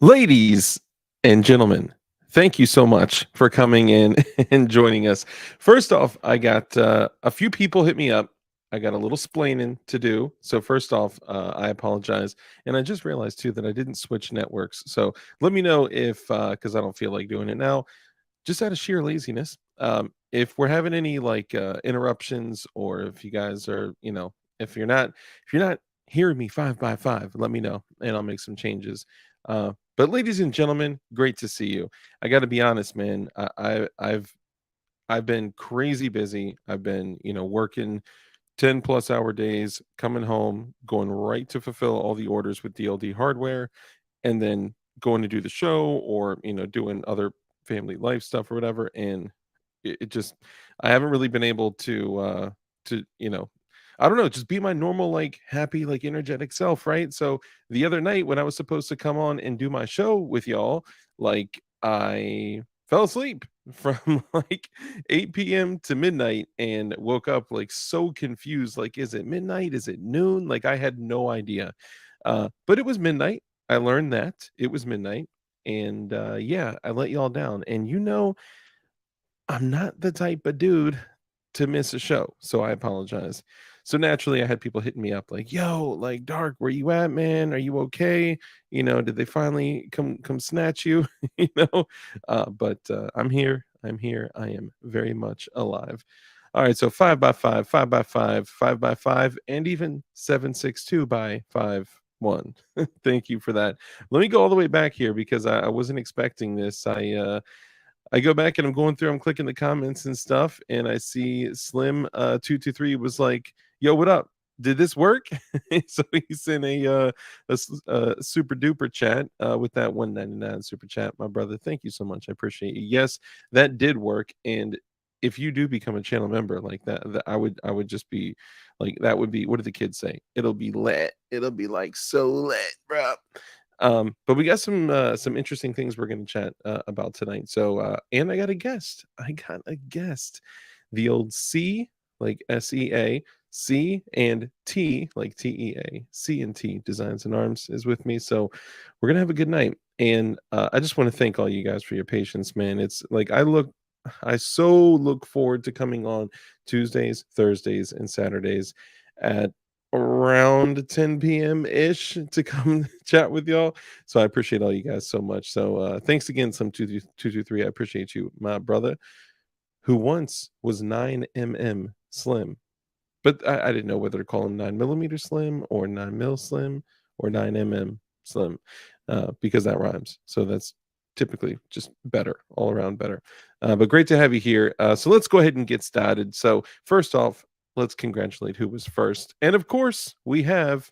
Ladies and gentlemen, thank you so much for coming in and joining us. First off, I got a few people hit me up. I got a little splaining to do. So first off, I apologize, and I just realized too that I didn't switch networks. So let me know if because I don't feel like doing it now, just out of sheer laziness. If we're having any like interruptions, or if you guys are, if you're not hearing me 5 by 5, let me know and I'll make some changes. But ladies and gentlemen, great to see you. I got to be honest, man. I've been crazy busy. I've been, working 10+ hour days, coming home, going right to fulfill all the orders with DLD hardware, and then going to do the show, or doing other family life stuff or whatever. And it just, I haven't really been able to I don't know, just be my normal, like, happy, like, energetic self, right? So the other night when I was supposed to come on and do my show with y'all, like, I fell asleep from like 8 p.m. to midnight, and woke up like so confused, like, is it midnight, is it noon? Like, I had no idea. But it was midnight. I learned that it was midnight. And yeah, I let y'all down. And I'm not the type of dude to miss a show, so I apologize. So naturally, I had people hitting me up like, "Yo, like, Dark, where you at, man? Are you okay? Did they finally come snatch you?" But I'm here. I'm here. I am very much alive. All right, so 5 by 5, 5 by 5, 5 by 5, and even 762 by 5 1. Thank you for that. Let me go all the way back here because I wasn't expecting this. I go back and I'm going through, I'm clicking the comments and stuff, and I see Slim 223 was like, "Yo, what up? Did this work?" So he sent a super duper chat with that 199 super chat. My brother, thank you so much. I appreciate you. Yes, that did work. And if you do become a channel member like that, I would just be like, that would be, what do the kids say? It'll be lit. It'll be like so lit, bro. But we got some interesting things we're going to chat about tonight. So and I got a guest. The old C, like SEA, C, and T, like TEA. C and T Designs and Arms is with me. So we're gonna have a good night. And I just want to thank all you guys for your patience, man. It's like, I so look forward to coming on Tuesdays, Thursdays, and Saturdays at around 10 p.m. ish to come chat with y'all. So I appreciate all you guys so much. So thanks again, some 223. I appreciate you, my brother, who once was 9 mm slim. But I didn't know whether to call him 9 mm slim, or 9 mil slim, or 9 mm slim, because that rhymes. So that's typically just better, all around better. But great to have you here. So let's go ahead and get started. So first off, let's congratulate who was first. And of course, we have,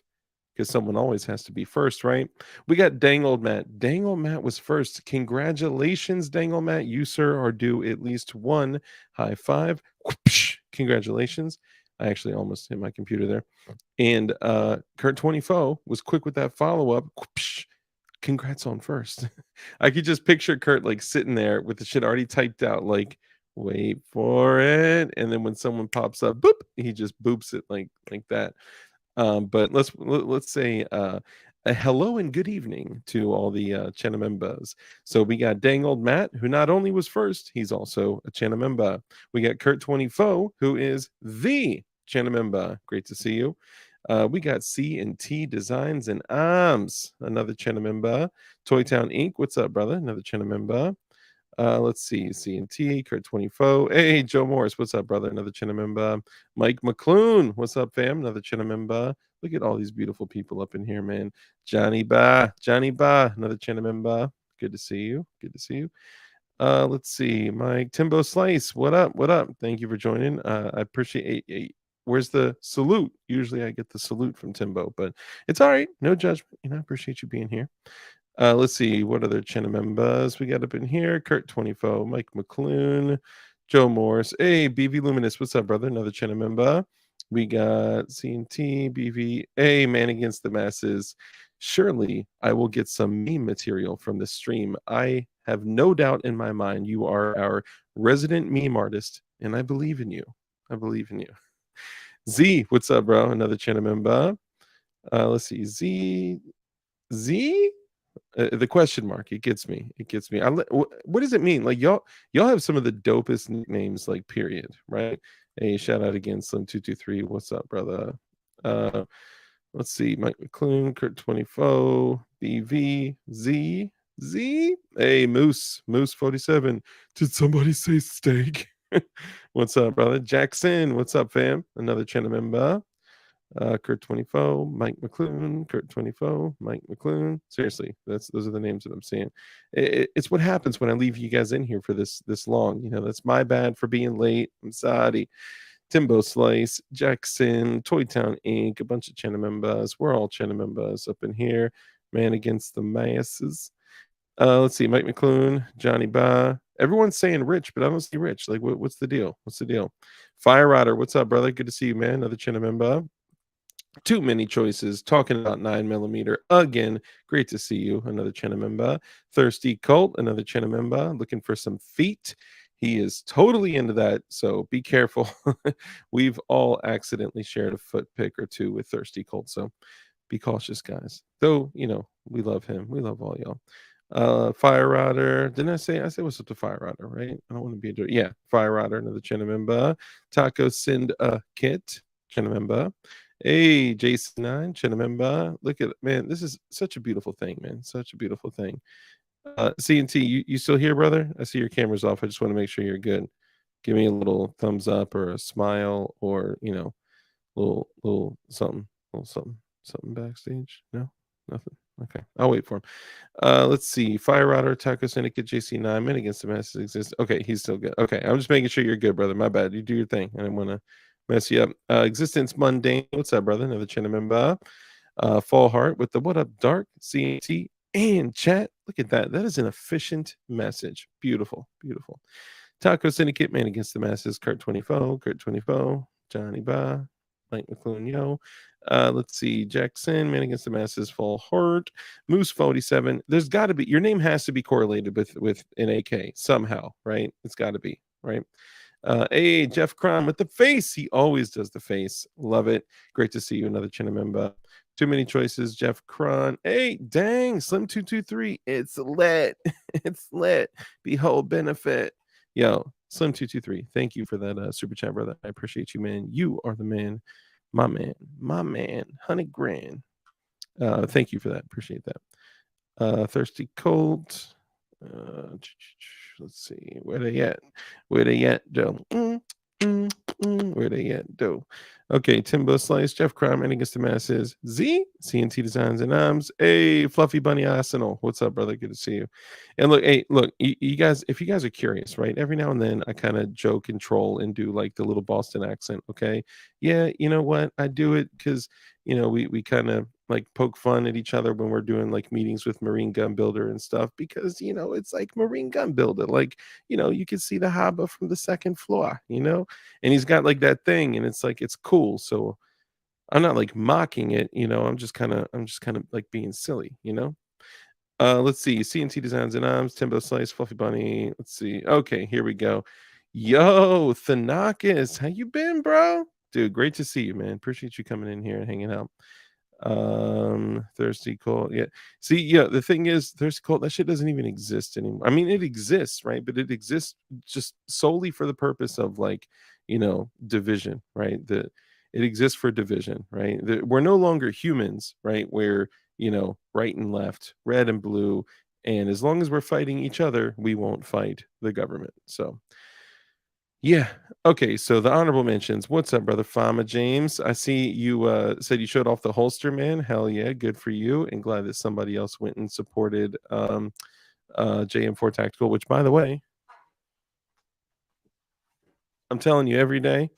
because someone always has to be first, right? We got Dang Old Matt. Dang Old Matt was first. Congratulations, Dang Old Matt. You, sir, are due at least one high five. Congratulations. I actually almost hit my computer there. And Kurt 24 was quick with that follow-up. Congrats on first. I could just picture Kurt like sitting there with the shit already typed out, like, wait for it. And then when someone pops up, boop, he just boops it like that. But let's say a hello and good evening to all the Chanamembas. So we got dang old Matt, who not only was first, he's also a Chanamemba. We got Kurt 24, who is the Chanamemba. Great to see you. We got C&T Designs and Arms, another Chanamemba. Toytown Inc., what's up, brother? Another Chanamemba. Let's see, C&T, Kurt 24. Hey, Joe Morris, what's up, brother? Another Chinamemba. Mike McClune, what's up, fam? Another Chinamemba. Look at all these beautiful people up in here, man. Johnny Ba, another Chinamemba. Good to see you. Good to see you. Let's see, Mike Timbo Slice, what up? What up? Thank you for joining. I appreciate it. Where's the salute? Usually I get the salute from Timbo, but it's all right. No judgment. I appreciate you being here. Let's see what other Chinamembas we got up in here. Kurt 24, Mike McClune, Joe Morris. Hey, BV Luminous, what's up, brother? Another Chinamemba. We got C&T, BV. Hey, Man Against the Masses. Surely I will get some meme material from this stream. I have no doubt in my mind you are our resident meme artist, and I believe in you. I believe in you. Z, what's up, bro? Another Chinamemba. Let's see. Z? The question mark, it gets me. What does it mean? Like y'all have some of the dopest nicknames, like, period, right? Hey, shout out again, Slim223. What's up, brother? Let's see, Mike McClune, Kurt 24, BV, Z. Hey, Moose 47. Did somebody say steak? What's up, brother? Jackson, what's up, fam? Another Chinamemba. Kurt 24, Mike McClune, Kurt 24, Mike McClune. Seriously, those are the names that I'm seeing. It's what happens when I leave you guys in here for this long. That's my bad for being late. I'm sorry. Timbo Slice, Jackson, Toytown Inc., a bunch of Chanamembas. We're all Chanamembas up in here. Man Against the Masses. Let's see, Mike McClune, Johnny Ba. Everyone's saying Rich, but I don't see Rich. Like, what's the deal? What's the deal? Fire Rider, what's up, brother? Good to see you, man. Another Chanamemba. Too many choices. Talking about 9mm again. Great to see you. Another Chinamemba. Thirsty Colt. Another Chinamemba. Looking for some feet. He is totally into that, so be careful. We've all accidentally shared a foot pic or two with Thirsty Colt, so be cautious, guys. Though, we love him. We love all y'all. Fire Rider. Didn't I say what's up to Fire Rider, right? I don't want to be a yeah. Fire Rider. Another Chinamemba. Taco Send a Kit. Chinamemba. Hey, Jason 9, Chinamemba. Look at, man, this is such a beautiful thing, man. Such a beautiful thing. C&T, you still here, brother? I see your camera's off. I just want to make sure you're good. Give me a little thumbs up or a smile or, little something, something backstage. No, nothing. Okay, I'll wait for him. Let's see. Fire Rider, Taco Syndicate, JC9, Man Against the Masses exists. Okay, he's still good. Okay, I'm just making sure you're good, brother. My bad. You do your thing. I didn't want to mess you up. Existence Mundane. What's up, brother? Another Chinamemba. Fall Heart with the What Up Dark, C&T, and chat. Look at that. That is an efficient message. Beautiful, beautiful. Taco Syndicate, Man Against the Masses, Kurt 24, Johnny Ba, Mike McClune, yo. Let's see, Jackson, Man Against the Masses, Fall Heart, Moose 47. There's got to be, your name has to be correlated with an AK somehow, right? It's got to be, right? Hey, Jeff Cron with the face. He always does the face. Love it. Great to see you. Another Chinamemba. Too many choices. Jeff Cron. Hey, dang. Slim223. It's lit. It's lit. Behold benefit. Yo, Slim223. Thank you for that super chat, brother. I appreciate you, man. You are the man. My man. 100 grand. Thank you for that. Appreciate that. Thirsty Colt. Let's see, where they at, Joe? Where they at, Joe? Okay, Timbo Slice, Jeff Crime, Against the Masses, Z, C&T Designs and Arms. Hey, Fluffy Bunny Arsenal, what's up, brother? Good to see you. And look, hey, look, you guys, if you guys are curious, right? Every now and then I kind of joke and troll and do like the little Boston accent. Okay, yeah, you know what? I do it because we kind of like poke fun at each other when we're doing like meetings with Marine Gun Builder and stuff, because it's like Marine Gun Builder, like you can see the harbor from the second floor, and he's got like that thing, and it's like it's cool. So I'm not like mocking it, I'm just kind of like being silly. Let's see, C&T Designs and Arms, Timbo Slice, Fluffy Bunny. Let's see. Okay, here we go. Yo, Thanakis, how you been, bro? Dude, great to see you, man. Appreciate you coming in here and hanging out. Thirsty Colt. Yeah. See, yeah, the thing is, Thirsty Colt, that shit doesn't even exist anymore. I mean, it exists, right? But it exists just solely for the purpose of like, division, right? It exists for division, right? We're no longer humans, right? We're, right and left, red and blue. And as long as we're fighting each other, we won't fight the government. So yeah. Okay. So the honorable mentions. What's up, brother Fama James? I see you said you showed off the holster, man. Hell yeah, good for you. And glad that somebody else went and supported JM4 Tactical, which by the way, I'm telling you every day,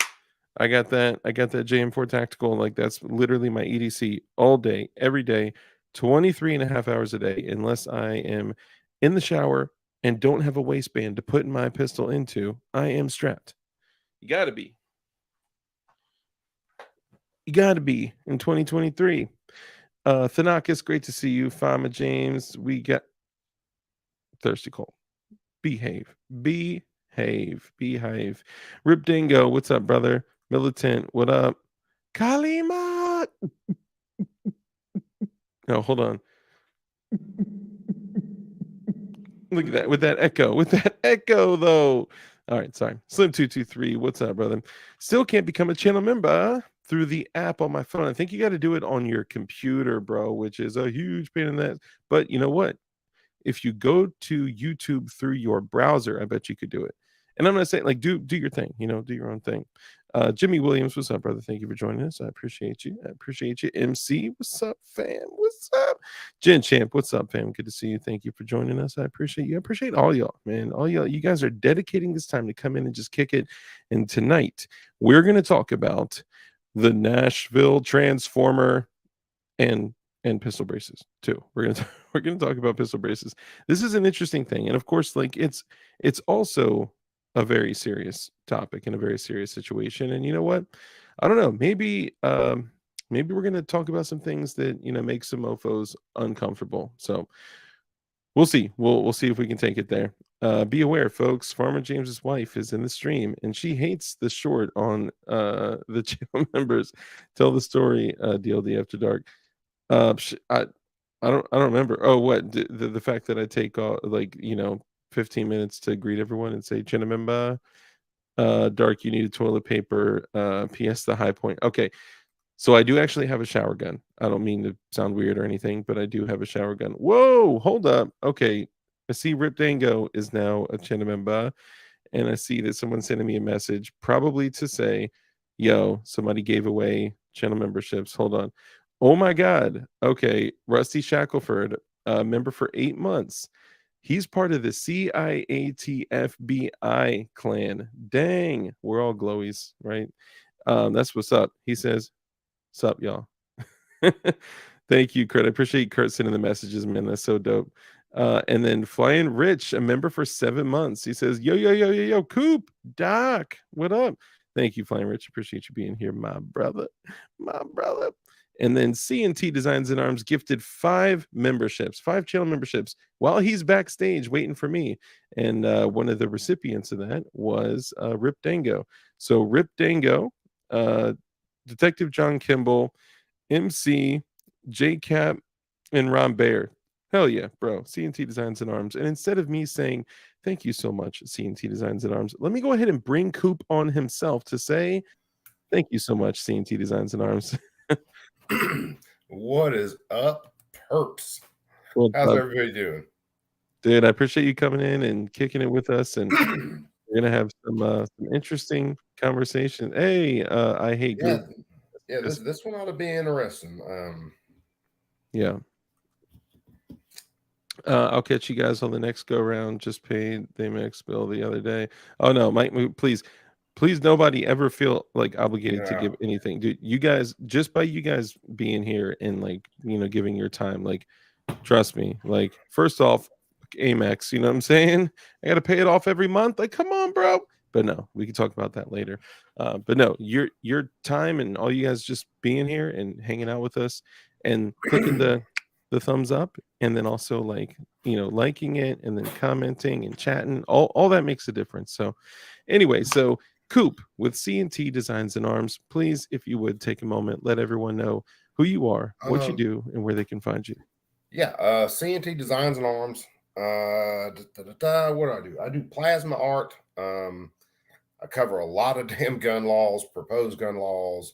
I got that JM4 Tactical. Like that's literally my EDC all day, every day, 23 and a half hours a day, unless I am in the shower and don't have a waistband to put my pistol into, I am strapped. You gotta be. You got to be in 2023. Thanakis, great to see you. Fama James, we got Thirsty Colt. Behave. Behave. Rip Dingo, what's up, brother? Militant, what up? Kalima. No, hold on. Look at that with that echo though. All right, sorry. Slim223, what's up, brother? Still can't become a channel member through the app on my phone. I think you got to do it on your computer, bro, which is a huge pain in the ass. But you know what? If you go to YouTube through your browser, I bet you could do it. And I'm gonna say, like, do your thing, do your own thing. Jimmy Williams, what's up, brother? Thank you for joining us. I appreciate you. MC, what's up, fam? What's up? Jen Champ, what's up, fam? Good to see you. Thank you for joining us. I appreciate you. I appreciate all y'all, man. All y'all, you guys are dedicating this time to come in and just kick it. And tonight, we're gonna talk about the Nashville Transformer and pistol braces too. We're gonna talk about pistol braces. This is an interesting thing, and of course, like it's also a very serious topic and a very serious situation. And you know what? I don't know. Maybe we're gonna talk about some things that make some mofo's uncomfortable. So we'll see. We'll see if we can take it there. Be aware, folks. Farmer James's wife is in the stream, and she hates the short on the channel members. Tell the story, DLD After Dark. I don't remember. Oh, what the fact that I take 15 minutes to greet everyone and say Chinamemba, Dark, you need toilet paper. PS the high point. Okay, so I do actually have a shower gun. I don't mean to sound weird or anything, but I do have a shower gun. Whoa, hold up. Okay, I see Rip Dango is now a Chinamemba, and I see that someone's sending me a message, probably to say, "Yo, somebody gave away channel memberships." Hold on. Oh my God. Okay, Rusty Shackelford, member for 8 months. He's part of the CIATFBI clan. Dang, we're all glowies, right? That's what's up. He says, "Sup, y'all." Thank you, Kurt. I appreciate Kurt sending the messages, man. That's so dope. And then Flying Rich, a member for 7 months. He says, yo, Coop, Doc, what up? Thank you, Flying Rich. Appreciate you being here, my brother. And then C&T Designs and Arms gifted 5 channel memberships while he's backstage waiting for me. And one of the recipients of that was Rip Dango. So Rip Dango, Detective John Kimball, MC, J-Cap, and Ron Bayer. Hell yeah, bro. C&T Designs and Arms. And instead of me saying, thank you so much, C&T Designs and Arms, let me go ahead and bring Coop on himself to say, thank you so much, C&T Designs and Arms. What is up, perps? How's everybody doing? Dude, I appreciate you coming in and kicking it with us. And we're going to have some interesting conversation. Hey, I hate group. Yeah, this one ought to be interesting. Yeah. I'll catch you guys on the next go round. Just paid the Amex bill the other day. Oh no, Mike, please nobody ever feel like obligated to give anything. Dude, you guys, just by you guys being here and giving your time, trust me, first off, Amex, you know what I'm saying? I gotta pay it off every month. Come on, bro. But no, we can talk about that later. But no, your time and all you guys just being here and hanging out with us and clicking the thumbs up, and then also liking it and then commenting and chatting, all that makes a difference. So anyway, so Coop with C&T Designs and Arms, please, if you would take a moment, let everyone know who you are, what you do, and where they can find you. Yeah, CNT Designs and Arms. What do? I do plasma art. I cover a lot of damn gun laws, proposed gun laws,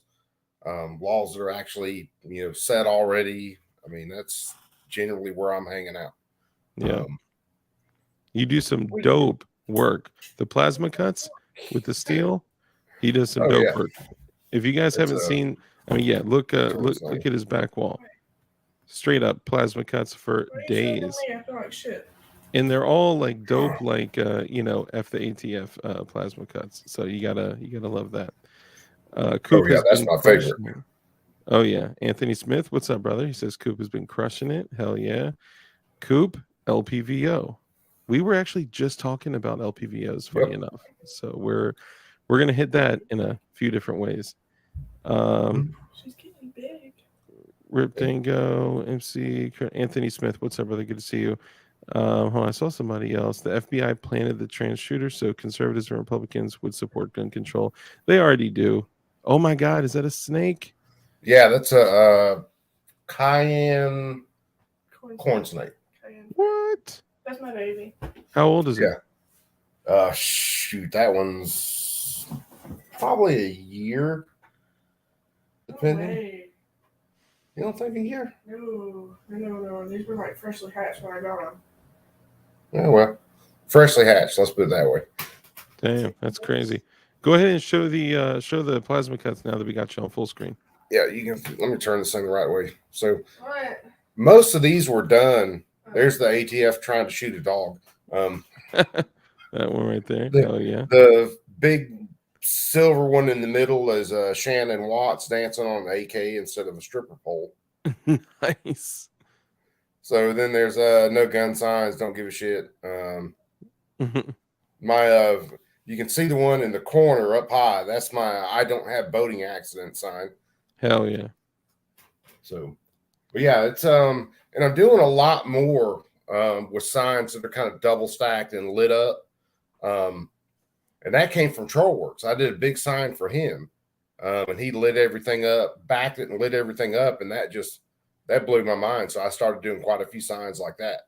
laws that are actually set already. I mean, that's generally where I'm hanging out. Yeah, you do some dope work. The plasma cuts with the steel, he does some dope work. If you guys haven't seen, I mean, yeah, look at his back wall. Straight up plasma cuts for days. And they're all like dope, like F the ATF plasma cuts. So you gotta love that. Coop has that's been my favorite. Oh yeah, Anthony Smith, what's up, brother? He says Coop has been crushing it. Hell yeah, Coop LPVO. We were actually just talking about LPVOs, funny enough. So we're gonna hit that in a few different ways. She's getting big. Rip Dango, MC, Anthony Smith, what's up, brother? Good to see you. Hold on, I saw somebody else. The FBI planted the trans shooter, so conservatives and Republicans would support gun control. They already do. Oh my God, is that a snake? Yeah, that's a cayenne corn snake. What? That's my baby. How old is it? Shoot, that one's probably a year. Depending. No. You don't think a year? No. These were like freshly hatched when I got them. Yeah, well, freshly hatched. Let's put it that way. Damn, that's crazy. Go ahead and show the plasma cuts now that we got you on full screen. Yeah, you can. Let me turn this thing the right way. So, most of these were done. There's the ATF trying to shoot a dog. That one right there. Oh yeah. The big silver one in the middle is Shannon Watts dancing on an AK instead of a stripper pole. Nice. So then there's no gun signs, don't give a shit. You can see the one in the corner up high. That's my I don't have boating accident sign. Hell yeah. So, but yeah, it's and I'm doing a lot more with signs that are kind of double stacked and lit up. And that came from Trollworks. I did a big sign for him, and he lit everything up, backed it and lit everything up, and that blew my mind. So I started doing quite a few signs like that.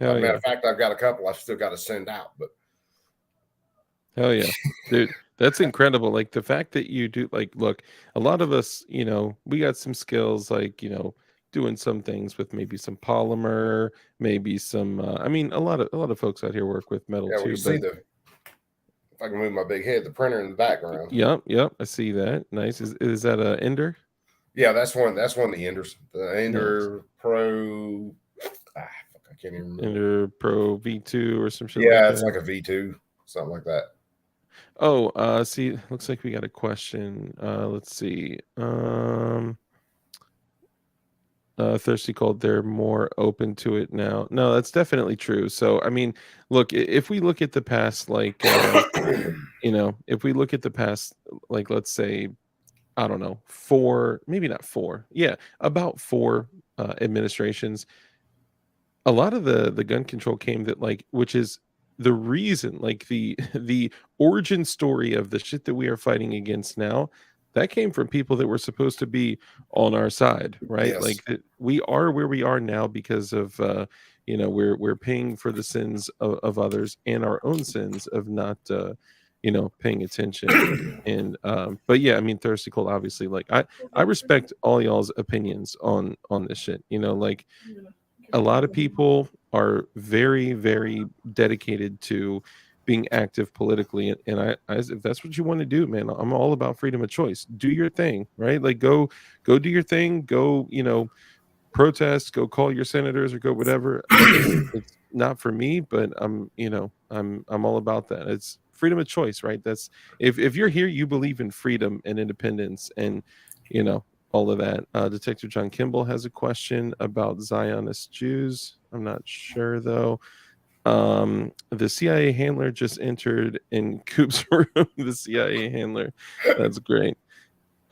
Matter of fact, I've got a couple I've still got to send out. But hell yeah, dude, that's incredible. Like the fact that you do, like, look, a lot of us, we got some skills, like, doing some things with maybe some polymer, maybe some. I mean, a lot of folks out here work with metal too. If I can move my big head, the printer in the background. Yep, I see that. Nice. Is that a Ender? Yeah, that's one. That's one of the Enders. The Ender Pro. I can't even remember. Ender Pro V2 or some shit. Yeah, it's like a V2, something like that. Oh, see, looks like we got a question. Let's see. Thirsty Cold, they're more open to it now. No, that's definitely true. So, I mean, look, if we look at the past, like, if we look at the past, like, let's say, I don't know, about four administrations, a lot of the gun control came that, like, which is the reason, like, the origin story of the shit that we are fighting against now, that came from people that were supposed to be on our side, right? Yes. Like we are where we are now because of we're paying for the sins of others and our own sins of not paying attention. And but yeah, I mean, Thirsty Cold, obviously, like I respect all y'all's opinions on this shit. Like a lot of people are very, very dedicated to being active politically, and I if that's what you want to do, man, I'm all about freedom of choice. Do your thing, right? Like go do your thing, go protest, go call your senators or go whatever. It's not for me, but I'm all about that. It's freedom of choice, right? That's if you're here, you believe in freedom and independence and all of that. Detective John Kimball has a question about Zionist Jews. I'm not sure though. The CIA handler just entered in Coop's room. The CIA handler, that's great.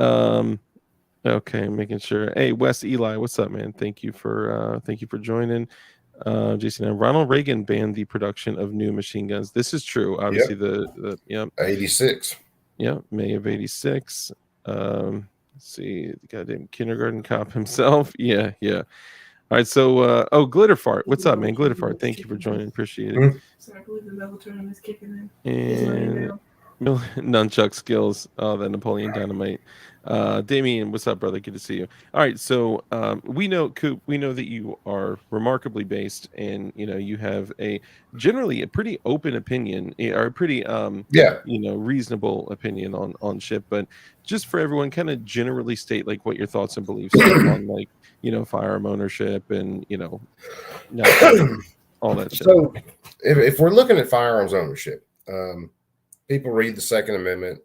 Okay, making sure. Hey, Wes Eli, what's up, man? Thank you for joining. Jason, Ronald Reagan banned the production of new machine guns. This is true. Obviously, the 86. Yeah, May of 86. Let's see, the goddamn kindergarten cop himself. Yeah, yeah. All right, so Glitter Fart. What's up, man? Glitter Fart. Thank you for joining. Appreciate it. So I believe the melatonin is kicking in. And nunchuck skills. Oh, that Napoleon Dynamite. Damien, what's up, brother? Good to see you. All right, so we know, Coop, we know that you are remarkably based, and you have generally a pretty open opinion, or a pretty Yeah. reasonable opinion on shit. But just for everyone, kind of generally state like what your thoughts and beliefs are on like firearm ownership and natural all that shit. So if we're looking at firearms ownership, people read the Second Amendment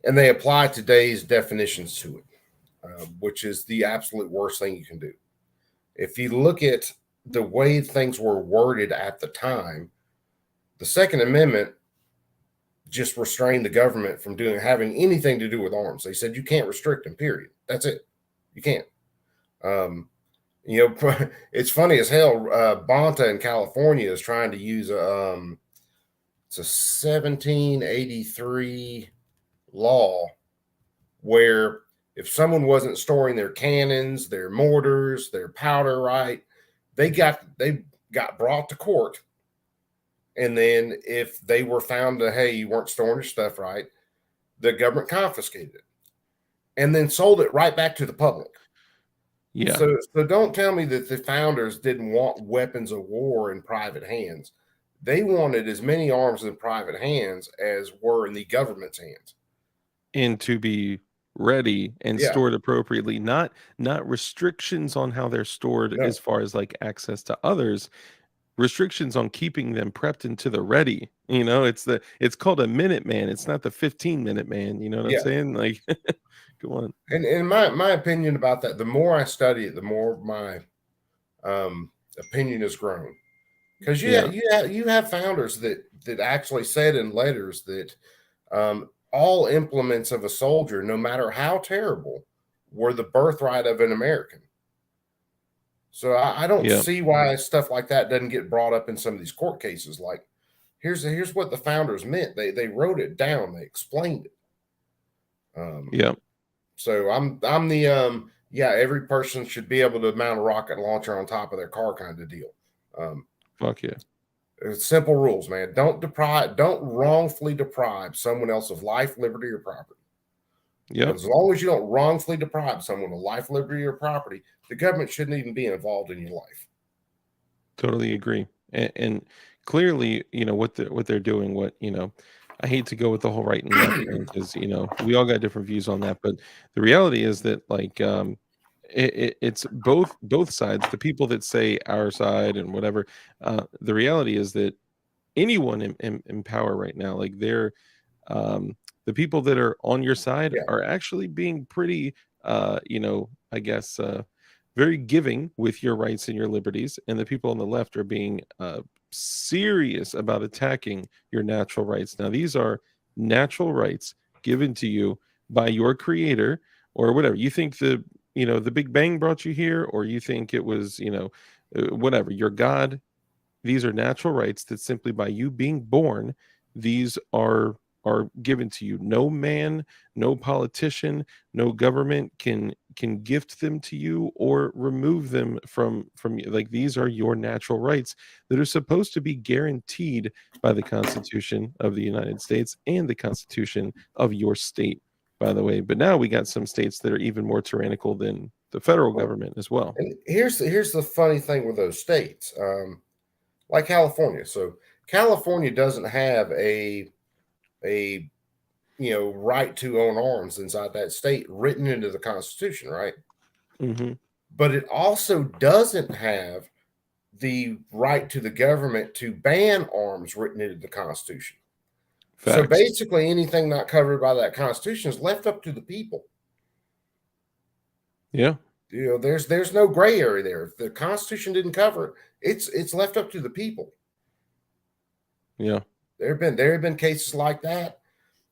and they apply today's definitions to it, which is the absolute worst thing you can do. If you look at the way things were worded at the time, the Second Amendment just restrained the government from having anything to do with arms. They said you can't restrict them, period. That's it. You can't. It's funny as hell. Bonta in California is trying to use it's a 1783 law where if someone wasn't storing their cannons, their mortars, their powder right, they got brought to court. And then if they were found to, hey, you weren't storing your stuff right, the government confiscated it and then sold it right back to the public. Yeah. So don't tell me that the founders didn't want weapons of war in private hands. They wanted as many arms in private hands as were in the government's hands. And to be ready and stored appropriately, not restrictions on how they're stored as far as like access to others, restrictions on keeping them prepped and to the ready. It's called a Minuteman. It's not the 15-minute man. You know what I'm saying? Like, go on. And in my opinion about that, the more I study it, the more my opinion has grown. Because you have founders that actually said in letters that all implements of a soldier, no matter how terrible, were the birthright of an American. So I don't see why stuff like that doesn't get brought up in some of these court cases. Like, here's what the founders meant. They wrote it down. They explained it. So I'm the every person should be able to mount a rocket launcher on top of their car kind of deal. Fuck yeah. It's simple rules, man. Don't wrongfully deprive someone else of life, liberty, or property. Yeah. As long as you don't wrongfully deprive someone of life, liberty, or property, the government shouldn't even be involved in your life. Totally agree. And clearly, what they're doing, I hate to go with the whole right and left thing because, we all got different views on that. But the reality is that like, it's both sides, the people that say our side and whatever. The reality is that anyone in power right now, like they're the people that are on your side are actually being pretty I guess very giving with your rights and your liberties, and the people on the left are being serious about attacking your natural rights. Now these are natural rights given to you by your creator or whatever. You think the Big Bang brought you here, or you think it was whatever, your God. These are natural rights that simply by you being born, these are given to you. No man, no politician, no government can gift them to you or remove them from you. Like, these are your natural rights that are supposed to be guaranteed by the Constitution of the United States and the Constitution of your state, by the way. But now we got some states that are even more tyrannical than the federal government as well. And here's the funny thing with those states, like California. So California doesn't have a right to own arms inside that state written into the Constitution, right? Mm-hmm. But it also doesn't have the right to the government to ban arms written into the Constitution. Facts. So basically anything not covered by that Constitution is left up to the people. Yeah. There's no gray area there. If the Constitution didn't cover it, it's left up to the people. Yeah. There have been cases like that.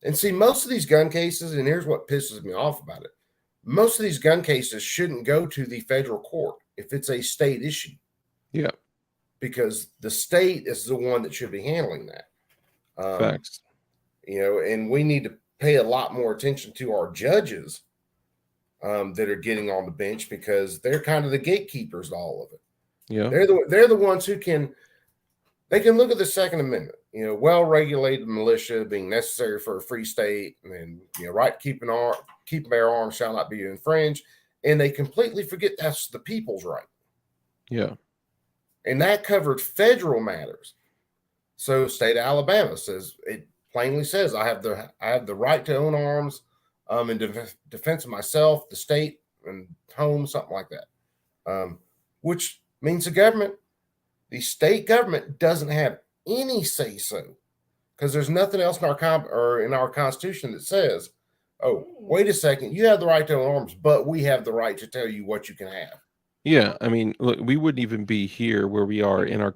And see, most of these gun cases, and here's what pisses me off about it. Most of these gun cases shouldn't go to the federal court if it's a state issue. Yeah. Because the state is the one that should be handling that. Facts. And we need to pay a lot more attention to our judges that are getting on the bench because they're kind of the gatekeepers to all of it. Yeah. They're the ones who can look at the Second Amendment, well-regulated militia being necessary for a free state, and right to keep bear arms shall not be infringed, and they completely forget that's the people's right. Yeah. And that covered federal matters. So state of Alabama plainly says I have the right to own arms in defense of myself, the state, and home, something like that. Which means the state government doesn't have any say so, because there's nothing else in our Constitution that says, oh, wait a second, you have the right to own arms, but we have the right to tell you what you can have. Yeah, I mean, look, we wouldn't even be here where we are in our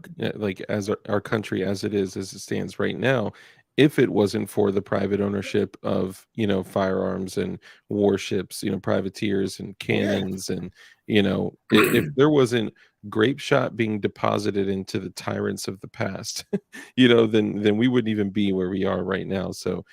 as our country as it stands right now, if it wasn't for the private ownership of firearms and warships, privateers and cannons, and if there wasn't grape shot being deposited into the tyrants of the past, then we wouldn't even be where we are right now. So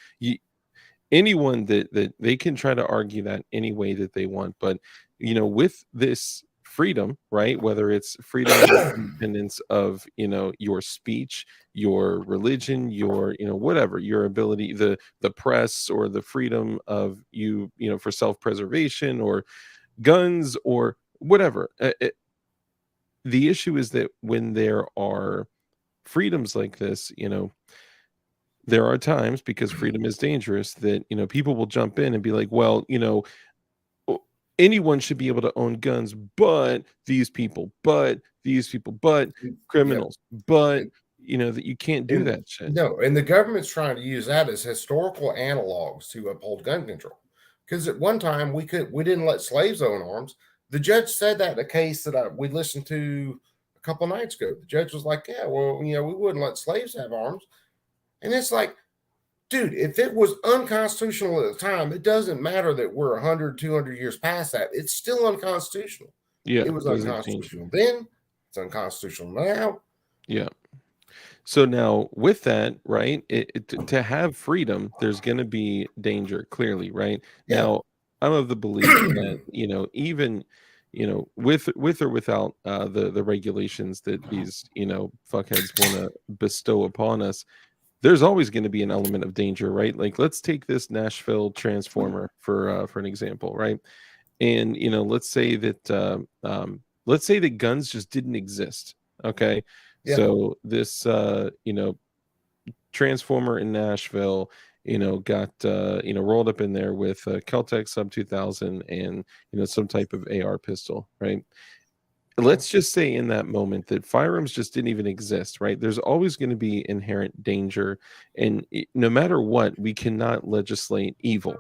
anyone that they can try to argue that any way that they want, but with this freedom, right, whether it's freedom and independence of your speech, your religion, your whatever, your ability, the press, or the freedom of for self-preservation, or guns, or whatever, the issue is that when there are freedoms like this, there are times, because freedom is dangerous, that people will jump in and be like, well, anyone should be able to own guns, but these people, but criminals, but that you can't do that shit. No, and the government's trying to use that as historical analogs to uphold gun control. Because at one time we didn't let slaves own arms. The judge said that in a case that we listened to a couple of nights ago. The judge was like, yeah, well, we wouldn't let slaves have arms. And it's like, dude, if it was unconstitutional at the time, it doesn't matter that we're 100, 200 years past that. It's still unconstitutional. Yeah, it was unconstitutional then. It's unconstitutional now. Yeah. So now with that, right, to have freedom, there's going to be danger, clearly, right? Yeah. Now, I'm of the belief that, even, with or without the regulations that these, fuckheads want to bestow upon us, there's always going to be an element of danger, right? Like, let's take this Nashville transformer for an example, right? And let's say that guns just didn't exist. Okay, Yeah. so this transformer in Nashville, got rolled up in there with a Keltec Sub 2000 and some type of AR pistol, right? Let's just say in that moment that firearms just didn't even exist, right? There's always going to be inherent danger, and no matter what, we cannot legislate evil,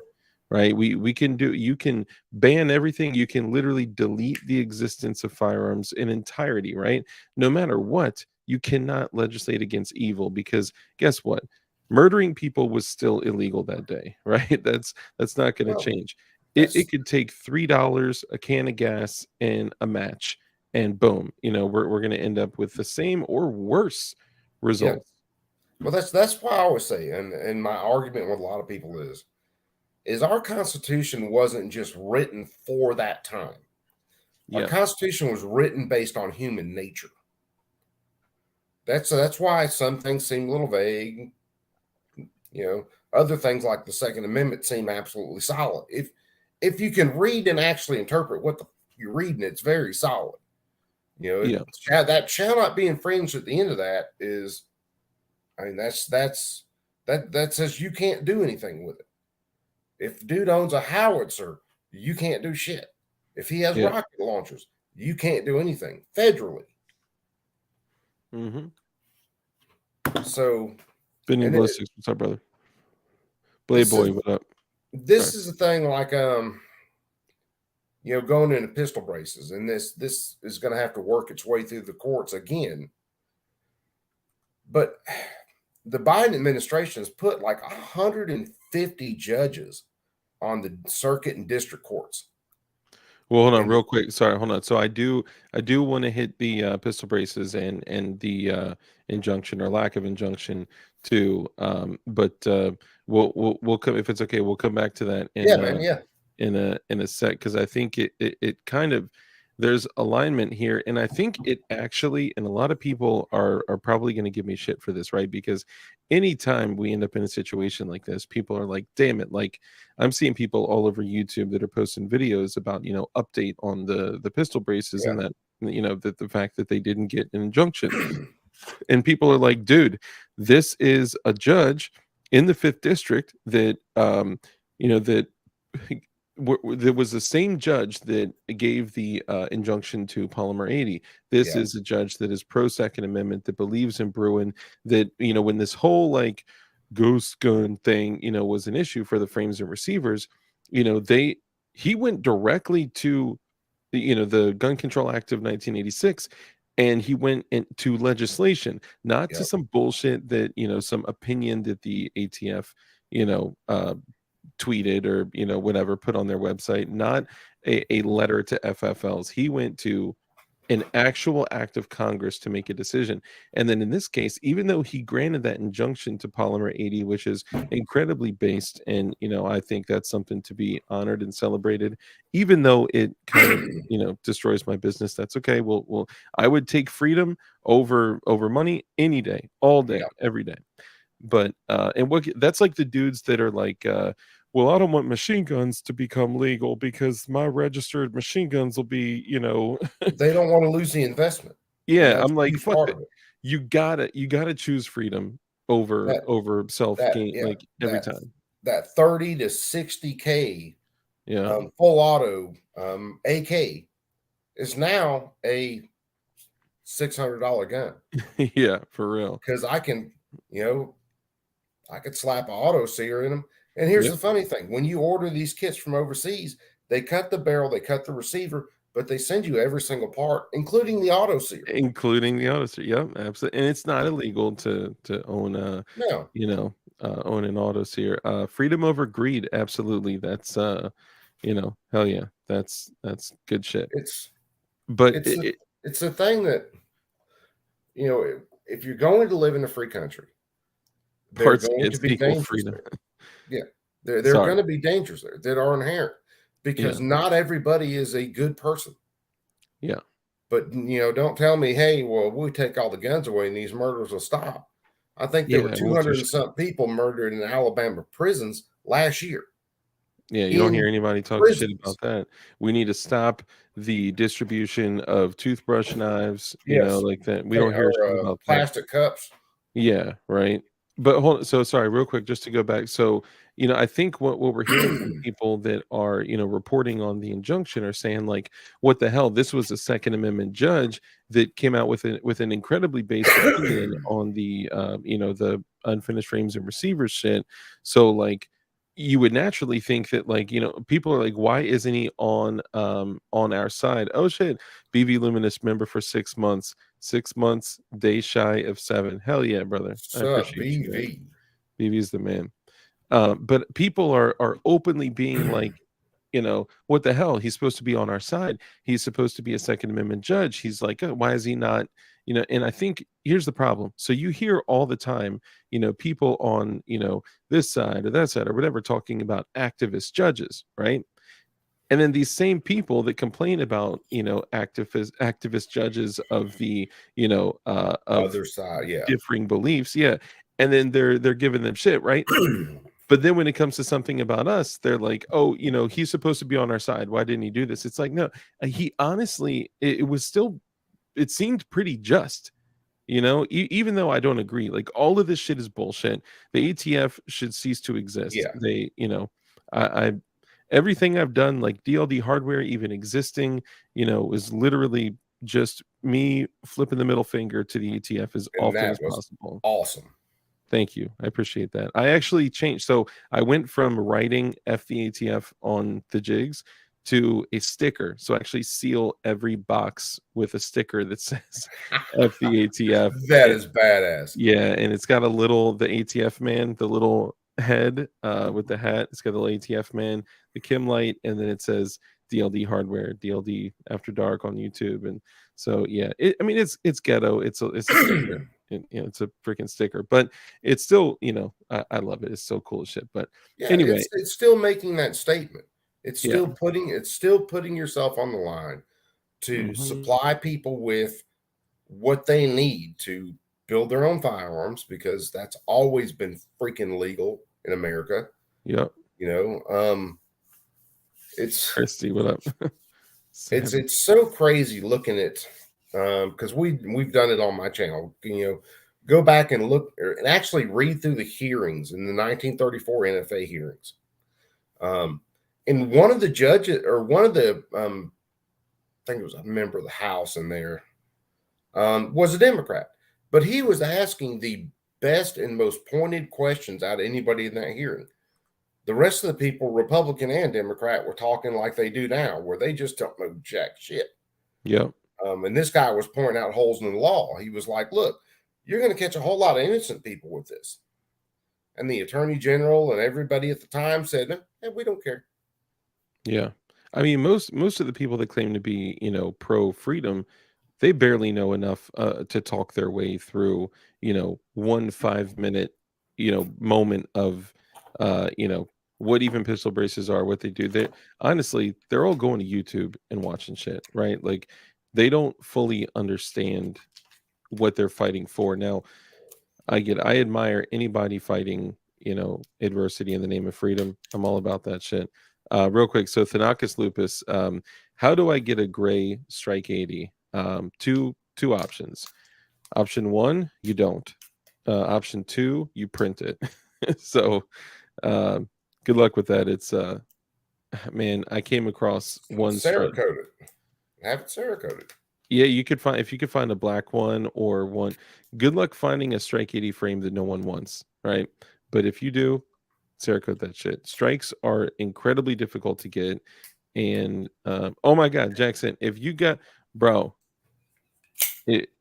right? You can ban everything. You can literally delete the existence of firearms in entirety, right? No matter what, you cannot legislate against evil, because guess what? Murdering people was still illegal that day, right? That's not going to change. It could take $3, a can of gas, and a match, and boom, we're going to end up with the same or worse results. Yeah. Well, that's why I always say, and my argument with a lot of people is our Constitution wasn't just written for that time. Our Constitution was written based on human nature. That's why some things seem a little vague. Other things like the Second Amendment seem absolutely solid. If you can read and actually interpret what you're reading, it's very solid. That shall not be infringed at the end of that is, that says you can't do anything with it. If dude owns a howitzer, you can't do shit. If he has rocket launchers, you can't do anything federally. Mm-hmm. So, Benny Ballistics, what's up, brother? Blade Boy, what up? This is the thing, like going into pistol braces, and this is going to have to work its way through the courts again. But the Biden administration has put like 150 judges on the circuit and district courts. Well, hold on, real quick. Sorry, hold on. So I do want to hit the pistol braces and the injunction or lack of injunction too. But we'll come, if it's okay. We'll come back to that. Yeah, man. Yeah. in a sec, because I think it kind of, there's alignment here, and I think it actually, and a lot of people are probably going to give me shit for this, right? Because anytime we end up in a situation like this, people are like, damn it, like I'm seeing people all over YouTube that are posting videos about, update on the pistol braces, Yeah. and that, that the fact that they didn't get an injunction. And people are like, dude, this is a judge in the 5th district that that there was the same judge that gave the injunction to Polymer 80. This Yeah. is a judge that is pro Second Amendment, that believes in Bruin, that when this whole like ghost gun thing was an issue for the frames and receivers, he went directly to the Gun Control Act of 1986, and he went into legislation, not to Yep. some bullshit that some opinion that the ATF tweeted or whatever put on their website, not a letter to FFLs. He went to an actual act of Congress to make a decision. And then in this case, even though he granted that injunction to Polymer 80, which is incredibly based, and I think that's something to be honored and celebrated, even though it kind of destroys my business, that's okay. Well, I would take freedom over money any day, all day, Yeah. every day. But and what that's like the dudes that are like, well, I don't want machine guns to become legal because my registered machine guns will be, They don't want to lose the investment. yeah, That's I'm a like, huge fuck part that. of it. You gotta choose freedom over That self that gain, yeah, like every that time. that 30 to 60K Yeah. full auto AK is now a $600 gun, Yeah, for real. because I can, I could slap an auto sear in them. And here's Yep. the funny thing: when you order these kits from overseas, they cut the barrel, they cut the receiver, but they send you every single part, including the auto sear. Including the auto sear. Yep, absolutely. And it's not illegal to own No, own an auto sear. Freedom over greed, absolutely. That's hell yeah. That's good shit. it's But it's the it's the thing that, if you're going to live in a free country, there are parts going to it's be equal dangers freedom. there. Yeah, there are Sorry. going to be dangers there that are inherent, because Yeah. not everybody is a good person. Yeah. But don't tell me, hey, well, we take all the guns away and these murders will stop. I think there were Yeah, we'll do 200 and shit. some people murdered in Alabama prisons last year. Yeah, you don't hear In anybody talk shit prisons. about that. We need to stop the distribution of toothbrush knives, Yes. like that. We don't hear shit Or about that. plastic cups. Yeah, right. But hold so sorry, real quick, just to go back. So, I think what we're hearing from people that are, reporting on the injunction are saying like, what the hell? This was a Second Amendment judge that came out with an incredibly based opinion on the unfinished frames and receivers shit. So like you would naturally think that like, people are like, why isn't he on our side? Oh shit, BV Luminous member for 6 months. 6 months, day shy of 7. Hell yeah, brother. I Sup, appreciate you, man. BV. BB's the man. But people are openly being like, what the hell? He's supposed to be on our side. He's supposed to be a Second Amendment judge. He's like, oh, why is he not? And I think here's the problem. So you hear all the time, people on, this side or that side or whatever talking about activist judges, right? And then these same people that complain about activist judges of the of Other side, yeah. differing beliefs, yeah, and then they're giving them shit, right? But then when it comes to something about us, they're like, oh, he's supposed to be on our side, why didn't he do this? It's like, no, he honestly, it was still, it seemed pretty just, even though I don't agree. Like all of this shit is bullshit. The ATF should cease to exist. Yeah. They I everything I've done, like DLD hardware even existing, is literally just me flipping the middle finger to the ATF as And often that as was possible. awesome. Thank you. I appreciate that. I actually changed. So I went from writing F the ATF on the jigs to a sticker. So I actually seal every box with a sticker that says F the ATF. That is badass. Yeah, and it's got the ATF man, the little head with the hat. It's got the little ATF man, the Kim light, and then it says DLD hardware, DLD After Dark on YouTube. And so yeah, it's ghetto. It's a sticker. It's a freaking sticker, but it's still, I love it. It's so cool as shit. But Yeah, anyway, it's still making that statement. It's Yeah. still putting yourself on the line to supply people with what they need to build their own firearms, because that's always been freaking legal in America. Yep. You know, it's Christy, what up? it's so crazy looking at, because we've done it on my channel. You know, go back and look and actually read through the hearings in the 1934 NFA hearings. And one of the judges, or one of the, I think it was a member of the House in there, was a Democrat, but he was asking the best and most pointed questions out of anybody in that hearing. The rest of the people, Republican and Democrat, were talking like they do now, where they just don't know jack shit. Yep. And this guy was pointing out holes in the law. He was like, look, you're going to catch a whole lot of innocent people with this. And the attorney general and everybody at the time said, hey, we don't care. Yeah. I mean, most of the people that claim to be, you know, pro freedom, they barely know enough to talk their way through, you know, 1 5 minute, you know, moment of, you know, what even pistol braces are, what they do. They honestly, they're all going to YouTube and watching shit, right? Like, they don't fully understand what they're fighting for. Now, I admire anybody fighting, you know, adversity in the name of freedom. I'm all about that shit. Real quick, so Thanakis Lupus, how do I get a gray Strike 80? Two options. Option one, you don't. Option two, you print it. So good luck with that. It's man, I came across one strike. Cerakoted. Have it Cerakoted. Yeah, you could find, if you could find a black one or one. Good luck finding a Strike 80 frame that no one wants, right? But if you do, Cerakote that shit. Strikes are incredibly difficult to get. And oh my god, Jackson, if you got, bro,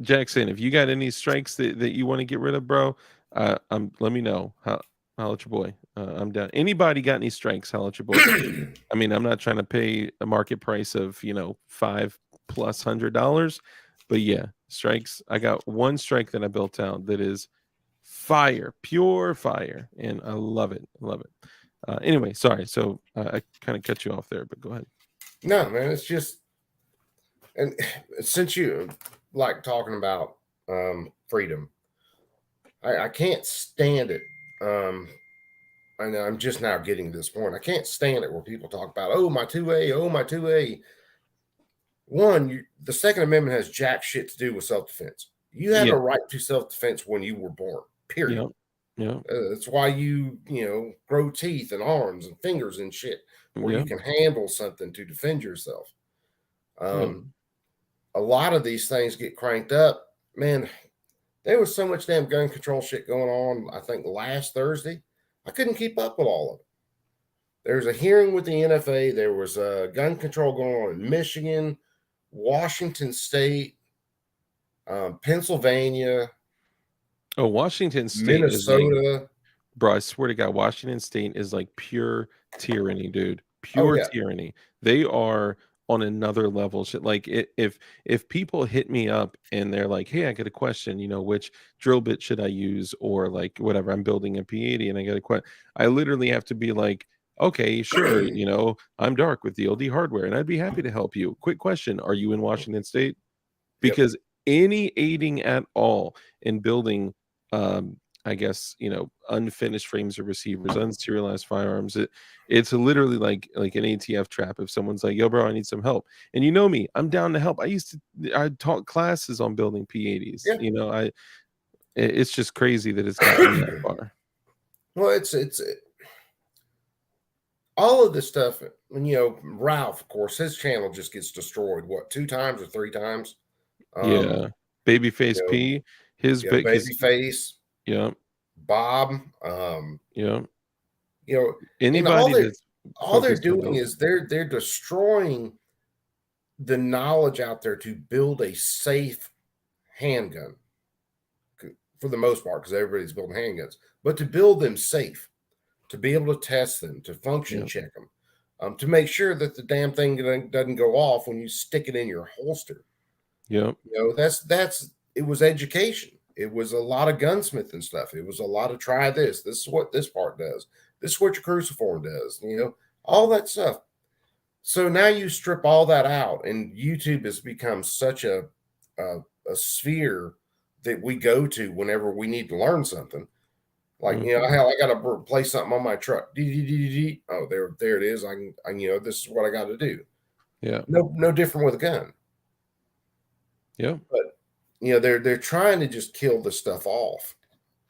Jackson, if you got any strikes that you want to get rid of, bro, let me know. Holla at your boy. I'm down. Anybody got any strikes? Holla at your boy. I mean, I'm not trying to pay a market price of, you know, $500+, but yeah, strikes. I got one strike that I built out that is fire, pure fire, and I love it. Love it. Anyway, sorry. So I kind of cut you off there, but go ahead. No, man, it's just, and since you like talking about freedom, I can't stand it. I know I'm just now getting to this point. I can't stand it where people talk about, oh, my 2A, oh, my 2A. One, the Second Amendment has jack shit to do with self-defense. You have a right to self-defense when you were born, period. Yeah. That's why you know, grow teeth and arms and fingers and shit, where you can handle something to defend yourself. A lot of these things get cranked up. Man, there was so much damn gun control shit going on, I think last Thursday. I couldn't keep up with all of it. There's a hearing with the NFA. There was a gun control going on in Michigan, Washington State, Pennsylvania. Oh, Washington State, Minnesota. is like, bro, I swear to God, Washington State is like pure tyranny, dude. Pure tyranny. They are on another level. Shit. Like, if people hit me up and they're like, hey, I got a question, you know, which drill bit should I use, or like whatever, I'm building a P80 and I got a question, I literally have to be like, okay, sure, you know, I'm Dark with DLD Hardware, and I'd be happy to help you. Quick question: are you in Washington State? Because any aiding at all in building, I guess, you know, unfinished frames of receivers, unserialized firearms, it's literally like an ATF trap. If someone's like, yo, bro, I need some help, and you know me, I'm down to help. I taught classes on building P80s. You know, it's just crazy that it's gotten that far. Well, it's all of this stuff. And you know, Ralph, of course, his channel just gets destroyed. What, 2 times or 3 times? Babyface, you know, P, his Babyface. Yeah. Bob. You know, anybody all they're doing is they're destroying the knowledge out there to build a safe handgun, for the most part, because everybody's building handguns, but to build them safe, to be able to test them, to function check them, to make sure that the damn thing doesn't go off when you stick it in your holster. You know, that's it was education. It was a lot of gunsmith and stuff. It was a lot of try this. This is what this part does. This is what your cruciform does. You know, all that stuff. So now you strip all that out, and YouTube has become such a sphere that we go to whenever we need to learn something. Like, hell, I got to replace something on my truck. Oh, there it is. I can, this is what I got to do. Yeah. No different with a gun. Yeah. But they're trying to just kill this stuff off,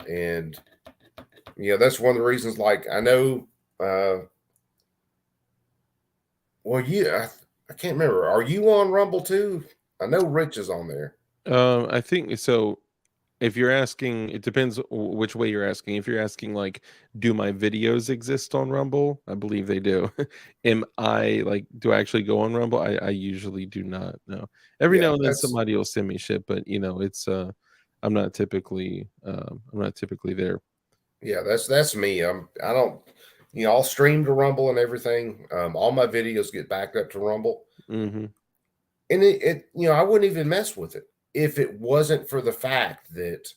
and that's one of the reasons. Like, I know, well, I can't remember. Are you on Rumble too? I know Rich is on there. I think so. If you're asking, it depends which way you're asking. If you're asking like, do my videos exist on Rumble? I believe they do. Am I like, do I actually go on Rumble? I usually do not. No. Every Yeah, now and then somebody will send me shit, but it's I'm not typically there. Yeah, that's me. I don't, I'll stream to Rumble and everything. All my videos get backed up to Rumble, Mm-hmm. and I wouldn't even mess with it if it wasn't for the fact that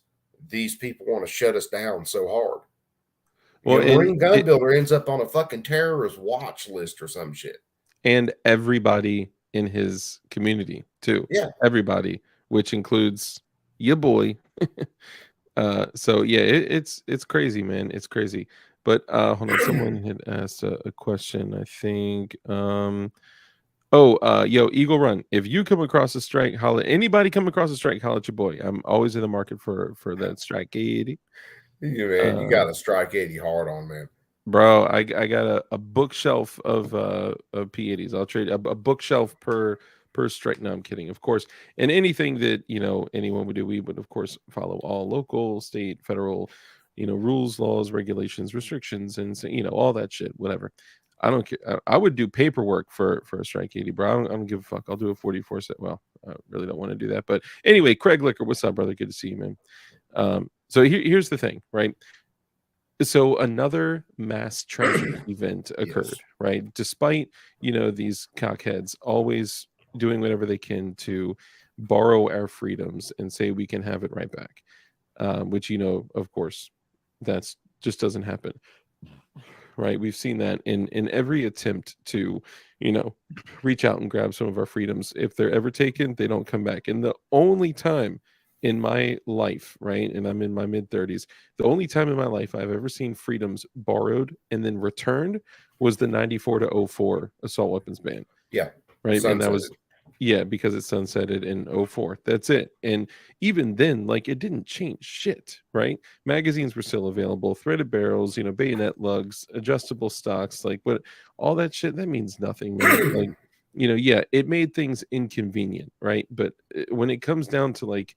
these people want to shut us down so hard. Well, Marine Gun Builder ends up on a fucking terrorist watch list or some shit. And everybody in his community too. Yeah, everybody, which includes your boy. So yeah, it's crazy, man. It's crazy. But hold on, someone had asked a question. I think. Yo, Eagle Run. If you come across a strike, holla. Anybody come across a strike, holla at your boy. I'm always in the market for that strike 80. man, you got to strike 80 hard on, man. Bro, I got a bookshelf of P80s. I'll trade a bookshelf per strike. No, I'm kidding. Of course. And anything that, anyone would do, we would of course follow all local, state, federal, rules, laws, regulations, restrictions, and all that shit, whatever. I don't care. I would do paperwork for a strike 80, bro. I don't give a fuck. I'll do a 44 set. Well, I really don't want to do that. But anyway, Craig Licker, what's up, brother? Good to see you, man. So here's the thing, right? So another mass tragic event occurred, Yes. right? Despite, these cockheads always doing whatever they can to borrow our freedoms and say we can have it right back, which, of course, that's just doesn't happen, right? We've seen that in every attempt to, reach out and grab some of our freedoms. If they're ever taken, they don't come back. And the only time in my life, right, and I'm in my mid-30s, the only time in my life I've ever seen freedoms borrowed and then returned was the 94 to 04 assault weapons ban. Yeah. Right. Sunsetted. And that was, because it sunsetted in 04. That's it. And even then, like, it didn't change shit, right? Magazines were still available, threaded barrels, bayonet lugs, adjustable stocks, like what, all that shit, that means nothing, man. Like, it made things inconvenient, right? But when it comes down to like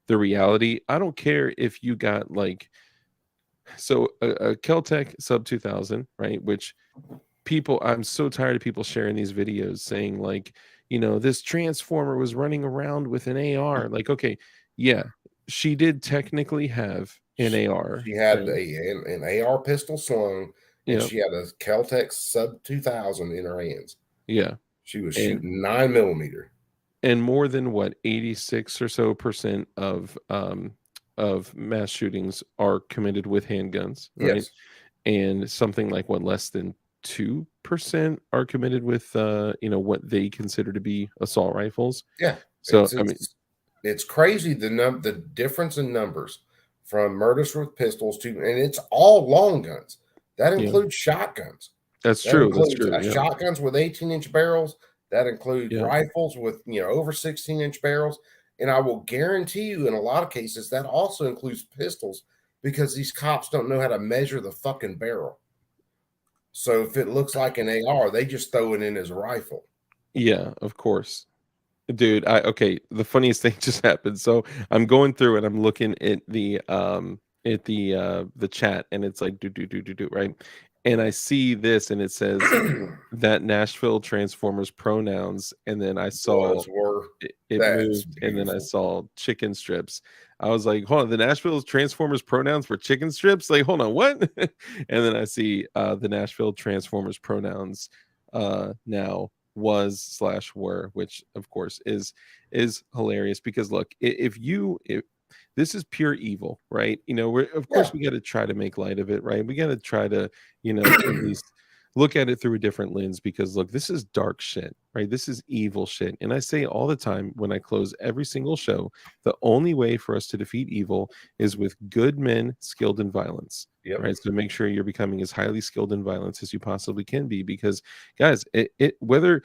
the reality, I don't care if you got like, so a Keltec sub 2000, right? Which people, I'm so tired of people sharing these videos saying like, this transformer was running around with an AR. Like, okay, yeah, she did technically have an AR. She had an AR pistol slung, and she had a Keltec sub 2000 in her hands. Yeah. She was shooting 9mm. And more than what, 86 or so % of mass shootings are committed with handguns, right? Yes. And something like what, less than 2% are committed with what they consider to be assault rifles. Yeah. So it's crazy the difference in numbers from murders with pistols to, and it's all long guns. That includes shotguns. That's true. Shotguns with 18-inch barrels. That includes rifles with over 16-inch barrels. And I will guarantee you, in a lot of cases, that also includes pistols, because these cops don't know how to measure the fucking barrel. So if it looks like an AR, they just throw it in as a rifle. Yeah, of course. Dude, the funniest thing just happened. So I'm going through and I'm looking at the chat, and it's like do, right? And I see this and it says that Nashville Transformers pronouns, and then I saw it moved, and then I saw chicken strips. I was like, hold on, the Nashville Transformers pronouns for chicken strips? Like, hold on, what? And then I see the Nashville Transformers pronouns now was/were, which of course is hilarious, because look, if this is pure evil, right? We're, of course, we got to try to make light of it, right? We got to try to, at least look at it through a different lens, because look, this is dark shit, right? This is evil shit. And I say all the time when I close every single show, the only way for us to defeat evil is with good men skilled in violence. Yep. Right. So make sure you're becoming as highly skilled in violence as you possibly can be, because guys, it whether,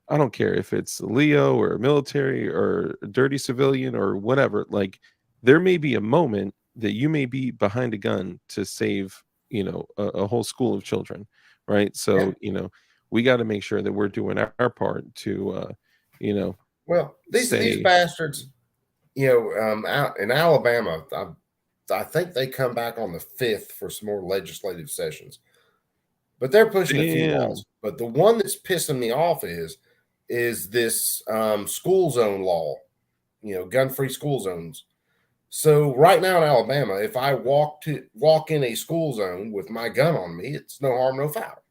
I don't care if it's Leo or military or a dirty civilian or whatever, like there may be a moment that you may be behind a gun to save, a whole school of children. Right. So, we got to make sure that we're doing our part to, Well, these stay. bastards, out in Alabama, I think they come back on the 5th for some more legislative sessions. But they're pushing a few Damn. laws. But the one that's pissing me off is this school zone law, gun-free school zones. So right now in Alabama, if I walk in a school zone with my gun on me, it's no harm, no foul.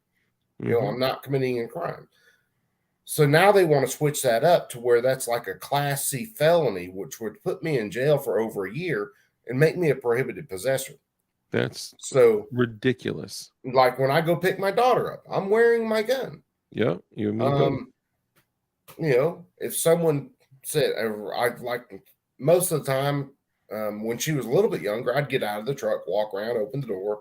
I'm not committing a crime. So now they want to switch that up to where that's like a Class C felony, which would put me in jail for over a year and make me a prohibited possessor. That's so ridiculous. Like when I go pick my daughter up, I'm wearing my gun. Yeah, you and me both. If someone said, I like most of the time when she was a little bit younger, I'd get out of the truck, walk around, open the door,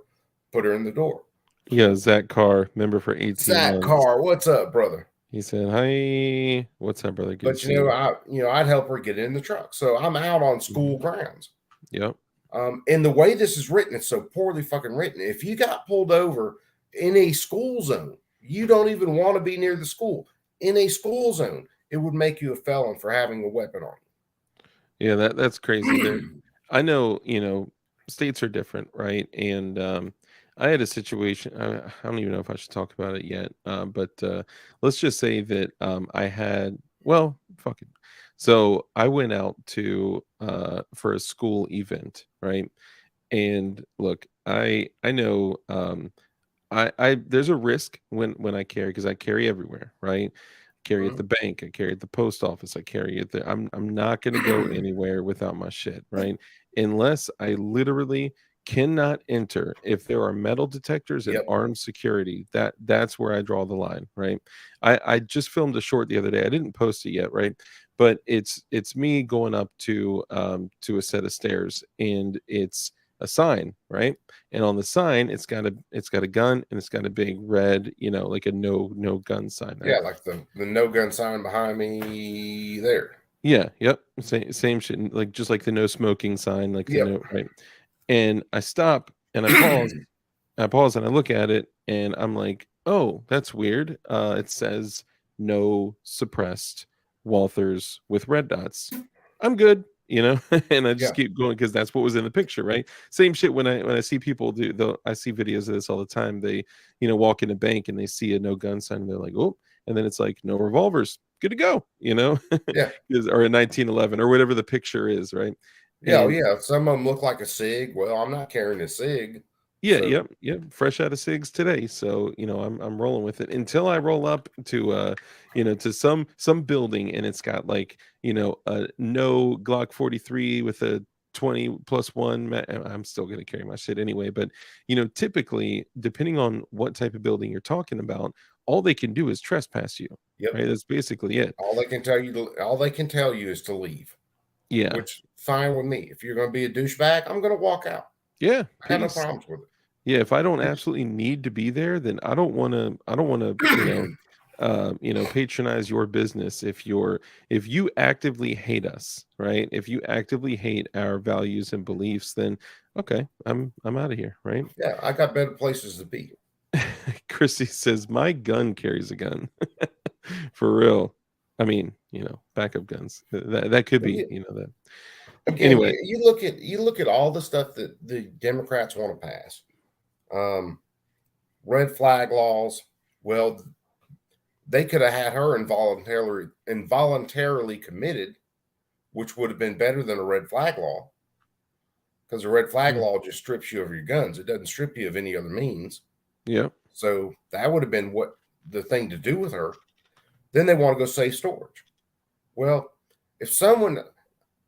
put her in the door. Yeah, Zach Carr, member for 18 Zach months. Carr, what's up, brother? He said, "Hi, what's up, brother?" Good But I'd help her get in the truck, so I'm out on school grounds. Yep. And the way this is written, it's so poorly fucking written. If you got pulled over in a school zone, you don't even want to be near the school. In a school zone, it would make you a felon for having a weapon on you. Yeah, that's crazy. I know, states are different, right? And I had a situation. I don't even know if I should talk about it yet. But let's just say that I had. Well, fuck it. So I went out to for a school event, right? And look, I know I there's a risk when I carry, because I carry everywhere, right? Carry at the bank, I carry at the post office, I carry at the I'm not gonna go anywhere without my shit, right? Unless I literally cannot enter. If there are metal detectors and Yep. armed security, that's where I draw the line, right? I just filmed a short the other day. I didn't post it yet, right? But it's me going up to a set of stairs, and it's a sign, right? And on the sign, it's got a gun, and it's got a big red, like a no gun sign. Right? Yeah, like the no gun sign behind me there. Yeah, yep. Same shit. Like just like the no smoking sign, like the no, right. And I stop and I pause and I look at it and I'm like, oh, that's weird. It says no suppressed Walthers with red dots. I'm good. And I just keep going because that's what was in the picture, right? Same shit when I see people I see videos of this all the time. They, walk in a bank and they see a no gun sign and they're like, oh, and then it's like no revolvers, good to go, Yeah. or a 1911 or whatever the picture is, right? Yeah, yeah. Some of them look like a SIG. Well, I'm not carrying a SIG. Yeah, so. Yep. Fresh out of SIGs today. So, I'm rolling with it until I roll up to to some building and it's got like, a no Glock 43 with a 20+1. I'm still gonna carry my shit anyway. But typically, depending on what type of building you're talking about, all they can do is trespass you. Yep. Right. That's basically it. All they can tell you is to leave. Yeah. Which fine with me. If you're gonna be a douchebag, I'm gonna walk out. Yeah. I have no problems with it. Yeah, if I don't absolutely need to be there, then I don't want to, patronize your business. If you actively hate us, right? If you actively hate our values and beliefs, then okay, I'm out of here, right? Yeah, I got better places to be. Chrissy says my gun carries a gun. For real. I mean, backup guns. That could be, that. Again, Anyway, you look at all the stuff that the Democrats want to pass. Red flag laws. Well, they could have had her involuntarily committed, which would have been better than a red flag law. Because a red flag law just strips you of your guns. It doesn't strip you of any other means. Yeah. So that would have been the thing to do with her. Then they want to go safe storage. Well,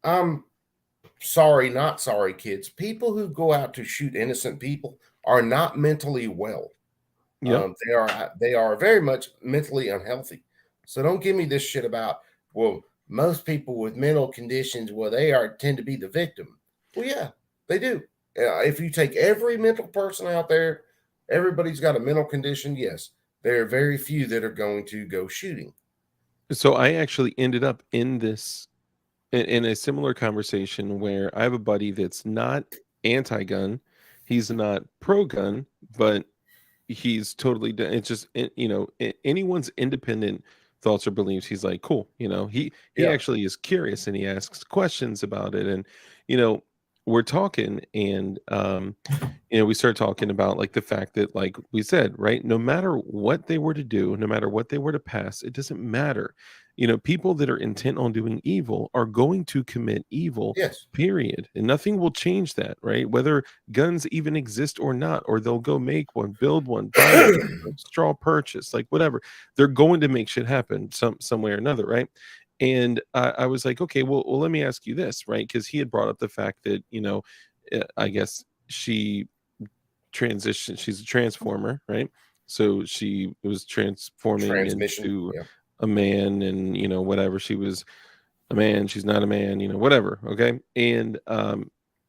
I'm sorry, not sorry, kids. People who go out to shoot innocent people are not mentally well. Yep. They are very much mentally unhealthy. So don't give me this shit about, well, most people with mental conditions, well, tend to be the victim. Well, yeah, they do. If you take every mental person out there, everybody's got a mental condition. Yes, there are very few that are going to go shooting. So I actually ended up in this in a similar conversation where I have a buddy that's not anti-gun, he's not pro-gun, but he's totally it's just anyone's independent thoughts or beliefs, he's like, cool, he Yeah. actually is curious and he asks questions about it. And you know we're talking, and we start talking about like the fact that, like we said, right, no matter what they were to do, no matter what they were to pass, it doesn't matter. People that are intent on doing evil are going to commit evil, Yes. period, and nothing will change that, right? Whether guns even exist or not, or they'll go make one, build one, buy one, straw purchase, like whatever, they're going to make shit happen some way or another, right? And I was like, okay, well, let me ask you this, right? Because he had brought up the fact that I guess she transition she's a transformer, right? So she was transforming Transmission. into Yeah. a man, and whatever, she was a man, she's not a man, whatever, okay? And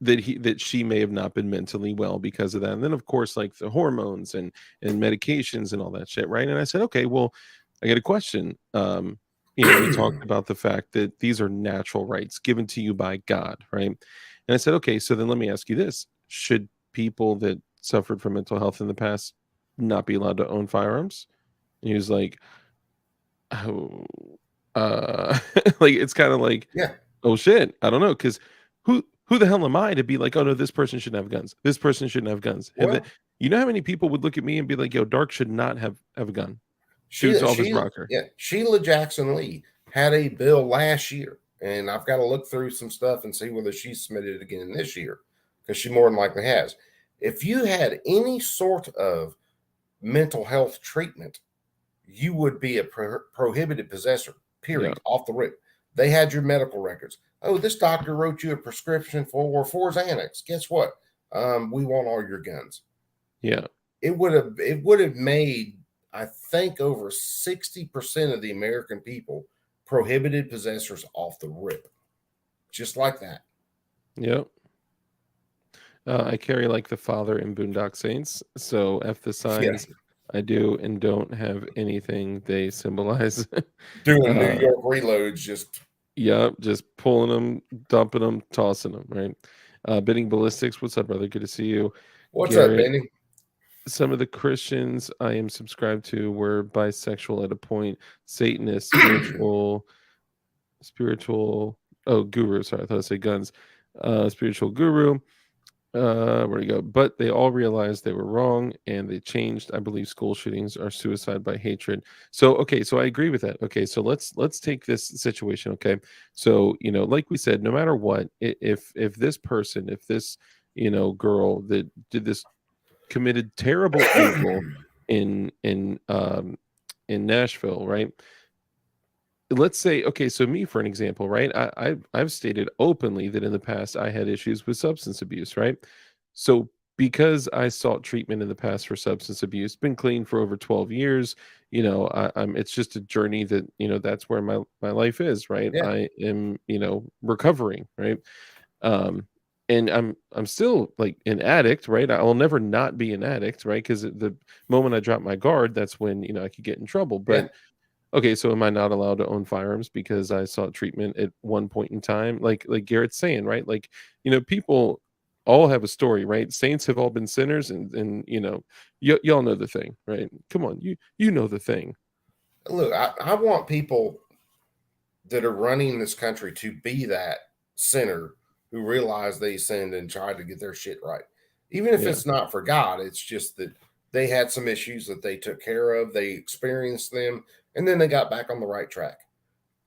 that she may have not been mentally well because of that. And then of course, like the hormones and medications and all that shit, right? And I said, okay, well, I got a question. We talked about the fact that these are natural rights given to you by God, right? And I said, okay, so then let me ask you this: should people that suffered from mental health in the past not be allowed to own firearms? And he was like, oh, like it's kind of like, Yeah. oh shit, I don't know, because who the hell am I to be like, oh no, this person shouldn't have guns, this person shouldn't have guns? Well, You know how many people would look at me and be like, yo, Dark should not have a gun. Shoots off his rocker. Sheila Jackson Lee had a bill last year, and I've got to look through some stuff and see whether she submitted it again this year, because she more than likely has. If you had any sort of mental health treatment, you would be a prohibited possessor, Yeah, period, off the rip. They had your medical records. Oh, this doctor wrote you a prescription for Xanax. Guess what? We want all your guns. yeah. It would have made, I think, over 60% of the American people prohibited possessors off the rip, just like that. Yep. I carry like the father in Boondock Saints, so F the Yeah, signs. I do and don't have anything they symbolize. doing New uh, York reloads, just Yep, just pulling them, dumping them, tossing them, right? Bidding ballistics. What's up, brother? Good to see you. what's up, Garrett, Benny? some of the Christians I am subscribed to were bisexual at a point. Satanist, spiritual. Oh, guru. Sorry, I thought I said guns. Spiritual guru. Where do you go? But they all realized they were wrong and they changed. I believe school shootings are suicide by hatred. So okay, so I agree with that. Okay, so let's take this situation. Okay, so like we said, no matter what, if this person, if this girl that did this, committed terrible evil in Nashville, right? Let's say, okay, so me for an example, right? I've stated openly that in the past I had issues with substance abuse, right? So because I sought treatment in the past for substance abuse, been clean for over 12 years, I'm it's just a journey that, that's where my life is, right? Yeah, I am, recovering, right? Um and I'm still like an addict, right? I will never not be an addict, right? Because the moment I drop my guard, that's when I could get in trouble. yeah. But okay, so am I not allowed to own firearms because I sought treatment at one point in time? Like Garrett's saying, right? Like, people all have a story, right? Saints have all been sinners, and y'all know the thing, right? Come on, you know the thing. Look, I want people that are running this country to be that sinner who realized they sinned and tried to get their shit right. Even if Yeah, it's not for God, it's just that they had some issues that they took care of, they experienced them, and then they got back on the right track.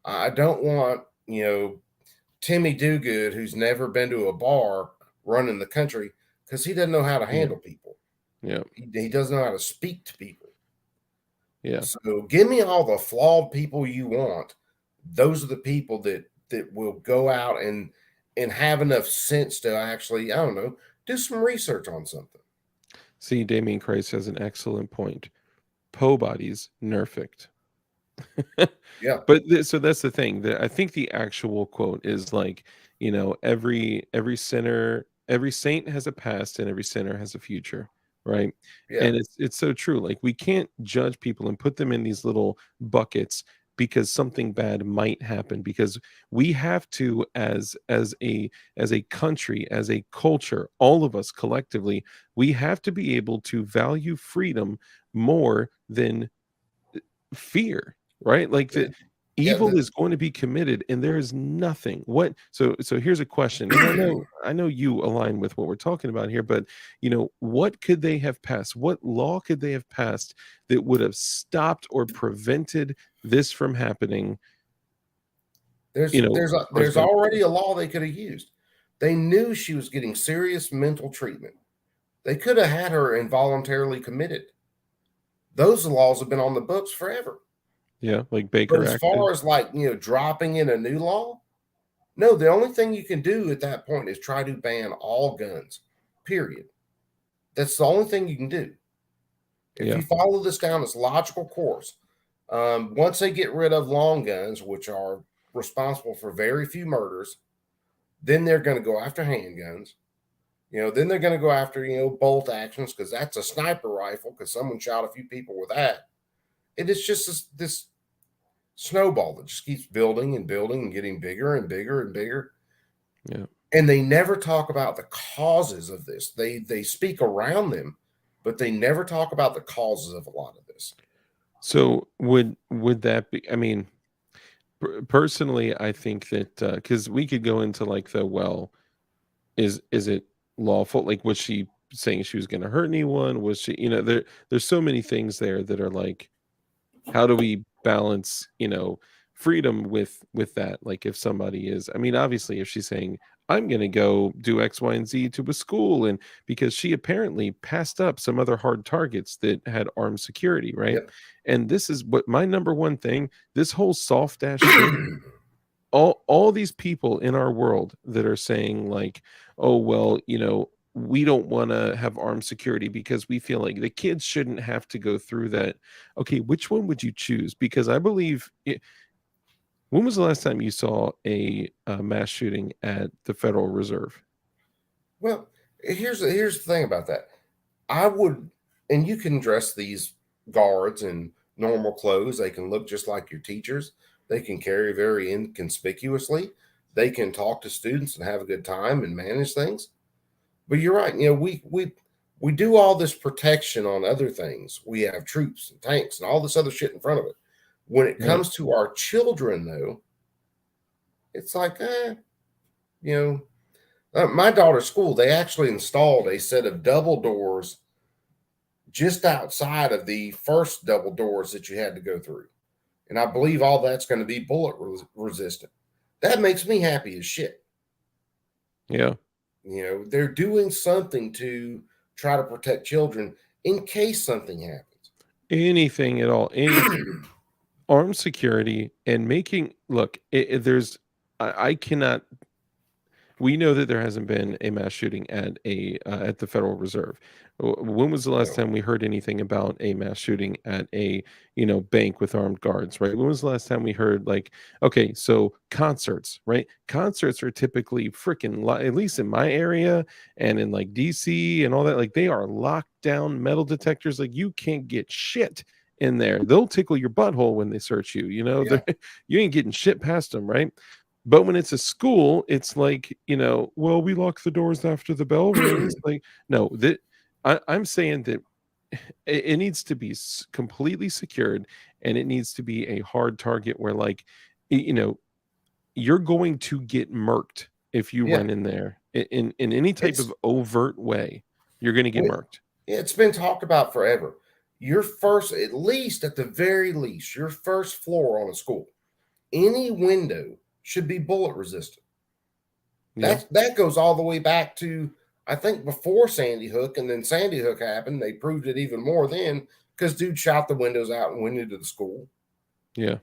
I don't want, Timmy Dogood, who's never been to a bar, running the country because he doesn't know how to yeah, handle people. yeah, He doesn't know how to speak to people. yeah. So give me all the flawed people you want. Those are the people that will go out and have enough sense to actually, I don't know, do some research on something. See, Damien Christ has an excellent point. Poe bodies nerfed. Yeah. But so that's the thing. I think the actual quote is like, every sinner, every saint has a past, and every sinner has a future, right? Yeah. And it's so true. Like, we can't judge people and put them in these little buckets because something bad might happen. Because we have to, as a country, as a culture, all of us collectively, we have to be able to value freedom more than fear, right? Like, Yeah. the Yeah. evil is going to be committed, and there is nothing. So here's a question, and I know you align with what we're talking about here, but what could they have passed? What law could they have passed that would have stopped or prevented this from happening? There's there's As a, far as there's gun already control. a law they could have used. They knew she was getting serious mental treatment. They could have had her involuntarily committed. Those laws have been on the books forever. Yeah, like But Baker as acted. far as dropping in a new law, no, the only thing you can do at that point is try to ban all guns, period. That's the only thing you can do. If Yeah, you follow this down its logical course, once they get rid of long guns, which are responsible for very few murders, then they're going to go after handguns. Then they're going to go after, bolt actions because that's a sniper rifle because someone shot a few people with that. And it's just this snowball that just keeps building and building and getting bigger and bigger and bigger. yeah. And they never talk about the causes of this. They speak around them, but they never talk about the causes of a lot of this. So would that be? I mean, personally, I think that because we could go into like is it lawful? Like, was she saying she was going to hurt anyone? Was she, there's so many things there that are like, how do we balance, freedom with that? Like, if somebody is, I mean, obviously, if she's saying, I'm going to go do X, Y, and Z to a school, and because she apparently passed up some other hard targets that had armed security, right? Yep. And this is what my number one thing, this whole soft ass shit, all these people in our world that are saying like, oh well, we don't want to have armed security because we feel like the kids shouldn't have to go through that. Okay, which one would you choose? Because I believe when was the last time you saw a mass shooting at the Federal Reserve? Well, here's the thing about that. I would, and you can dress these guards in normal clothes. They can look just like your teachers. They can carry very inconspicuously. They can talk to students and have a good time and manage things. But you're right. We do all this protection on other things. We have troops and tanks and all this other shit in front of it. When it Yeah. comes to our children, though, it's like, my daughter's school, they actually installed a set of double doors just outside of the first double doors that you had to go through. And I believe all that's going to be bullet resistant. That makes me happy as shit. Yeah. They're doing something to try to protect children in case something happens. Anything at all, any armed security and making, look, there's, I cannot, we know that there hasn't been a mass shooting at the Federal Reserve. When was the last No. time we heard anything about a mass shooting at a bank with armed guards? Right? When was the last time we heard like, okay, so concerts, right? Concerts are typically freaking, at least in my area and in like DC and all that, like they are locked down metal detectors. Like you can't get shit in there. They'll tickle your butthole when they search you. Yeah. You ain't getting shit past them, right? But when it's a school, it's like, well, we lock the doors after the bell rings. Like, no, I'm saying that it needs to be completely secured, and it needs to be a hard target where, like, you're going to get murked if you Yeah. run in there in any type It's of overt way. You're going to get murked. it's been talked about forever. Your first, at least at the very least, your first floor on a school, any window should be bullet resistant. Yeah, That goes all the way back to I think before Sandy Hook, and then Sandy Hook happened. They proved it even more then because dude shot the windows out and went into the school. yeah,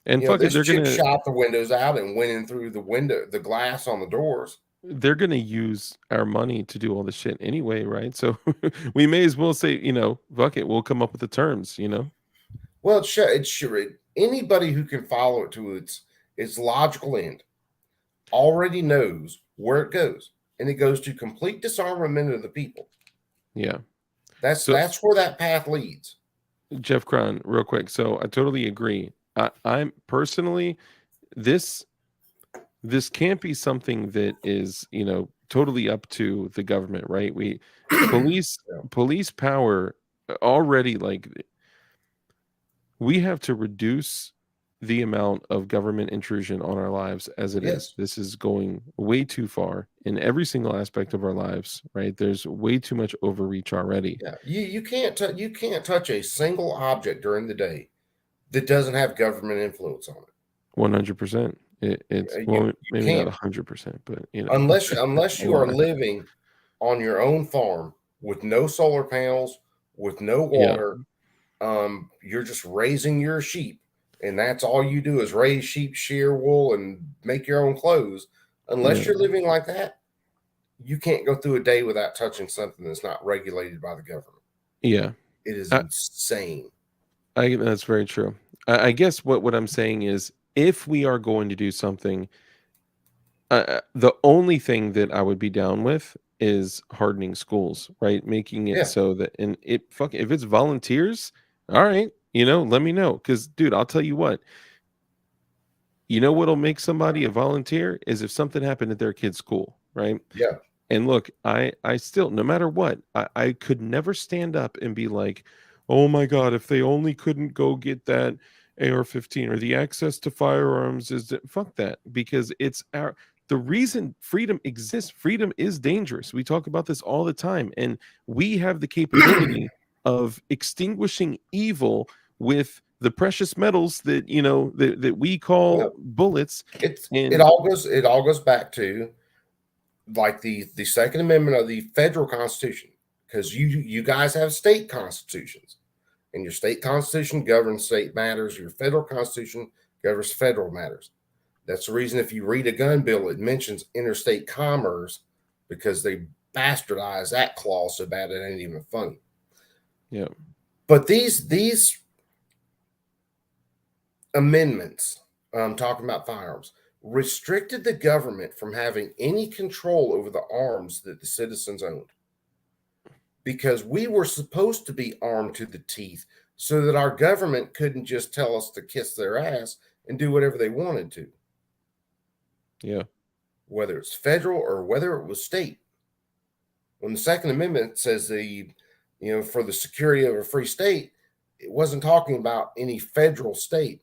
and fuck it, This they're chick gonna. shot the windows out and went in through the window, the glass on the doors. they're going to use our money to do all this shit anyway, right? So we may as well say, fuck it, we'll come up with the terms, Well, it's sure anybody who can follow it to its logical end already knows where it goes, and it goes to complete disarmament of the people. Yeah. That's So where that path leads. Jeff Cron, real quick. So I totally agree. I'm personally, this can't be something that is, totally up to the government, right? Police Yeah. police power already, like, we have to reduce the amount of government intrusion on our lives as it is. Yes. This is going way too far in every single aspect of our lives, right? There's way too much overreach already. Yeah, you can't you can't touch a single object during the day that doesn't have government influence on it. 100%. It's, well, You maybe not can't 100%, but unless a you are lot. living on your own farm with no solar panels, with no Yeah, water. You're just raising your sheep, and that's all you do is raise sheep, shear wool, and make your own clothes. Unless yeah, you're living like that, you can't go through a day without touching something that's not regulated by the government. yeah. It is I, insane. that's very true. I guess what I'm saying is, if we are going to do something, the only thing that I would be down with is hardening schools, right? Making it Yeah, so that, and if it's volunteers, all right, let me know. Because, dude, I'll tell you what, what'll make somebody a volunteer is if something happened at their kid's school, right? yeah, And look, I still, no matter what, I could never stand up and be like, oh my God, if they only couldn't go get that AR-15 or the access to firearms fuck that, because it's the reason freedom exists. Freedom is dangerous. We talk about this all the time, and we have the capability of extinguishing evil with the precious metals that that we yeah. call bullets. It And all goes back to like the Second Amendment of the federal Constitution, because you guys have state constitutions, and your state constitution governs state matters. Your federal constitution governs federal matters. That's the reason if you read a gun bill, it mentions interstate commerce, because they bastardize that clause so bad it ain't even funny. yeah, But these amendments, talking about firearms, restricted the government from having any control over the arms that the citizens owned, because we were supposed to be armed to the teeth so that our government couldn't just tell us to kiss their ass and do whatever they wanted to, yeah, whether it's federal or whether it was state. When the Second Amendment says for the security of a free state, it wasn't talking about any federal state.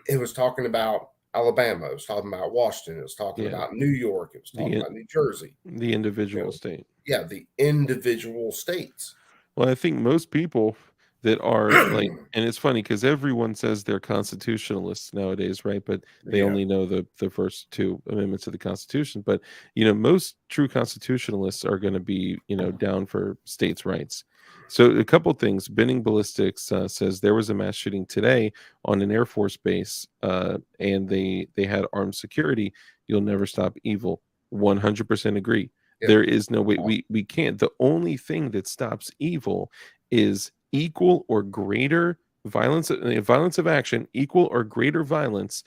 It was talking about Alabama. It was talking about Washington. It was talking yeah. about New York. It was talking The about New Jersey. the individual state. Yeah, the individual states. Well, I think most people that are like, and it's funny because everyone says they're constitutionalists nowadays, right? But they Yeah, only know the first two amendments of the Constitution. But most true constitutionalists are going to be down for states' rights. So a couple things. Benning Ballistics says there was a mass shooting today on an Air Force base, and they had armed security. You'll never stop evil. 100% agree. yeah, There is no way we can't. The only thing that stops evil is equal or greater violence, violence of action, equal or greater violence,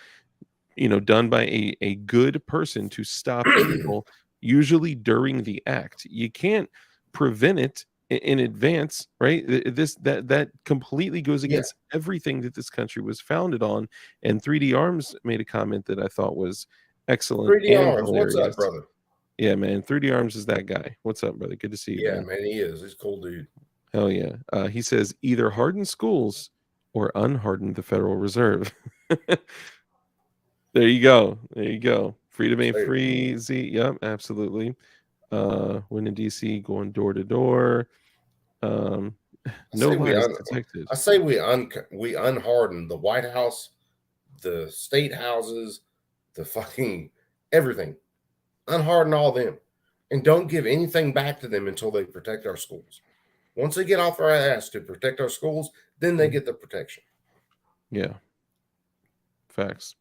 done by a good person to stop evil, usually during the act. You can't prevent it in advance, right? That completely goes yeah. against everything that this country was founded on. And 3D Arms made a comment that I thought was excellent 3D and Arms, what's up, hilarious. brother? Yeah, man. 3D Arms is that guy. What's up, brother? Good to see you, Yeah, man. man, he is. He's a cool dude. Hell yeah. He says either harden schools or unharden the Federal Reserve. There you go. There you go. Freedom ain't Hey, free. Z. Yep, absolutely. When in DC, going door to door. Um, I no say we lies un, detected. I say we unharden the White House, the state houses, the fucking everything. Unharden all them, and don't give anything back to them until they protect our schools. Once they get off our ass to protect our schools, then they get the protection. Yeah. Facts.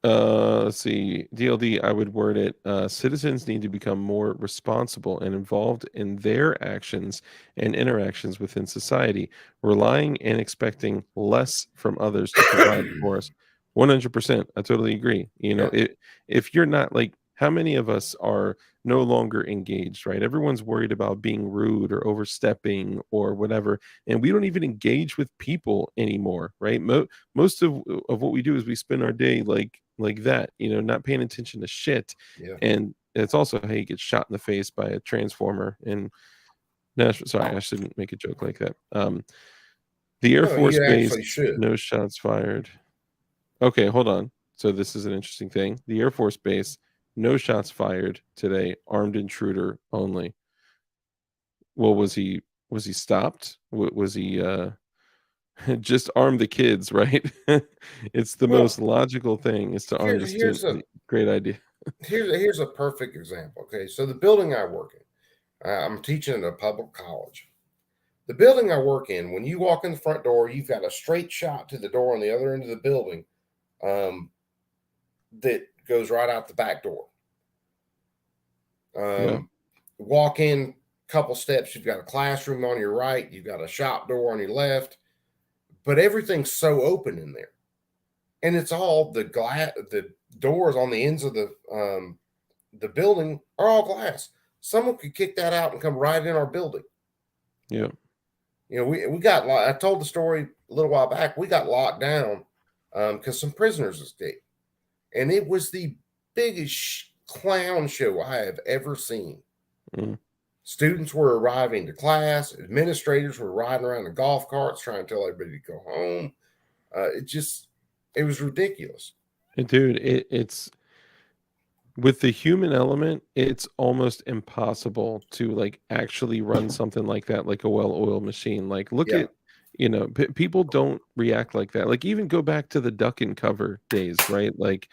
Let's see. DLD, I would word it. Citizens need to become more responsible and involved in their actions and interactions within society, relying and expecting less from others to provide for us. 100%. I totally agree. Yeah, If you're not like, how many of us are no longer engaged, right? Everyone's worried about being rude or overstepping or whatever, and we don't even engage with people anymore, right? Most of what we do is we spend our day like that, not paying attention to shit. yeah. And it's also how you get shot in the face by a transformer in Nashville. Sorry, I shouldn't make a joke like that. The Air No, Force you Base, actually should. no shots fired. Okay, hold on. So this is an interesting thing. The Air Force Base, no shots fired today. Armed intruder only. Well, was he stopped? Was he just arm the kids, right? It's the most Well, logical thing is to arm the student. Great idea. here's a perfect example. Okay, so the building I work in, I'm teaching at a public college. The building I work in, when you walk in the front door, you've got a straight shot to the door on the other end of the building, um, that goes right out the back door. Yeah. Walk in a couple steps, you've got a classroom on your right, you've got a shop door on your left, but everything's so open in there, and it's all the glass. The doors on the ends of the building are all glass. Someone could kick that out and come right in our building. Yeah. We got. I told the story a little while back. We got locked down because some prisoners escaped, and it was the biggest clown show I have ever seen. Mm. Students were arriving to class. Administrators were riding around in golf carts trying to tell everybody to go home. It was ridiculous. Dude, it's with the human element, it's almost impossible to like actually run something like that, like a well-oiled machine. Like, look Yeah. at, people don't react like that. Like, even go back to the duck and cover days, right? Like,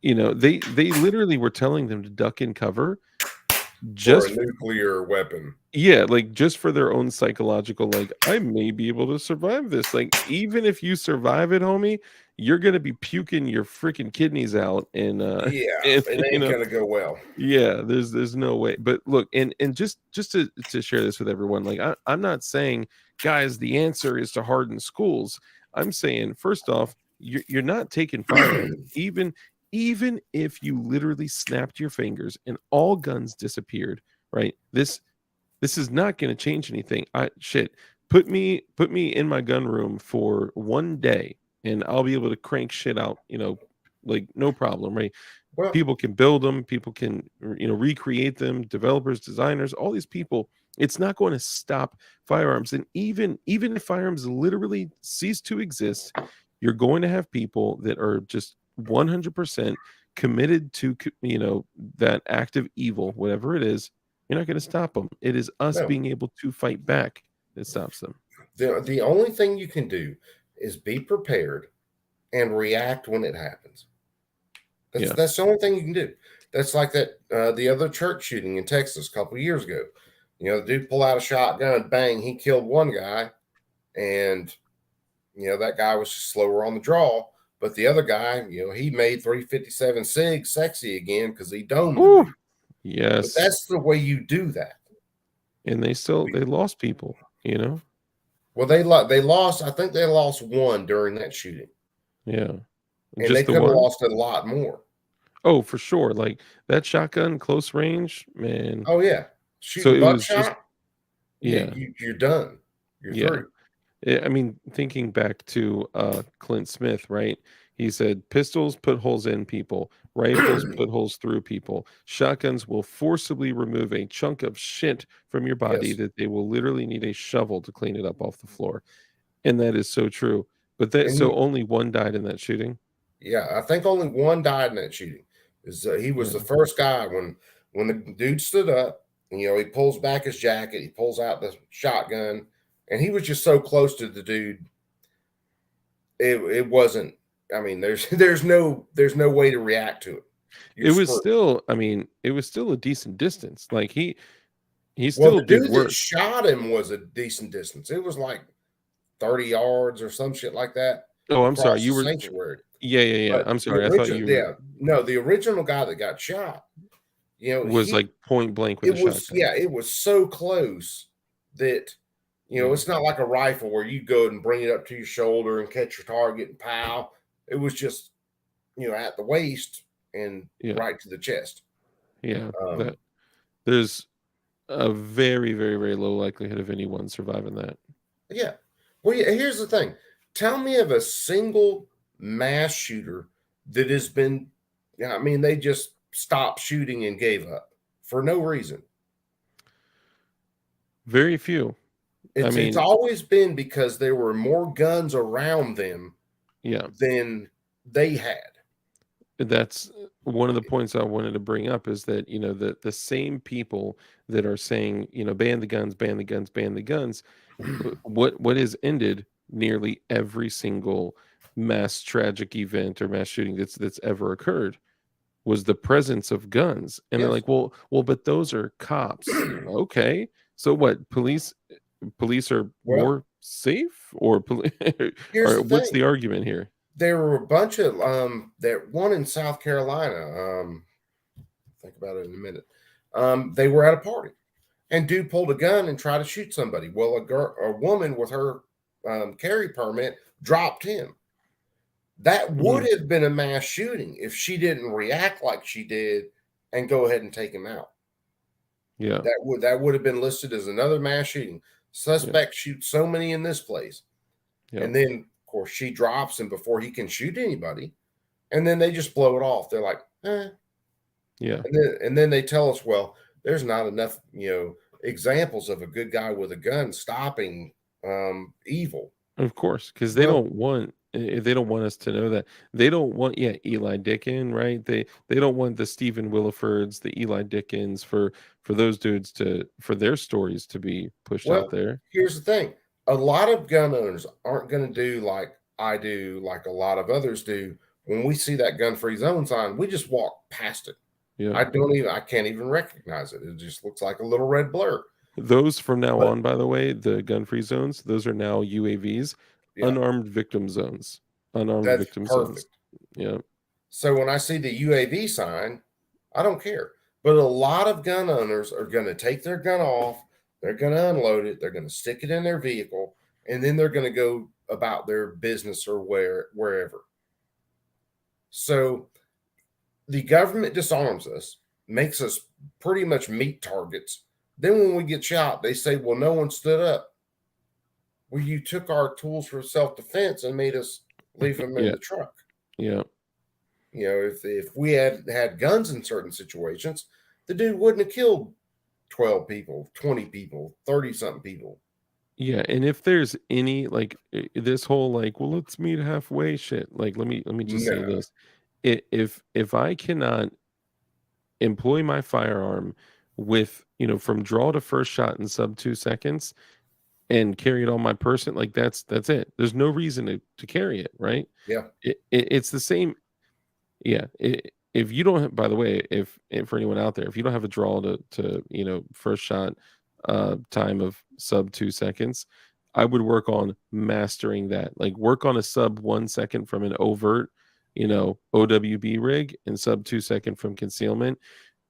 they literally were telling them to duck and cover For a just nuclear weapon. yeah, like just for their own psychological, like, I may be able to survive this. Like, even if you survive it, homie, you're gonna be puking your freaking kidneys out, and Yeah, and it ain't gonna go well. yeah, there's no way. But look, and just to share this with everyone, like, I'm not saying, guys, the answer is to harden schools. I'm saying, first off, you're not taking firearms, even if you literally snapped your fingers and all guns disappeared, right? This is not going to change anything. Put me in my gun room for one day, and I'll be able to crank shit out, like, no problem, right? Well, People can build them, people can, recreate them, developers, designers, all these people. It's not going to stop firearms. And even if firearms literally cease to exist, you're going to have people that are just 100% committed to, that act of evil, whatever it is. You're not going to stop them. It is us no. being able to fight back that stops them. The only thing you can do is be prepared and react when it happens. That's the only thing you can do. That's like that the other church shooting in Texas a couple of years ago. The dude pulled out a shotgun, bang, he killed one guy, and that guy was just slower on the draw. But the other guy, he made 357 SIG sexy again because he domed the dude. Yes. But that's the way you do that. And they lost people, Well, they lost. I think they lost one during that shooting. Yeah. And they could have lost a lot more. Oh, for sure. Like, that shotgun close range, man. Oh yeah. So Shooting it was just, buckshot. yeah. You're done. You're through. I mean, thinking back to Clint Smith, right? He said, pistols put holes in people, rifles put holes through people, shotguns will forcibly remove a chunk of shit from your body Yes. that they will literally need a shovel to clean it up off the floor. And that is so true. But only one died in that shooting. Yeah, I think only one died in that shooting. He was the first guy when the dude stood up. And, he pulls back his jacket, he pulls out the shotgun, and he was just so close to the dude. It wasn't. I mean, there's no way to react to it. It was still a decent distance. Like, he still the did dude work. that shot him was a decent distance. It was like 30 yards or some shit like that. Oh, I'm sorry. You were sanctuary. Yeah. But I'm the sorry. I thought original, you yeah, no, the original guy that got shot, was like point blank with it a was, shotgun. yeah, it was so close that, it's not like a rifle where you go and bring it up to your shoulder and catch your target and pow. It was just, at the waist and Yeah. right to the chest. Yeah. Um, That there's a very, very, very low likelihood of anyone surviving that. yeah. Well, yeah, here's the thing. Tell me of a single mass shooter that has been, I mean, they just stopped shooting and gave up for no reason. Very few. I It's mean, always been because there were more guns around them yeah, than they had. that's one of the points I wanted to bring up is that, the same people that are saying, ban the guns, ban the guns, ban the guns, what has ended nearly every single mass tragic event or mass shooting that's ever occurred was the presence of guns. And they're Yes. like, well, but those are cops. Okay. So what? Police are Well, more safe or here's or the what's thing. the argument here? There were a bunch of that one in South Carolina. Think about it in a minute. They were at a party, and dude pulled a gun and tried to shoot somebody. Well, a woman with her carry permit dropped him. That would Mhm. have been a mass shooting if she didn't react like she did and go ahead and take him out. Yeah. That would have been listed as another mass shooting. Yeah. Suspect shoots so many in this place, Yeah. and then of course she drops him before he can shoot anybody, and then they just blow it off. They're like, eh. Yeah. And then they tell us, well, there's not enough, examples of a good guy with a gun stopping evil. Of course, because Well, they don't want us to know that. They don't want, yeah, Eli Dicken, right? They don't want the Stephen Willifords, the Eli Dickens for those dudes for their stories to be pushed out well, there. here's the thing. A lot of gun owners aren't going to do like I do, like a lot of others do. When we see that gun-free zone sign, we just walk past it. Yeah. I can't even recognize it. It just looks like a little red blur. Those from now But on, by the way, the gun-free zones, those are now UAVs, yeah, unarmed victim zones. Unarmed that's victim zones. perfect. Yeah. So when I see the UAV sign, I don't care. But a lot of gun owners are going to take their gun off, they're going to unload it, they're going to stick it in their vehicle, and then they're going to go about their business or wherever. So the government disarms us, makes us pretty much meat targets. Then when we get shot, they say, well, no one stood up. Well, you took our tools for self-defense and made us leave them in Yeah. the truck. Yeah. If we had guns in certain situations, the dude wouldn't have killed 12 people, 20 people, 30 something people. Yeah, and if there's any like this whole like, well, let's meet halfway shit. Like, let me just say No. this: if I cannot employ my firearm with from draw to first shot in sub 2 seconds and carry it on my person, like that's it. There's no reason to carry it, right? Yeah. It's the same. Yeah. If you don't, by the way, if for anyone out there, if you don't have a draw to first shot time of sub 2 seconds, I would work on mastering that. Like work on a sub 1 second from an overt, OWB rig and sub 2 second from concealment.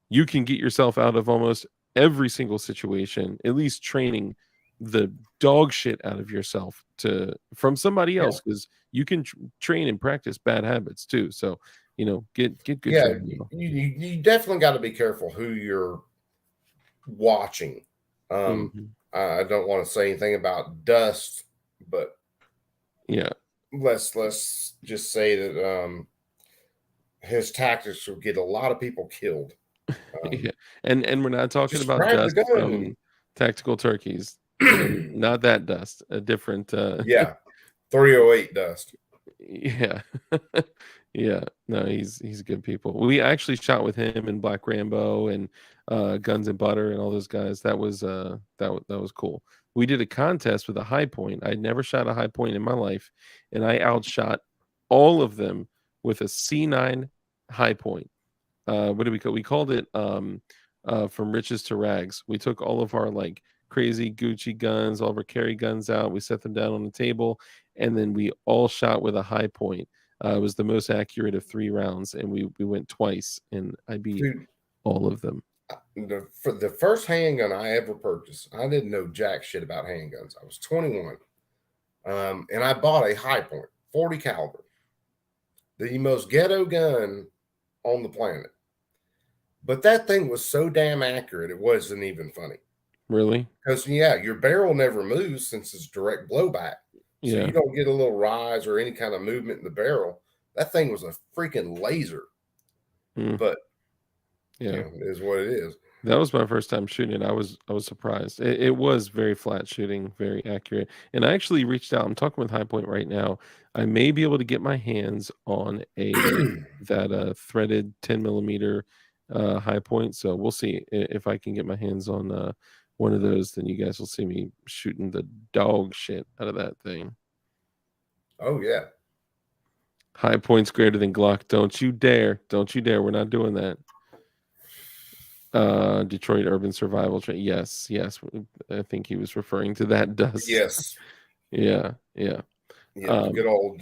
You can get yourself out of almost every single situation, at least training the dog shit out of yourself from somebody Yeah. else because you can train and practice bad habits too. So get good Yeah. training. You definitely got to be careful who you're watching. Um, Mhm. I don't want to say anything about Dust, but Yeah. let's just say that his tactics will get a lot of people killed. Yeah. And we're not talking Just about grab the dust gun. from tactical turkeys. Not that dust, a different Yeah, 308 Dust. yeah. Yeah. No, he's good people. We actually shot with him and Black Rambo and Guns and Butter and all those guys. That was that was cool. We did a contest with a high point. I'd never shot a high point in my life, and I outshot all of them with a C9 high point. What did we call? We called it from riches to rags. We took all of our like crazy Gucci guns, all of our carry guns out. We set them down on the table, and then we all shot with a high point. It was the most accurate of 3 rounds, and we went twice, and I beat Dude, all of them. for the first handgun I ever purchased, I didn't know jack shit about handguns. I was 21, and I bought a High Point 40 caliber, the most ghetto gun on the planet. But that thing was so damn accurate, it wasn't even funny. Really? Because yeah, your barrel never moves since it's direct blowback, so Yeah. you don't get a little rise or any kind of movement in the barrel. That thing was a freaking laser. Mm, But yeah. you know, it is what it is. That was my first time shooting it. I was surprised. It was very flat shooting, very accurate. And I actually reached out. I'm talking with High Point right now. I may be able to get my hands on that threaded 10 millimeter High Point. So we'll see if I can get my hands on one of those. Then you guys will see me shooting the dog shit out of that thing. Oh yeah. High Point's greater than Glock. Don't you dare! Don't you dare! We're not doing that. Detroit Urban Survival Train. Yes, I think he was referring to that dust. Yes. Yeah. Yeah. Good old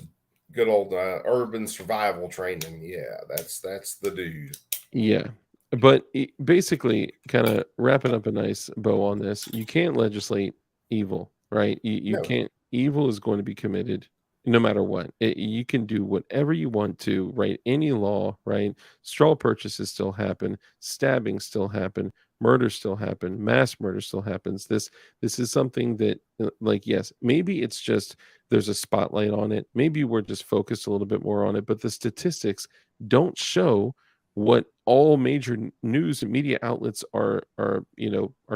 urban survival training. Yeah, that's the dude. Yeah. But basically, kind of wrapping up a nice bow on this, you can't legislate evil, right? You No. can't. Evil is going to be committed no matter what. You can do whatever you want to, right? Any law, right? Straw purchases still happen, stabbings still happen, murder still happen, mass murder still happens. This is something that, like, yes, maybe it's just there's a spotlight on it. Maybe we're just focused a little bit more on it, but the statistics don't show what all major news and media outlets are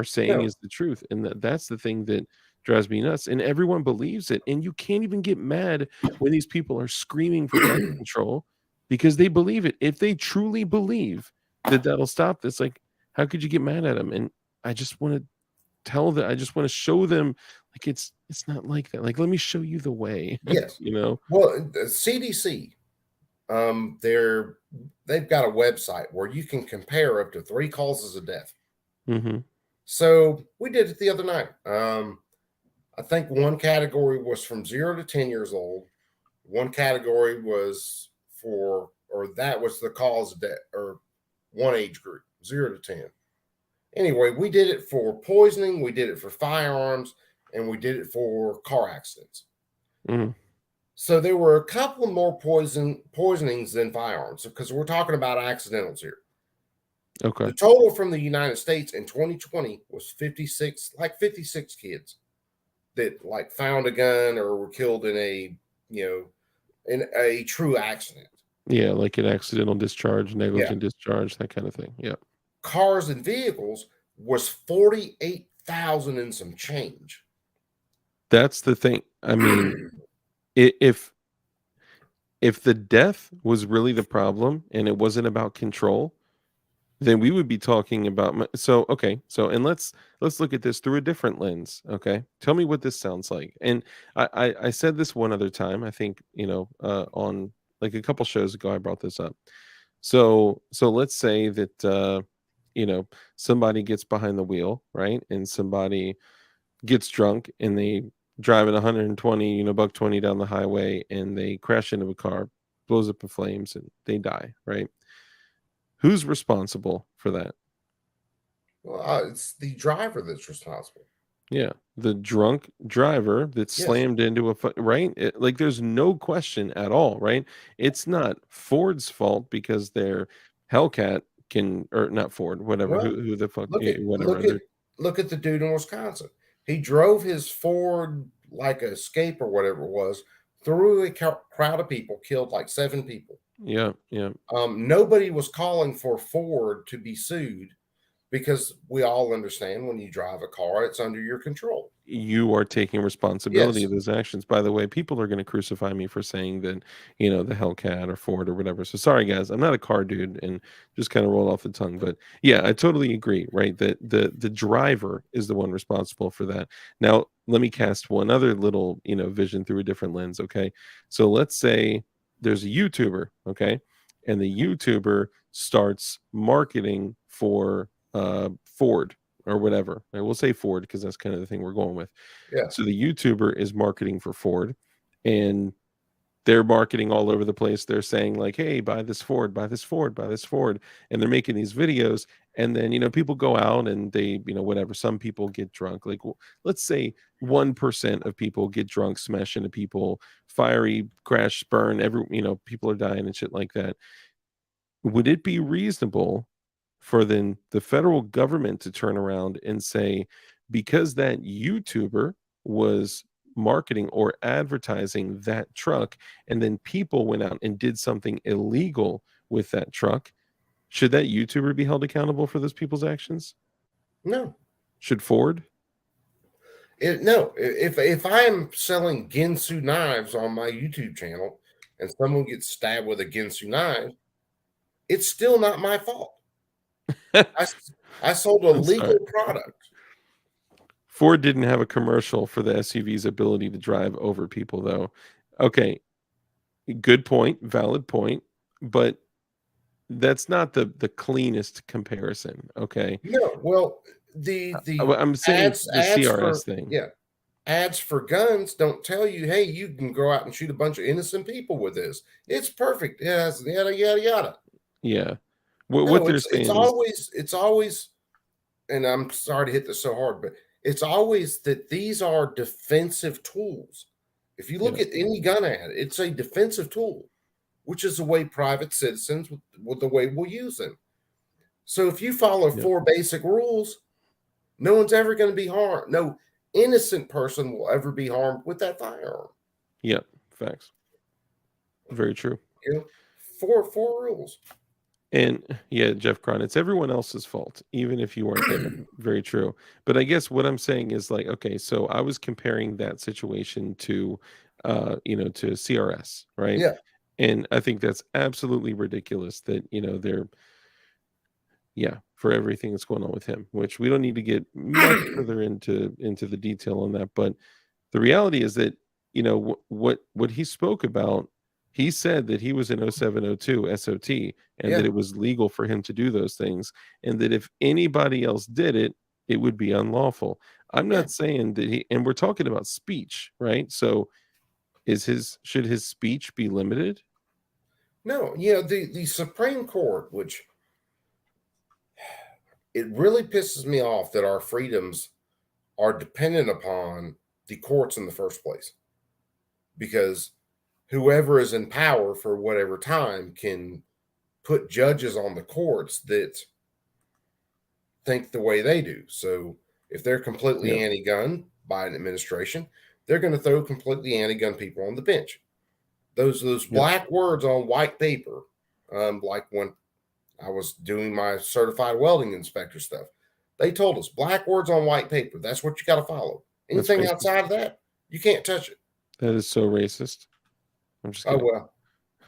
saying No. is the truth, and that's the thing that drives me nuts, and everyone believes it, and you can't even get mad when these people are screaming for gun control because they believe it. If they truly believe that that'll stop this, like, how could you get mad at them? And I just want to I just want to show them, like, it's not like that. Like, let me show you the way. Yes. Well, the CDC, they've got a website where you can compare up to 3 causes of death. Mm-hmm. So we did it the other night. I think one category was from 0 to 10 years old. One category was that was the cause of death, or one age group, 0 to 10. Anyway, we did it for poisoning, we did it for firearms, and we did it for car accidents. Mm-hmm. So there were a couple more poisonings than firearms, because we're talking about accidentals here. Okay. The total from the United States in 2020 was 56 kids that like found a gun or were killed in a true accident. Yeah, like an accidental discharge, negligent discharge, that kind of thing. Yeah. Cars and vehicles was 48,000 and some change. That's the thing. I mean, if the death was really the problem and it wasn't about control, then we would be talking about and let's look at this through a different lens. Okay, tell me what this sounds like. And I said this one other time, I think, on like a couple shows ago, I brought this up. So let's say that somebody gets behind the wheel, right, and somebody gets drunk and they drive at 120, buck 20 down the highway, and they crash into a car, blows up in flames, and they die, right? Who's responsible for that? Well, it's the driver that's responsible. Yeah, the drunk driver that slammed into right? Like, there's no question at all, right? It's not Ford's fault because their Hellcat or not Ford, whatever, Well, who the fuck, look at the dude in Wisconsin. He drove his Ford like a Escape or whatever it was through a crowd of people, killed like 7 people. Yeah. Nobody was calling for Ford to be sued because we all understand when you drive a car, it's under your control. You are taking responsibility of those actions. By the way, people are going to crucify me for saying that, the Hellcat or Ford or whatever. So sorry, guys, I'm not a car dude, and just kind of roll off the tongue. But yeah, I totally agree, right? That the driver is the one responsible for that. Now, let me cast one other little, vision through a different lens. Okay. So let's say there's a YouTuber, okay, and the YouTuber starts marketing for Ford or whatever. I will say Ford because that's kind of the thing we're going with. Yeah. So the YouTuber is marketing for Ford, and they're marketing all over the place. They're saying like, hey, buy this Ford, buy this Ford, buy this Ford. And they're making these videos. And then, people go out and they, whatever, some people get drunk. Like, let's say 1% of people get drunk, smash into people, fiery crash, burn, people are dying and shit like that. Would it be reasonable for then the federal government to turn around and say, because that YouTuber was marketing or advertising that truck, and then people went out and did something illegal with that truck, should that YouTuber be held accountable for those people's actions? No. Should Ford? No. If I am selling Ginsu knives on my YouTube channel and someone gets stabbed with a Ginsu knife, it's still not my fault. I sold a legal product. Ford didn't have a commercial for the SUV's ability to drive over people, though. Okay, good point, valid point, but that's not the cleanest comparison. Okay. No, well, I'm saying ads, the ads CRS for, thing. yeah, ads for guns don't tell you, hey, you can go out and shoot a bunch of innocent people with this. It's perfect. Yes, yada yada yada. Yeah. No, What they're saying it's always, and I'm sorry to hit this so hard, but it's always that these are defensive tools. If you look at any gun ad, it's a defensive tool, which is the way private citizens with the way we'll use them. So if you follow 4 basic rules, no one's ever going to be harmed. No innocent person will ever be harmed with that firearm. Yeah, facts. Very true. Four rules. And yeah, Jeff Cron, it's everyone else's fault, even if you weren't there. Very true. But I guess what I'm saying is like, okay, so I was comparing that situation to, to CRS, right? Yeah. And I think that's absolutely ridiculous that, they're, for everything that's going on with him, which we don't need to get much further into the detail on that. But the reality is that, what he spoke about, he said that he was in 0702 SOT and that it was legal for him to do those things, and that if anybody else did it, it would be unlawful. I'm not saying that and we're talking about speech, right? So should his speech be limited? No, the Supreme Court, which it really pisses me off that our freedoms are dependent upon the courts in the first place, because whoever is in power for whatever time can put judges on the courts that think the way they do. So if they're completely anti-gun by an administration, they're going to throw completely anti-gun people on the bench. Those black words on white paper, like when I was doing my certified welding inspector stuff, they told us black words on white paper. That's what you got to follow. Anything outside of that, you can't touch it. That is so racist. I'm just kidding. Oh, well,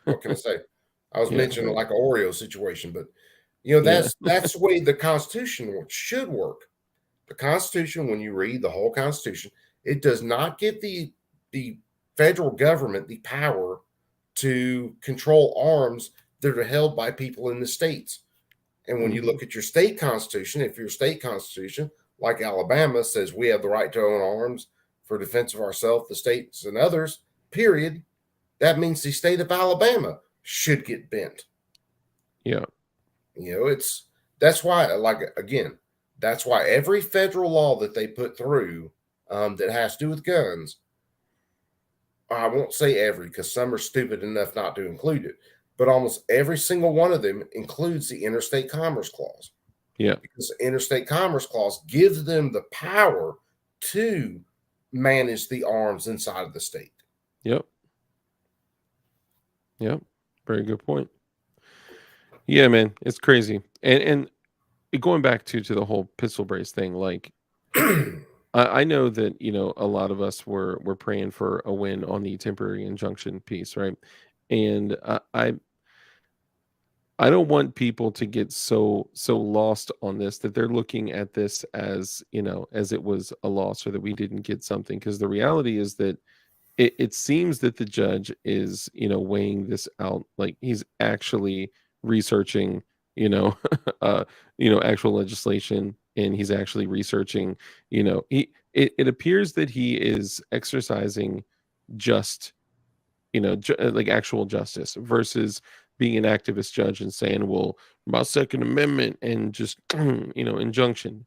what can I say? I was mentioning like an Oreo situation, but that's the way the Constitution should work. The Constitution, when you read the whole Constitution, it does not give the federal government the power to control arms that are held by people in the states. And when you look at your state constitution, if your state constitution, like Alabama, says we have the right to own arms for defense of ourselves, the states, and others, period, that means the state of Alabama should get bent. Yeah. That's why, that's why every federal law that they put through that has to do with guns, I won't say every, because some are stupid enough not to include it, but almost every single one of them includes the Interstate Commerce Clause. Yeah. Because the Interstate Commerce Clause gives them the power to manage the arms inside of the state. Yep. Very good point. Yeah, man, it's crazy. And going back to the whole pistol brace thing, like I know that a lot of us were praying for a win on the temporary injunction piece, right? And I don't want people to get so lost on this that they're looking at this as as it was a loss or that we didn't get something, because the reality is that it seems that the judge is weighing this out, like he's actually researching actual legislation, and he's actually researching it appears that he is exercising just like actual justice versus being an activist judge and saying, well, my Second Amendment and just, injunction.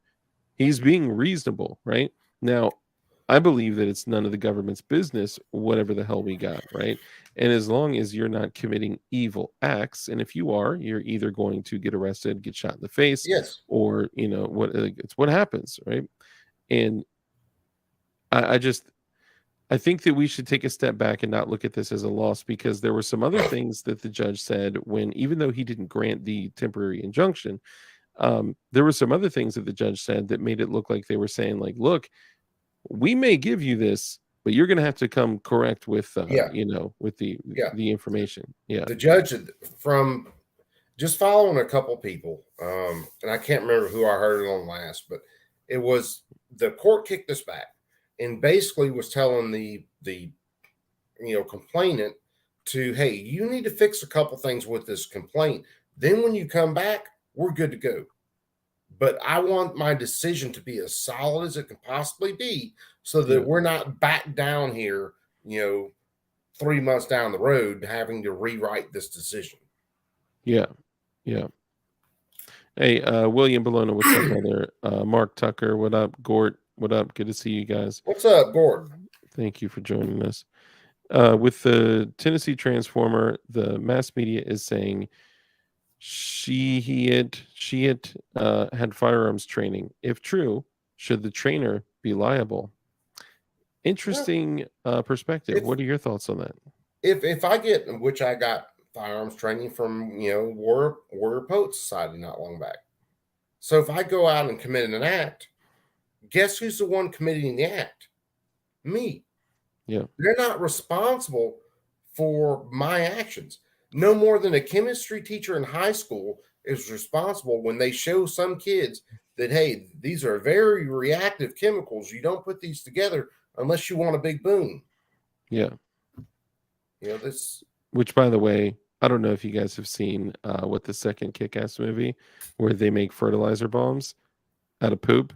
He's being reasonable, right? Now, I believe that it's none of the government's business, whatever the hell we got, right? And as long as you're not committing evil acts, and if you are, you're either going to get arrested, get shot in the face, Yes. or it's what happens, right? And I just I think that we should take a step back and not look at this as a loss, because there were some other things that the judge said when, even though he didn't grant the temporary injunction, there were some other things that the judge said that made it look like they were saying, like, look, we may give you this, but you're going to have to come correct with, Yeah. with the Yeah. information. Yeah. The judge, from just following a couple people, and I can't remember who I heard it on last, but it was the court kicked us back and basically was telling the complainant to, hey, you need to fix a couple things with this complaint. Then when you come back, we're good to go. But I want my decision to be as solid as it can possibly be, so that we're not back down here, 3 months down the road having to rewrite this decision. Yeah. Yeah. Hey, William Bologna, what's up, brother? Mark Tucker, what up? Gort, what up? Good to see you guys. What's up, Gort? Thank you for joining us. With the Tennessee Transformer, the mass media is saying he had firearms training. If true, should the trainer be liable? Interesting perspective. What are your thoughts on that? If I get, which I got firearms training from Warrior Poet Society not long back. So if I go out and commit an act, guess who's the one committing the act? Me. Yeah. They're not responsible for my actions. No more than a chemistry teacher in high school is responsible when they show some kids that, hey, these are very reactive chemicals. You don't put these together unless you want a big boom. Yeah. This. Which, by the way, I don't know if you guys have seen what the second Kick-Ass movie, where they make fertilizer bombs out of poop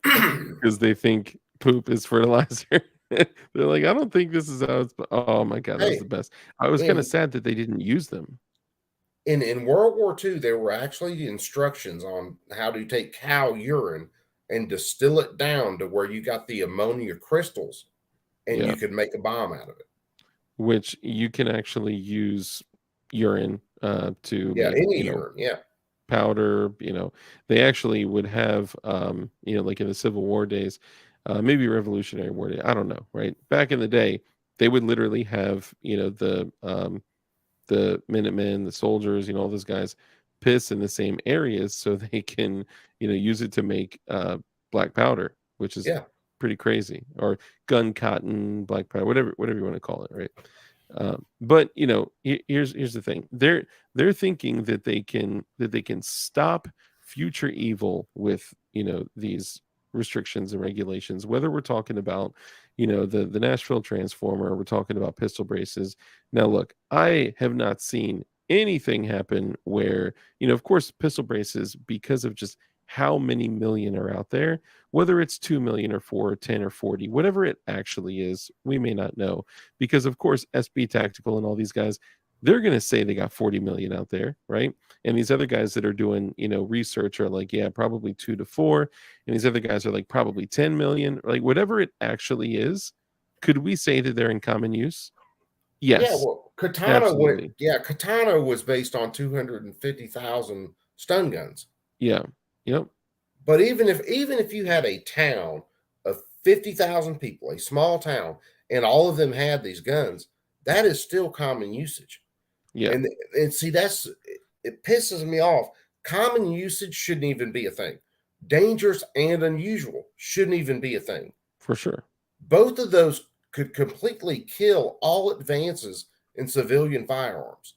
because they think poop is fertilizer. They're like, I don't think this is how it's. Oh my god, that was the best. I was kind of sad that they didn't use them. In World War II, there were actually instructions on how to take cow urine and distill it down to where you got the ammonia crystals, and you could make a bomb out of it. Which you can actually use urine to make, any urine, powder. They actually would have, like in the Civil War days, maybe Revolutionary War day, I don't know, right? Back in the day, they would literally have, the Minutemen, the soldiers, all those guys piss in the same areas so they can, use it to make black powder, which is pretty crazy, or gun cotton, black powder, whatever you want to call it, right? But here's the thing: they're thinking that they can stop future evil with these restrictions and regulations. Whether we're talking about the Nashville Transformer, or we're talking about pistol braces. Now, look, I have not seen anything happen where of course, pistol braces, because of just how many million are out there, whether it's 2 million or 4 or 10 or 40, whatever it actually is, we may not know, because of course SB Tactical and all these guys, they're going to say they got 40 million out there, right? And these other guys that are doing research are like, yeah, probably 2 to 4, and these other guys are like probably 10 million, like whatever it actually is. Could we say that they're in common use? Yes. Yeah, well, Katana was based on 250,000 stun guns. Yeah. Yep. But even if you had a town of 50,000 people, a small town, and all of them had these guns, that is still common usage. Yeah. And see, it pisses me off. Common usage shouldn't even be a thing. Dangerous and unusual shouldn't even be a thing. For sure. Both of those could completely kill all advances in civilian firearms.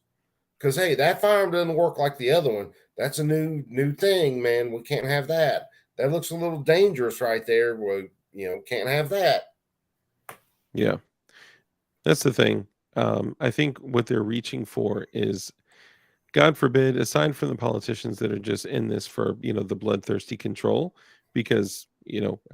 Because, hey, that firearm doesn't work like the other one. That's a new thing, man. We can't have that. That looks a little dangerous right there. We, can't have that. Yeah. That's the thing. I think what they're reaching for is, God forbid, aside from the politicians that are just in this for, the bloodthirsty control, because,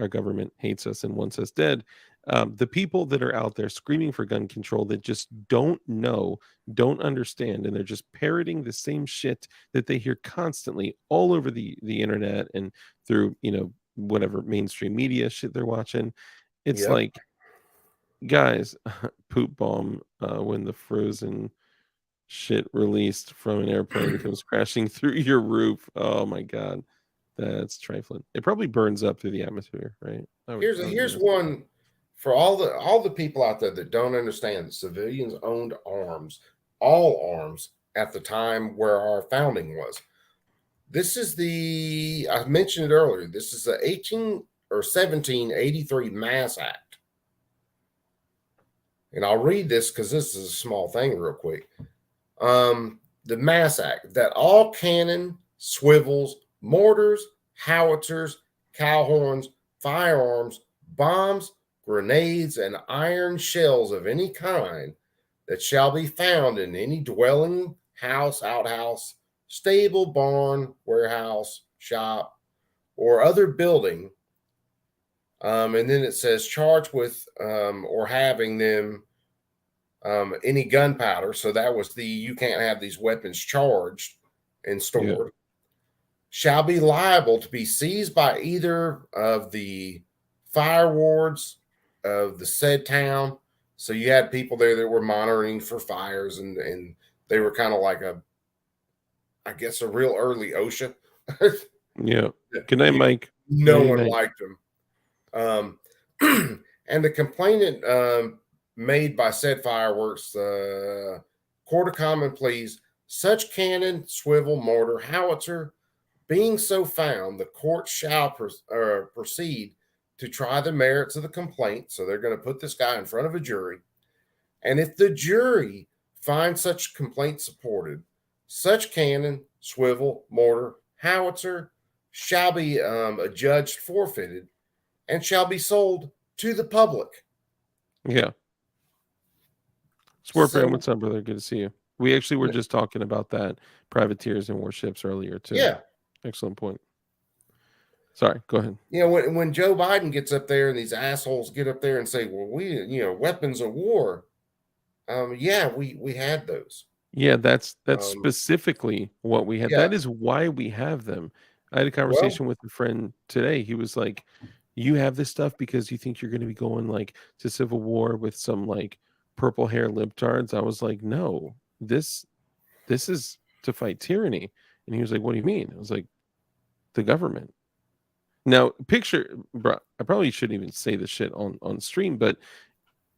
our government hates us and wants us dead. The people that are out there screaming for gun control that just don't know, don't understand, and they're just parroting the same shit that they hear constantly all over the internet and through, whatever mainstream media shit they're watching. It's Yep. like, guys, poop bomb when the frozen shit released from an airplane comes crashing through your roof. Oh my god, that's trifling. It probably burns up through the atmosphere, right? Here's one for all the people out there that don't understand that civilians owned arms, all arms at the time where our founding was. This is I mentioned it earlier. This is the 1783 Mass Act. And I'll read this because this is a small thing real quick. The Mass Act, that all cannon, swivels, mortars, howitzers, cow horns, firearms, bombs, grenades, and iron shells of any kind that shall be found in any dwelling, house, outhouse, stable, barn, warehouse, shop, or other building. And then it says charged with or having them any gunpowder. So that was you can't have these weapons charged and stored. Shall be liable to be seized by either of the fire wards of the said town. So you had people there that were monitoring for fires, and they were kind of like I guess a real early OSHA. Yeah. Good night, Mike. No one liked them. And the complainant made by said fireworks, Court of Common Pleas, such cannon, swivel, mortar, howitzer, being so found, the court shall proceed to try the merits of the complaint. So they're going to put this guy in front of a jury. And if the jury finds such complaint supported, such cannon, swivel, mortar, howitzer shall be adjudged forfeited and shall be sold to the public. Yeah. Sportfan, what's up, brother? Good to see you. We actually were just talking about that, privateers and warships earlier, too. Yeah. Excellent point. Sorry, go ahead. When Joe Biden gets up there and these assholes get up there and say, well, weapons of war. We had those. Yeah, that's specifically what we had. Yeah. That is why we have them. I had a conversation with a friend today. He was like, you have this stuff because you think you're going to be going like to civil war with some like purple hair libtards. I was like, no, this is to fight tyranny. And he was like, what do you mean? I was like, the government. Now, picture, bro, I probably shouldn't even say this shit on stream, but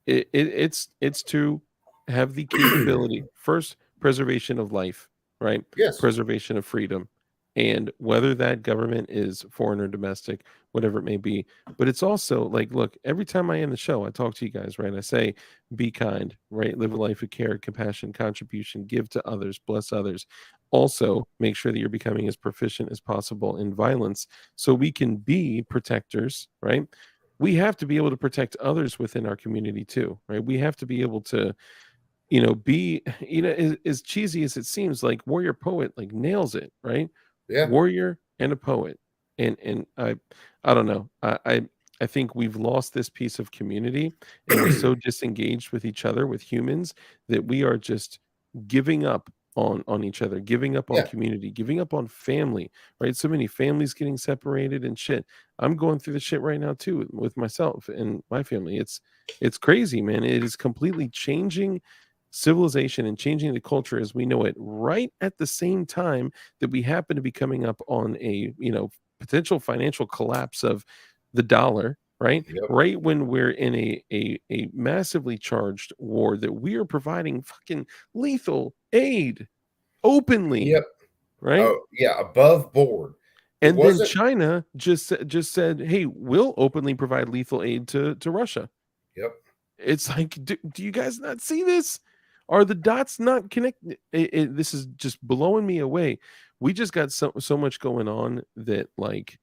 it's to have the capability, first, preservation of life, right? Yes. Preservation of freedom. And whether that government is foreign or domestic, whatever it may be. But it's also like, look, every time I end the show, I talk to you guys, right? I say, be kind, right? Live a life of care, compassion, contribution, give to others, bless others. Also, make sure that you're becoming as proficient as possible in violence so we can be protectors, right? We have to be able to protect others within our community too, right? We have to be able to, be, as cheesy as it seems, like Warrior Poet like nails it, right? Yeah. Warrior and a poet. And I don't know. I think we've lost this piece of community and we're so disengaged with each other, with humans, that we are just giving up on each other, giving up on community, giving up on family, right? So many families getting separated and shit. I'm going through the shit right now too with myself and my family. It's crazy, man. It is completely changing civilization and changing the culture as we know it right at the same time that we happen to be coming up on a potential financial collapse of the dollar, right? Yep. Right when we're in a massively charged war that we are providing fucking lethal aid openly. Yep. Right? Oh, yeah, above board. And then China just said, hey, we'll openly provide lethal aid to Russia. Yep. It's like, do you guys not see this? Are the dots not connected? This is just blowing me away. We just got so much going on that, like,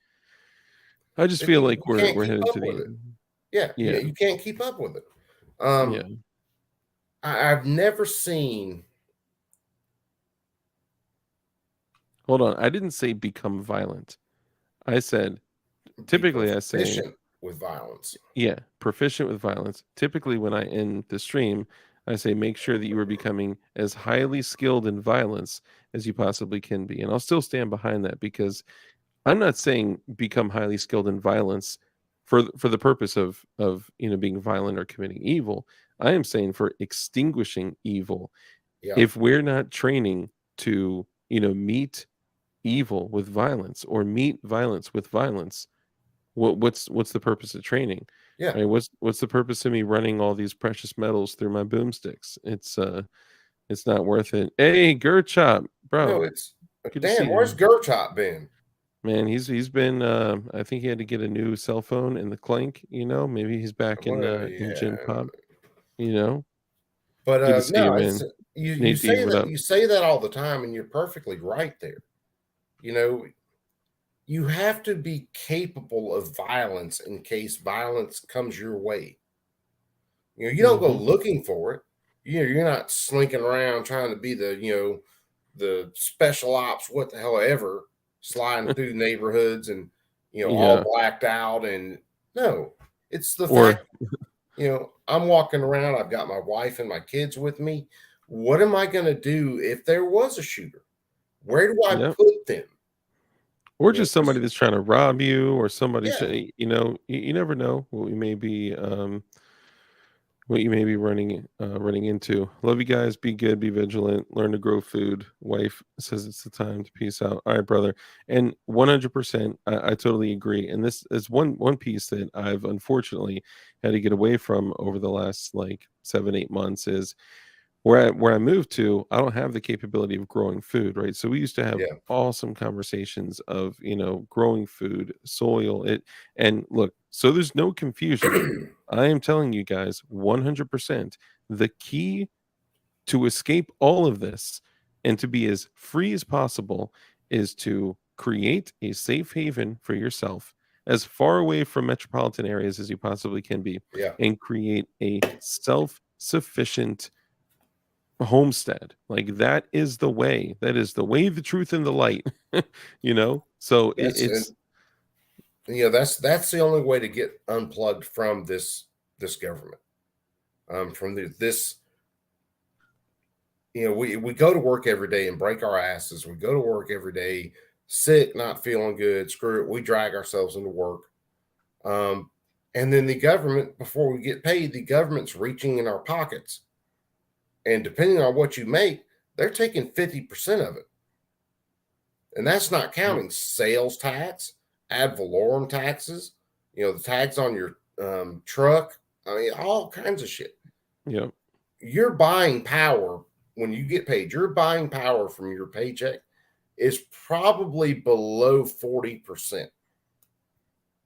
I just feel like we're headed to the end. Yeah, you can't keep up with it. I've never seen. Hold on, I didn't say become violent. I said typically I say with violence. Yeah, proficient with violence. Typically, when I end the stream, I say make sure that you are becoming as highly skilled in violence as you possibly can be, and I'll still stand behind that because I'm not saying become highly skilled in violence for the purpose of being violent or committing evil. I am saying for extinguishing evil. Yeah. If we're not training to meet evil with violence or meet violence with violence, what's the purpose of training? Yeah. Right? What's the purpose of me running all these precious metals through my boomsticks? It's not worth it. Hey, Gerchop, No, bro, it's good to see damn. you, Where's man. Gerchop been? Man, he's been I think he had to get a new cell phone in the clink, maybe he's back Well, in yeah. Gen Pop, you know. But Good to see you, no, it's man. you Nate D, say what that up? you say that all the time, and you're perfectly right there. You know, you have to be capable of violence in case violence comes your way. You don't go Hmm. looking for it. You're not slinking around trying to be the special ops, what the hell ever, sliding through neighborhoods and all Yeah. blacked out. And no, it's the Or fact, I'm walking around, I've got my wife and my kids with me. What am I going to do if there was a shooter? Where do I yeah. put them? Or just somebody 'Cause- that's trying to rob you, or somebody, yeah, you never know what you may be running into. Love you guys. Be good. Be vigilant. Learn to grow food. Wife says it's the time to peace out. All right, brother. And 100%, I totally agree. And this is one piece that I've unfortunately had to get away from over the last like 7-8 months is where I moved to, I don't have the capability of growing food, right? So we used to have yeah, awesome conversations of, growing food, soil, it and look, so there's no confusion. I am telling you guys 100% the key to escape all of this and to be as free as possible is to create a safe haven for yourself as far away from metropolitan areas as you possibly can be yeah. and create a self-sufficient homestead. Like that is the way. That is the way, the truth, and the light. So That's it's that's the only way to get unplugged from this government. From this, we go to work every day and break our asses. We go to work every day sick, not feeling good. Screw it, we drag ourselves into work. Um, and then the government, before we get paid, the government's reaching in our pockets, and depending on what you make, they're taking 50% of it, and that's not yep, counting sales tax, ad valorem taxes, the tags on your truck. I mean, all kinds of shit. yep, You're buying power when you get paid. You're buying power from your paycheck is probably below 40%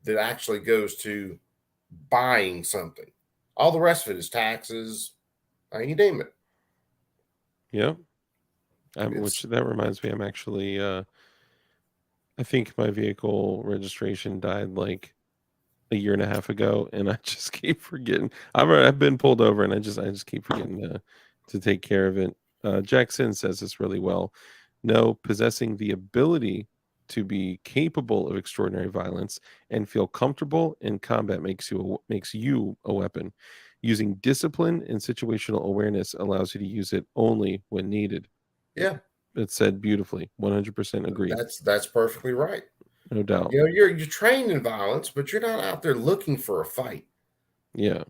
that actually goes to buying something. All the rest of it is taxes. You name it. yep. Which It's that reminds me, I'm actually I think my vehicle registration died like a year and a half ago, and I just keep forgetting. I've been pulled over, and I just keep forgetting to take care of it. Jackson says this really well. No, possessing the ability to be capable of extraordinary violence and feel comfortable in combat makes you a weapon. Using discipline and situational awareness allows you to use it only when needed. yeah, It's said beautifully. 100% agree. that's perfectly right. No doubt. You're trained in violence, but you're not out there looking for a fight. Yeah.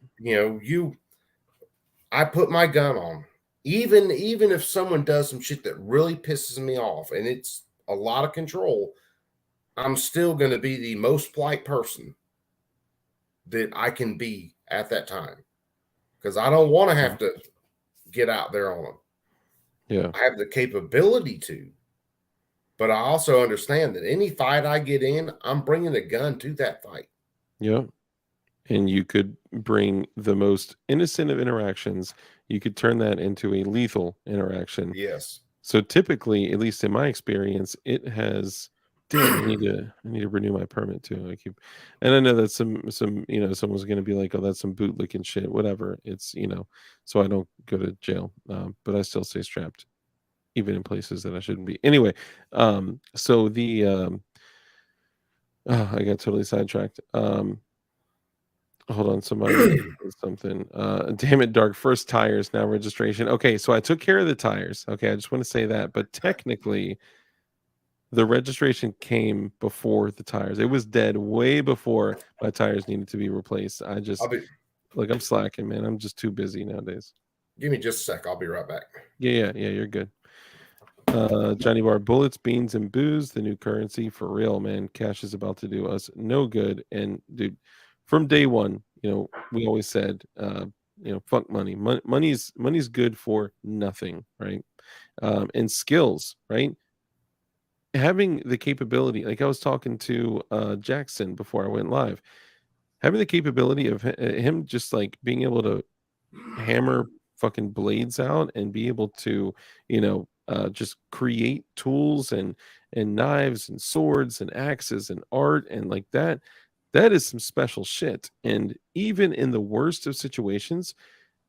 I put my gun on. Even if someone does some shit that really pisses me off and it's a lot of control, I'm still going to be the most polite person that I can be at that time because I don't want to have to get out there on them. Yeah. I have the capability to, but I also understand that any fight I get in, I'm bringing a gun to that fight. Yeah. And you could bring the most innocent of interactions, you could turn that into a lethal interaction. Yes. So typically, at least in my experience, it has damn, I need to renew my permit too. And I know that someone's gonna be like, oh, that's some bootlicking shit, whatever. It's so I don't go to jail. But I still stay strapped, even in places that I shouldn't be. Anyway, so the I got totally sidetracked. Hold on, somebody said something. Damn it, Dark. First tires, now registration. Okay, so I took care of the tires. Okay, I just want to say that. But technically, the registration came before the tires. It was dead way before my tires needed to be replaced. I I'll just be. like I'm slacking, man. I'm just too busy nowadays. Give me just a sec. I'll be right back. Yeah, you're good. Johnny Bar, bullets, beans, and booze, the new currency for real, man. Cash is about to do us no good. And dude, from day one, we always said, fuck money. Money's good for nothing, right? And skills, right? Having the capability, like I was talking to Jackson before I went live, having the capability of him just like being able to hammer fucking blades out and be able to just create tools and knives and swords and axes and art and like that is some special shit. And even in the worst of situations,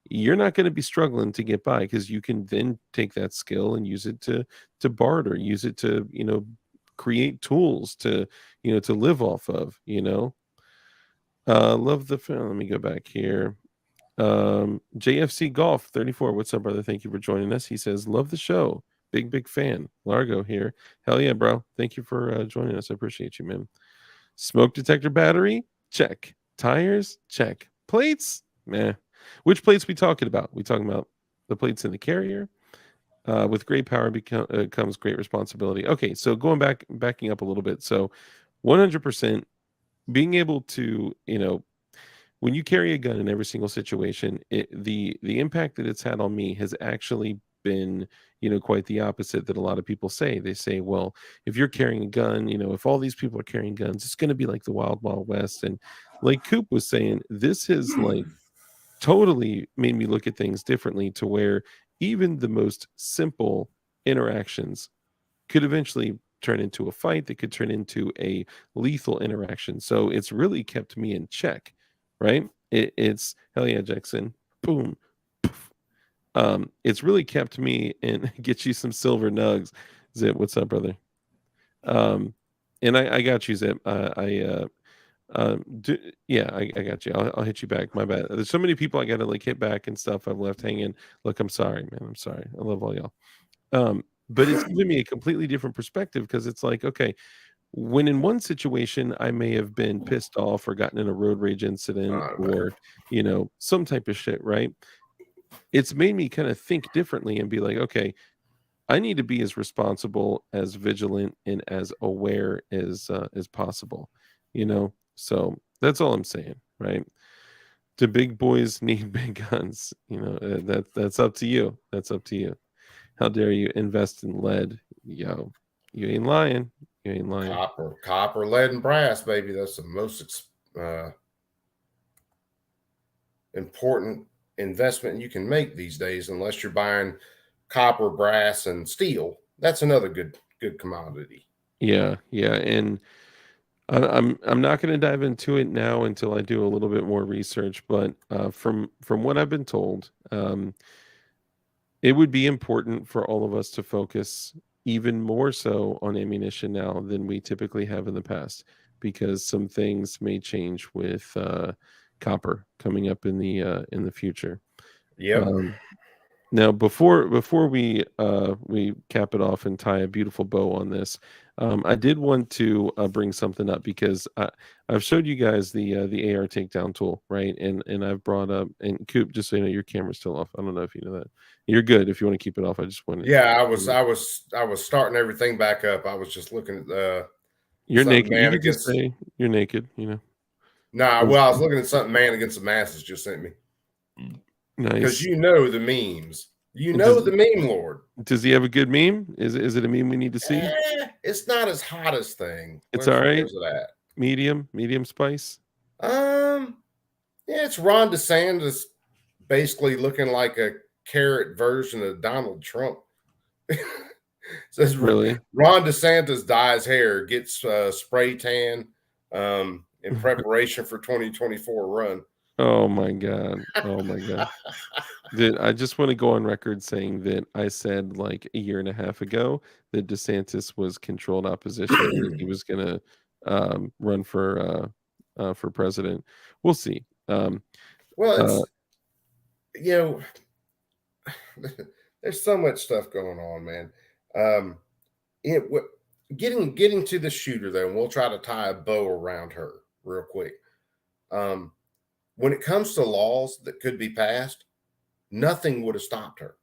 you're not going to be struggling to get by because you can then take that skill and use it to barter, use it to create tools to to live off of. Love the film. Let me go back here. JFC Golf 34. What's up, brother? Thank you for joining us. He says, love the show. Big fan. Largo here. Hell yeah, bro. Thank you for joining us. I appreciate you, man. Smoke detector battery? Check. Tires? Check. Plates? Meh. Which plates we talking about? We talking about the plates in the carrier? With great power comes great responsibility. Okay, so backing up a little bit. So 100% being able to, when you carry a gun in every single situation, the impact that it's had on me has actually been, quite the opposite that a lot of people say. They say, well, if you're carrying a gun, if all these people are carrying guns, it's going to be like the Wild Wild West. And like Coop was saying, this has like totally made me look at things differently to where even the most simple interactions could eventually turn into a fight that could turn into a lethal interaction. So it's really kept me in check, right? It's hell yeah, Jackson. Boom. Poof. It's really kept me and get you some silver nugs. Zip, what's up, brother? And I got you, Zip. Yeah, I got you. I'll hit you back. My bad. There's so many people I got to like hit back and stuff. I've left hanging. Look, I'm sorry, man. I'm sorry. I love all y'all. But it's given me a completely different perspective because it's like, okay, when in one situation I may have been pissed off or gotten in a road rage incident or, some type of shit, right? It's made me kind of think differently and be like, okay, I need to be as responsible, as vigilant, and as aware as possible, So that's all I'm saying, right? Do big boys need big guns? That's up to you. That's up to you. How dare you invest in lead? Yo, you ain't lying. You ain't lying. Copper, lead, and brass, baby. That's the most important investment you can make these days, unless you're buying copper, brass, and steel. That's another good commodity. Yeah, and I'm not going to dive into it now until I do a little bit more research. But from what I've been told, it would be important for all of us to focus even more so on ammunition now than we typically have in the past, because some things may change with copper coming up in the future. Yep. Now, before we cap it off and tie a beautiful bow on this, I did want to bring something up because I've showed you guys the AR takedown tool, right? And I've brought up, and Coop, just so you know, your camera's still off. I don't know if you know that. You're good if you want to keep it off. I just wanted. Yeah, I was starting everything back up. I was just looking at you're naked. Man You can just say you're naked. Nah, well, I was looking at something Man Against the Masses just sent me. Nice. Because the memes. The meme lord. Does he have a good meme? Is it a meme we need to see? It's not his hottest thing. It's all right. Medium spice. Yeah, it's Ron DeSantis basically looking like a carrot version of Donald Trump. Says really, Ron DeSantis dyes hair, gets spray tan in preparation for 2024 run. Oh my god. Dude, I just want to go on record saying that I said like a year and a half ago that DeSantis was controlled opposition and he was gonna run for president. We'll see. Well, uh, you know, there's so much stuff going on, man. Um, it what getting to the shooter though, and we'll try to tie a bow around her real quick. Um, when it comes to laws that could be passed, nothing would have stopped her.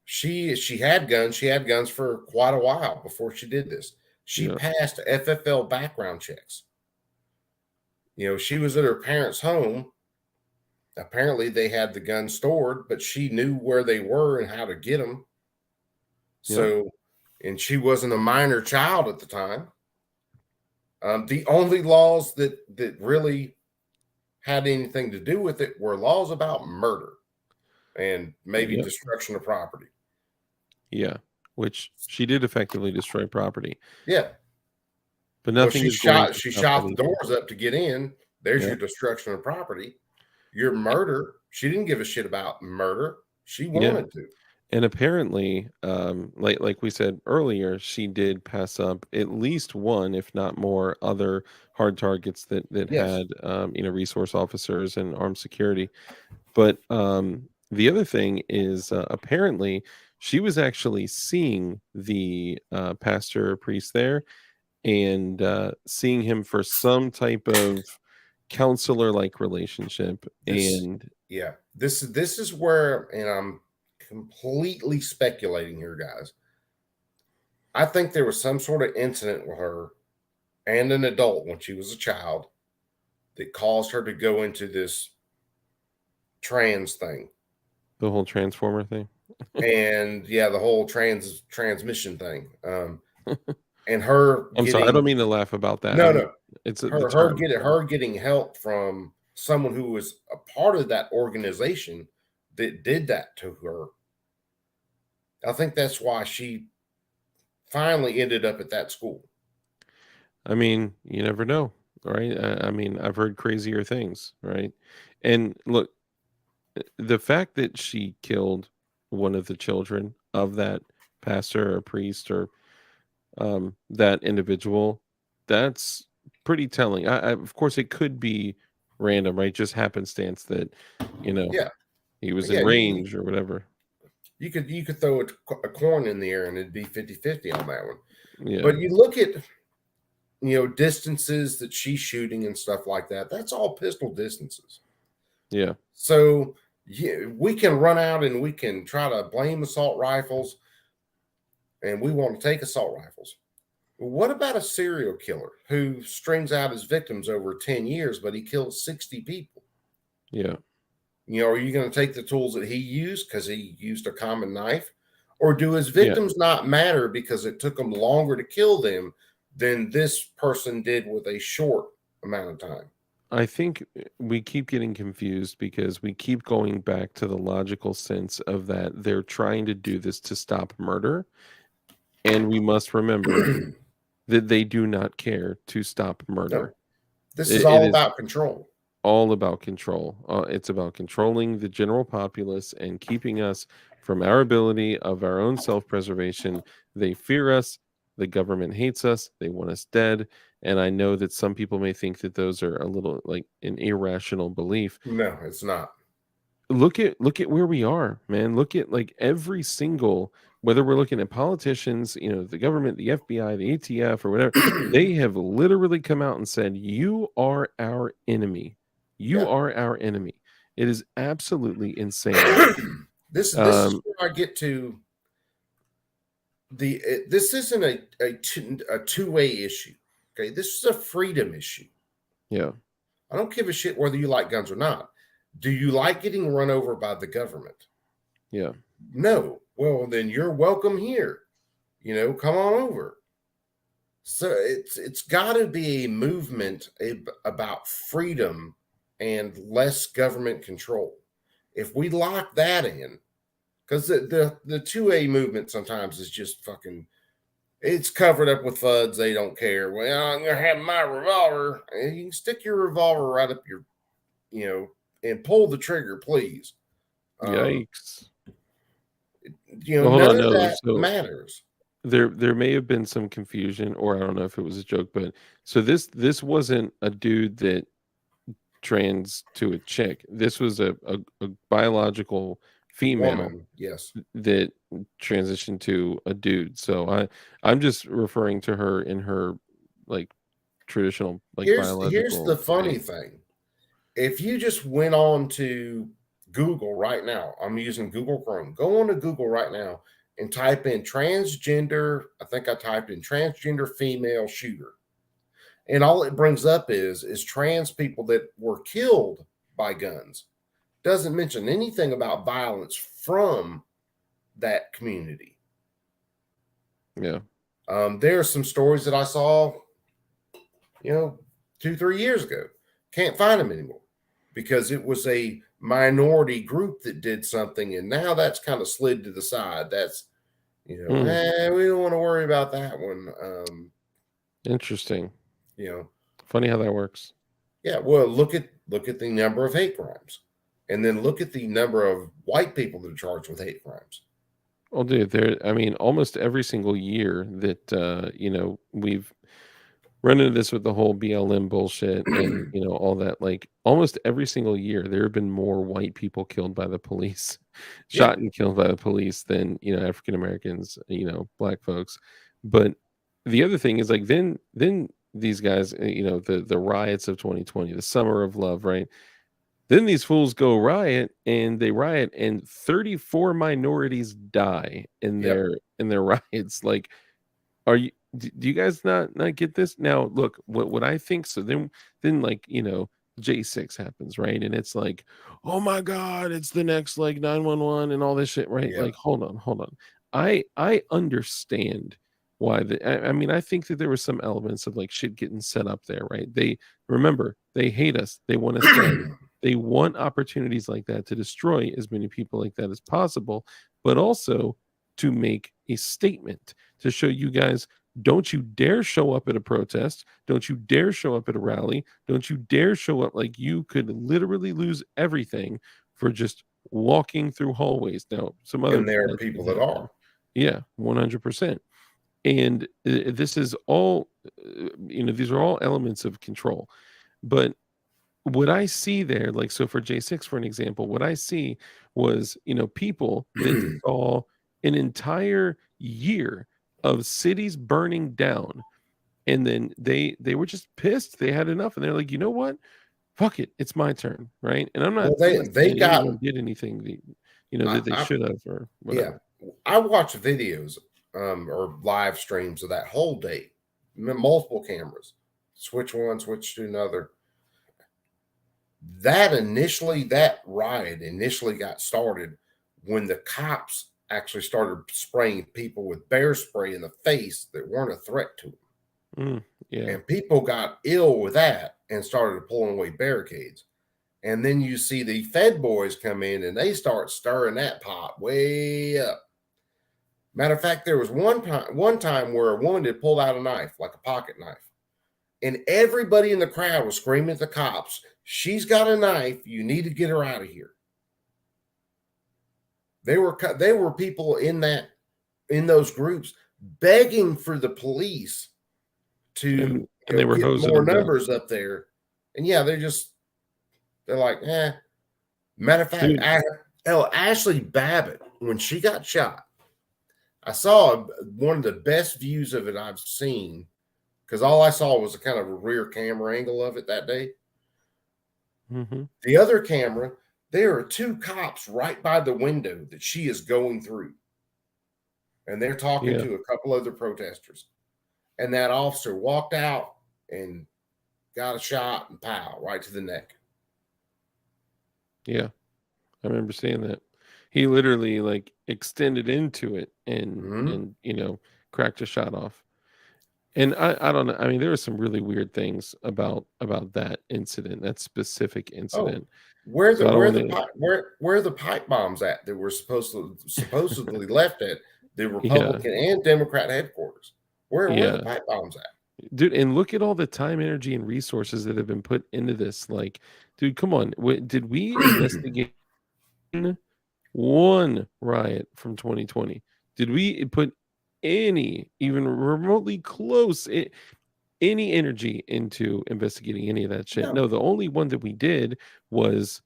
She had guns. She had guns for quite a while before she did this. She yeah, passed FFL background checks. She was at her parents' home. Apparently, they had the guns stored, but she knew where they were and how to get them. yeah, So, and she wasn't a minor child at the time. The only laws that really had anything to do with it were laws about murder and maybe yeah, destruction of property. yeah. Which she did effectively destroy property, Yeah. but Well, nothing is going to she stop that shot the either. doors up to get in. There's Yeah, your destruction of property. Your murder. She didn't give a shit about murder. She yeah. wanted to. And apparently, like we said earlier, she did pass up at least one, if not more, other hard targets that Yes. had resource officers and armed security. But the other thing is apparently she was actually seeing the pastor or priest there and seeing him for some type of counselor like relationship. This. And Yeah. This is where, and I'm completely speculating here, guys. I think there was some sort of incident with her and an adult when she was a child that caused her to go into this trans thing. the whole transformer thing. And yeah, the whole transmission thing. And her I'm sorry, I don't mean to laugh about that. I mean, no, it's the term. her getting help from someone who was a part of that organization that did that to her. I think that's why she finally ended up at that school. I mean, you never know, right? I mean, I've heard crazier things, right? And look, the fact that she killed one of the children of that pastor or priest or that individual, that's pretty telling. Of course, it could be random, right? Just happenstance that, you know, Yeah, he was in yeah. range or whatever. You could throw a coin in the air and it'd be 50-50 on that one. Yeah, But you look at distances that she's shooting and stuff like that. That's all pistol distances. yeah, So yeah, we can run out and we can try to blame assault rifles, and we want to take assault rifles. What about a serial killer who strings out his victims over 10 years, but he kills 60 people? yeah. Are you going to take the tools that he used because he used a common knife? Or do his Yeah. victims not matter because it took them longer to kill them than this person did with a short amount of time? I think we keep getting confused because we keep going back to the logical sense of that they're trying to do this to stop murder. And we must remember that they do not care to stop No, murder. this is It all is about control. all about control. It's about controlling the general populace and keeping us from our ability of our own self-preservation. They fear us. The government hates us. They want us dead. And I know that some people may think that those are a little like an irrational belief. No, it's not. Look at where we are, man. Look at like every single, whether we're looking at politicians, the government, the FBI, the ATF, or whatever, they have literally come out and said, "You are our enemy. You Yeah. are our enemy." It is absolutely insane. This is where I get to this isn't a two-way issue. Okay, this is a freedom issue. Yeah, I don't give a shit whether you like guns or not. Do you like getting run over by the government? yeah, No. Well, then you're welcome here. Come on over. So it's got to be a movement about freedom and less government control. If we lock that in, because the 2A movement sometimes is just fucking, it's covered up with FUDs. They don't care. Well, I'm gonna have my revolver, and you can stick your revolver right up your, and pull the trigger, please. yikes. Well, hold None on, of no. that So matters. there may have been some confusion, or I don't know if it was a joke, but so this wasn't a dude that trans to a chick. This was a biological female Woman, yes. that transitioned to a dude. So I'm just referring to her in her like traditional like Here's biological the funny state. thing. If you just went on to Google right now, I'm using Google Chrome. Go on to Google right now and type in transgender. I think I typed in transgender female shooter. And all it brings up is trans people that were killed by guns. Doesn't mention anything about violence from that community. Yeah. There are some stories that I saw, 2-3 years ago. Can't find them anymore because it was a minority group that did something, and now that's kind of slid to the side. That's we don't want to worry about that one. Interesting. You Funny how that works. Yeah, well, look at the number of hate crimes, and then look at the number of white people that are charged with hate crimes. Well, dude, I mean, almost every single year that we've run into this with the whole BLM bullshit and all that. Like almost every single year, there have been more white people killed by the police, shot and killed by the police than African Americans, black folks. But the other thing is like then these guys, the riots of 2020, the summer of love, right? Then these fools go riot and 34 minorities die in their riots. Like, do you guys not get this? Now, look, what I think. So then like, J6 happens, right? And it's like, oh my God, it's the next like 911 and all this shit, right? Yeah. Like, hold on. I understand why I mean, I think that there were some elements of like shit getting set up there, right? They hate us. They want us dead. They want opportunities like that to destroy as many people like that as possible, but also to make a statement to show you guys, don't you dare show up at a protest. Don't you dare show up at a rally. Don't you dare show up. Like you could literally lose everything for just walking through hallways. Now, some other and there are people that are. Yeah, 100%. And this is all, these are all elements of control. But what I see there, like, so for J6, for an example, what I see was, people that saw an entire year of cities burning down. And then they were just pissed. They had enough. And they're like, you know what? Fuck it. It's my turn. Right. And I'm not, Well, they got, anyone did anything, that they should have or whatever. Yeah. I watched videos or live streams of that whole day, multiple cameras, switch one, switch to another. That riot initially got started when the cops actually started spraying people with bear spray in the face that weren't a threat to them. Yeah. And people got ill with that and started pulling away barricades. And then you see the Fed boys come in and they start stirring that pot way up. Matter of fact, there was one time where a woman had pulled out a knife, like a pocket knife. And everybody in the crowd was screaming at the cops, she's got a knife. You need to get her out of here. They were people in those groups begging for the police to and they were get hosing more them numbers up there. And yeah, they're like, eh. Matter of fact, Ashley Babbitt, when she got shot, I saw one of the best views of it I've seen, because all I saw was a kind of a rear camera angle of it that day. Mm-hmm. The other camera, there are two cops right by the window that she is going through. And they're talking to a couple other protesters. And that officer walked out and got a shot and pow, right to the neck. Yeah. I remember seeing that. He literally like extended into it and cracked a shot off. And I don't know. I mean, there were some really weird things about that incident, that specific incident. Where are the pipe bombs at that were supposedly left at the Republican and Democrat headquarters? Where are the pipe bombs at? Dude, and look at all the time, energy, and resources that have been put into this. Like, dude, come on. Did we investigate one riot from 2020? Did we put any even remotely close any energy into investigating any of that shit. No. No, the only one that we did was,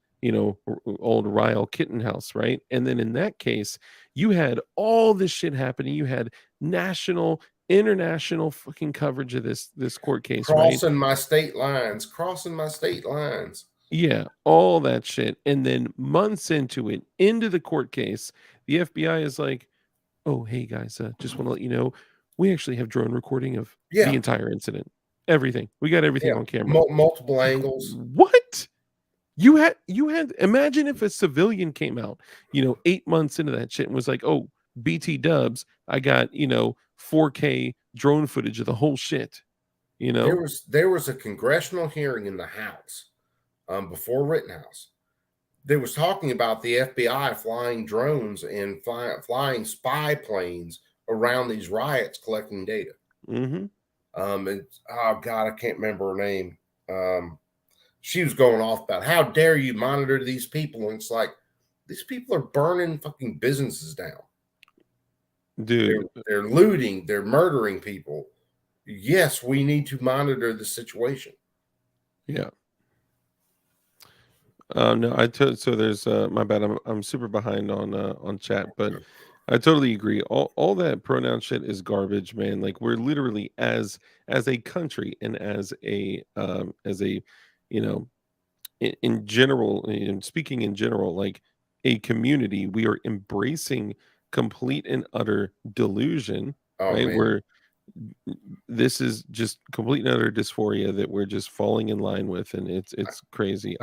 old Ryle Kittenhouse, right? And then in that case, you had all this shit happening. You had national, international fucking coverage of this court case, right? Crossing my state lines, crossing my state lines. Yeah, all that shit. And then months into it, into the court case, the FBI is like, "Oh, hey guys, just want to let you know, we actually have drone recording of the Yeah, entire incident. Everything. We got everything yeah. on camera." Multiple Like, angles. what? You had imagine if a civilian came out, 8 months into that shit and was like, "Oh, BT dubs, I got, 4K drone footage of the whole shit." You know? There was a congressional hearing in the House, before Rittenhouse. They was talking about the FBI flying drones and flying spy planes around these riots collecting data. Mhm. And oh god, I can't remember her name. She was going off about how dare you monitor these people, and it's like these people are burning fucking businesses down. Dude, They're looting, they're murdering people. Yes, we need to monitor the situation. yeah. No, so there's my bad. I'm super behind on chat, but I totally agree. All that pronoun shit is garbage, man. Like we're literally as a country and as a in general, and speaking in general, like a community, we are embracing complete and utter delusion, Oh right? man. This is just complete and utter dysphoria that we're just falling in line with, and it's crazy.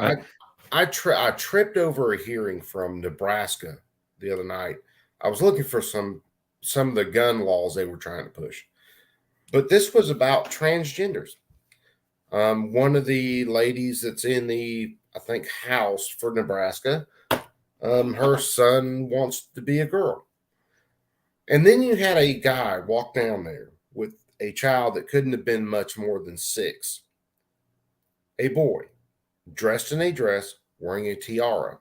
I tripped over a hearing from Nebraska the other night. I was looking for some of the gun laws they were trying to push, but this was about transgenders. One of the ladies that's in the, I think, House for Nebraska, her son wants to be a girl. And then you had a guy walk down there with a child that couldn't have been much more than 6, a boy, dressed in a dress, wearing a tiara.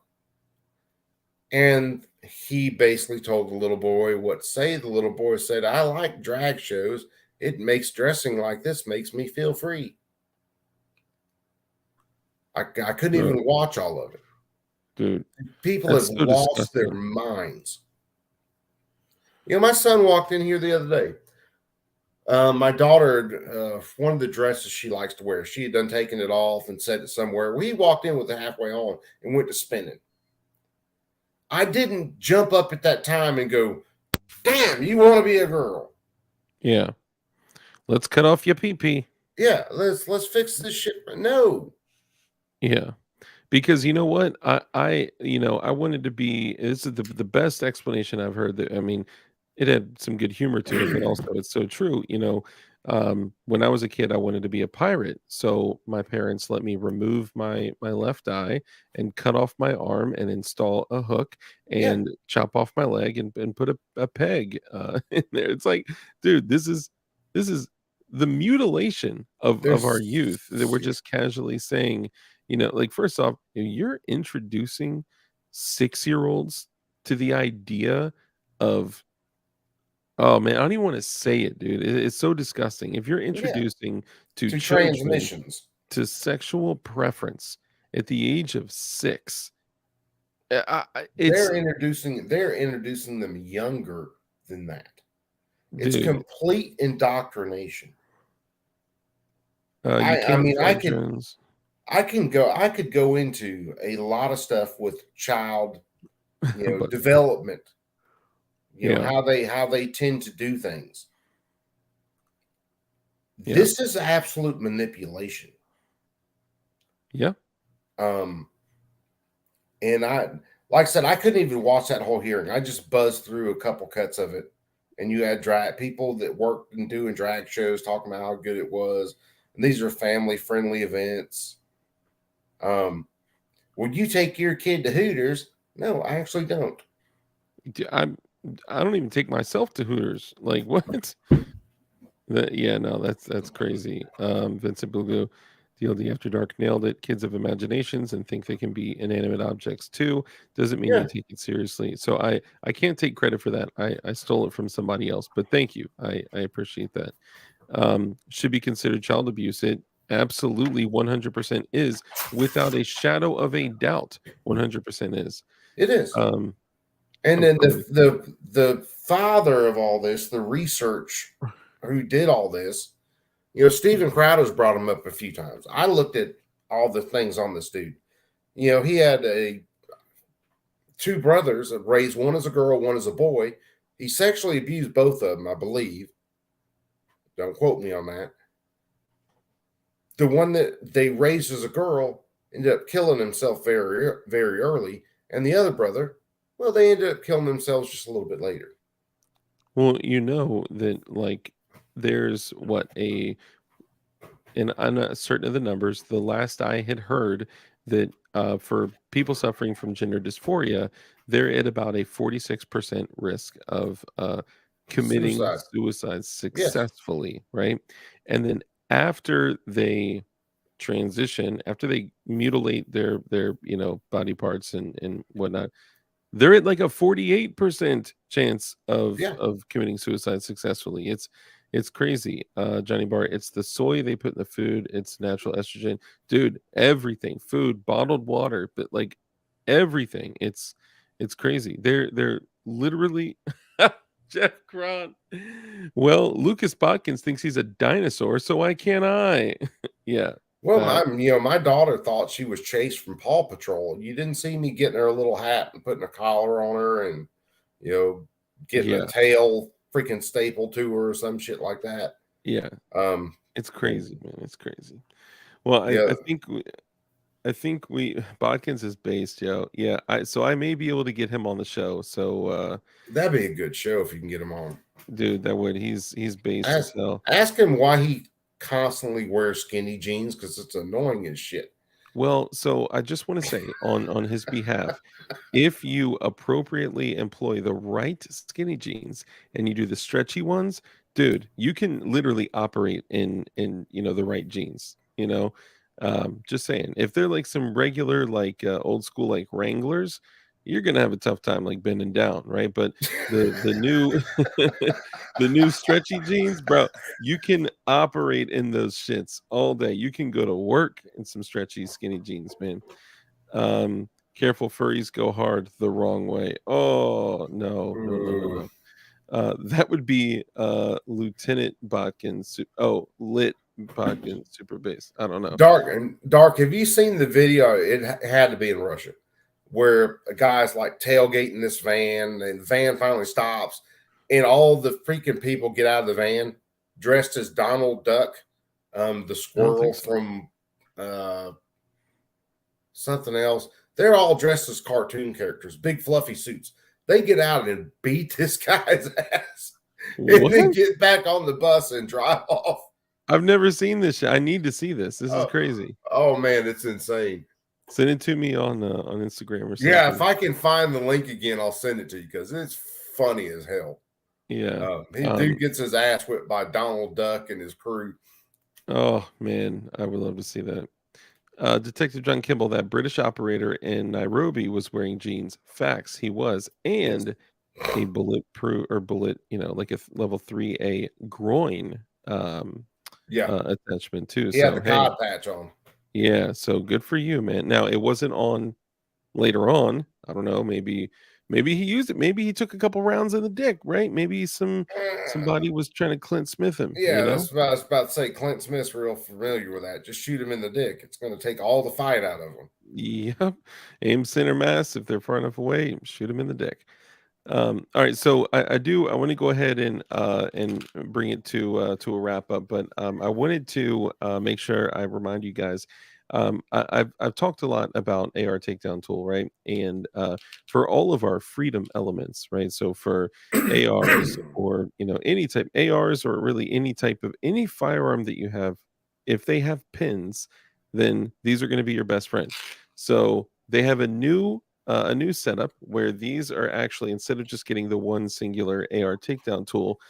And he basically told the little boy what to say. The little boy said, "I like drag shows. It makes dressing like this makes me feel free." I couldn't Bro, even watch all of it. dude, People have that's so lost their disgusting. minds. My son walked in here the other day. My daughter, one of the dresses she likes to wear, she had done taken it off and set it somewhere. We walked in with it halfway on and went to spinning. I didn't jump up at that time and go, "Damn, you want to be a girl? Yeah, let's cut off your pee. Yeah, let's fix this shit." No. Yeah. Because you know what? I wanted to be this is the best explanation I've heard. That I mean, it had some good humor to it, but also it's so true. When I was a kid, I wanted to be a pirate. So my parents let me remove my left eye and cut off my arm and install a hook Yeah, and chop off my leg and put a peg in there. It's like, dude, this is the mutilation of our youth that we're yeah, just casually saying. Like first off, you're introducing 6-year-olds to the idea of, oh man, I don't even want to say it, dude. It's so disgusting. If you're yeah, introducing to to children transmissions. to sexual preference at the age of 6, it's They're introducing them younger than that. It's dude. complete indoctrination. You I can't mean, fly drones. I could go into a lot of stuff with child, But development, yeah, how they tend to do things. yeah, This is absolute manipulation. yeah, Um, and like I said, I couldn't even watch that whole hearing. I just buzzed through a couple cuts of it, and you had drag people that worked and doing drag shows talking about how good it was. And these are family friendly events. Would you take your kid to Hooters? No, I actually don't. I don't even take myself to Hooters. Like what? Yeah, no, that's crazy. Vincent Bilgu, DLD After Dark nailed it. Kids have imaginations and think they can be inanimate objects too. Doesn't mean you Yeah, take it seriously. So I can't take credit for that. I stole it from somebody else. But thank you. I appreciate that. should be considered child abuse. It absolutely 100% is, without a shadow of a doubt. 100% is. It is. Um, And I'm then sorry. the father of all this, the research who did all this, you know, Steven Crowder's brought him up a few times. I looked at all the things on this dude. You know, he had two brothers that raised, one as a girl, one as a boy. He sexually abused both of them, I believe. Don't quote me on that. The one that they raised as a girl ended up killing himself very, very early. And the other brother, well, they ended up killing themselves just a little bit later. Well, you know that, like, there's what and I'm not certain of the numbers. The last I had heard that for people suffering from gender dysphoria, they're at about a 46% risk of committing Suicide. suicide Yes. successfully, right? And then after they transition, after they mutilate their body parts and whatnot, they're at like a 48% chance Yeah. of committing suicide successfully. It's crazy. Johnny Bar, it's the soy they put in the food, it's natural estrogen. Dude, everything, food, bottled water, but like everything. It's crazy. They're literally Jeff Cron. Well, Lucas Botkins thinks he's a dinosaur, so why can't I? Yeah. Well, Uh, my daughter thought she was chased from Paw Patrol. You didn't see me getting her a little hat and putting a collar on her and, you know, getting a yeah, tail freaking stapled to her or some shit like that. yeah. Um, It's crazy, man. It's crazy. Well, yeah, I think we Bodkins is based, yo. Yeah, I may be able to get him on the show. So that'd be a good show if you can get him on. dude, that would he's based as Ask, hell. ask him why he constantly wears skinny jeans because it's annoying as shit. Well, so I just want to say on his behalf, if you appropriately employ the right skinny jeans and you do the stretchy ones, dude, you can literally operate in the right jeans. Just saying, if they're like some regular like old school like Wranglers, you're gonna have a tough time like bending down, right? But the new the new stretchy jeans, bro, you can operate in those shits all day. You can go to work in some stretchy skinny jeans, man. Careful, furries go hard the wrong way. Oh no, no, no, no, Mm. no. That would be Lieutenant Botkin. Lit Botkin Super Bass. I don't know. Dark. Have you seen the video? It had to be in Russia, where a guy's like tailgating this van, and the van finally stops, and all the freaking people get out of the van dressed as Donald Duck, the I don't squirrel think so. from something else. They're all dressed as cartoon characters, big fluffy suits. They get out and beat this guy's ass, and then What? get back on the bus and drive off. I've never seen this shit. I need to see this. This is Oh, crazy. oh man, it's insane. Send it to me on Instagram or Yeah, something. if I can find the link again, I'll send it to you because it's funny as hell. Yeah. Dude gets his ass whipped by Donald Duck and his crew. Oh man, I would love to see that. Detective John Kimball, that British operator in Nairobi was wearing jeans. Facts, he was, Yes. and a bulletproof or bullet, like a level 3A groin Yeah, attachment too. he had So the hey, cod patch on. yeah, so good for you, man. Now it wasn't on later on. I don't know, maybe he used it. Maybe he took a couple rounds in the dick, right? Maybe somebody was trying to Clint Smith him, Yeah, that's what I was about to say. Clint Smith's real familiar with that. Just shoot him in the dick. It's going to take all the fight out of him. Yep. Aim center mass. If they're far enough away, shoot them in the dick. All right, so I want to go ahead and bring it to a wrap up, but I wanted to make sure I remind you guys. I've talked a lot about AR takedown tool, right? And for all of our freedom elements, right? So for ARs or any type ARs or really any type of any firearm that you have, if they have pins, then these are going to be your best friend. So they have a new setup where these are actually, instead of just getting the one singular AR takedown tool,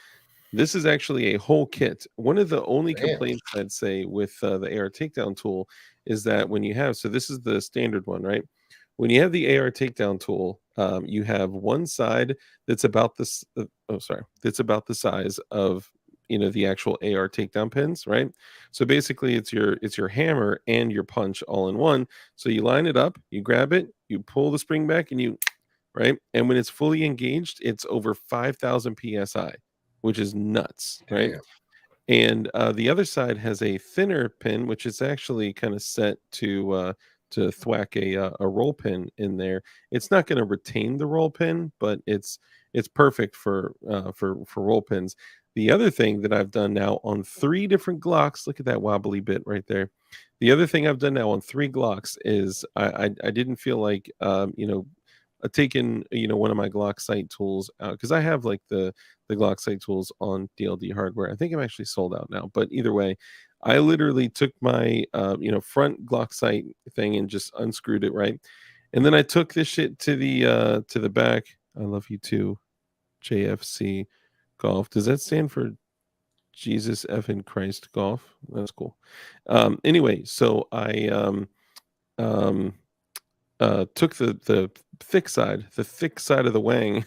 this is actually a whole kit. One of the only Damn. complaints I'd say with the AR takedown tool is that when you have, so this is the standard one, right? When you have the AR takedown tool, you have one side that's about this. That's about the size of the actual AR takedown pins, right? So basically it's your hammer and your punch all in one. So you line it up, you grab it, you pull the spring back, and you right? And when it's fully engaged, it's over 5,000 psi, which is nuts, right? Damn. And the other side has a thinner pin, which is actually kind of set to thwack a roll pin in there. It's not going to retain the roll pin, but it's perfect for roll pins. The other thing that I've done now on 3 different Glocks, look at that wobbly bit right there. The other thing I've done now on 3 Glocks is I didn't feel like taking one of my Glock sight tools out, because I have like the Glock sight tools on DLD hardware. I think I'm actually sold out now, but either way, I literally took my front Glock sight thing and just unscrewed it, right, and then I took this shit to the back. I love you too, JFC Golf. Does that stand for Jesus effing Christ Golf? That's cool. Anyway, so I took the thick side of the wang,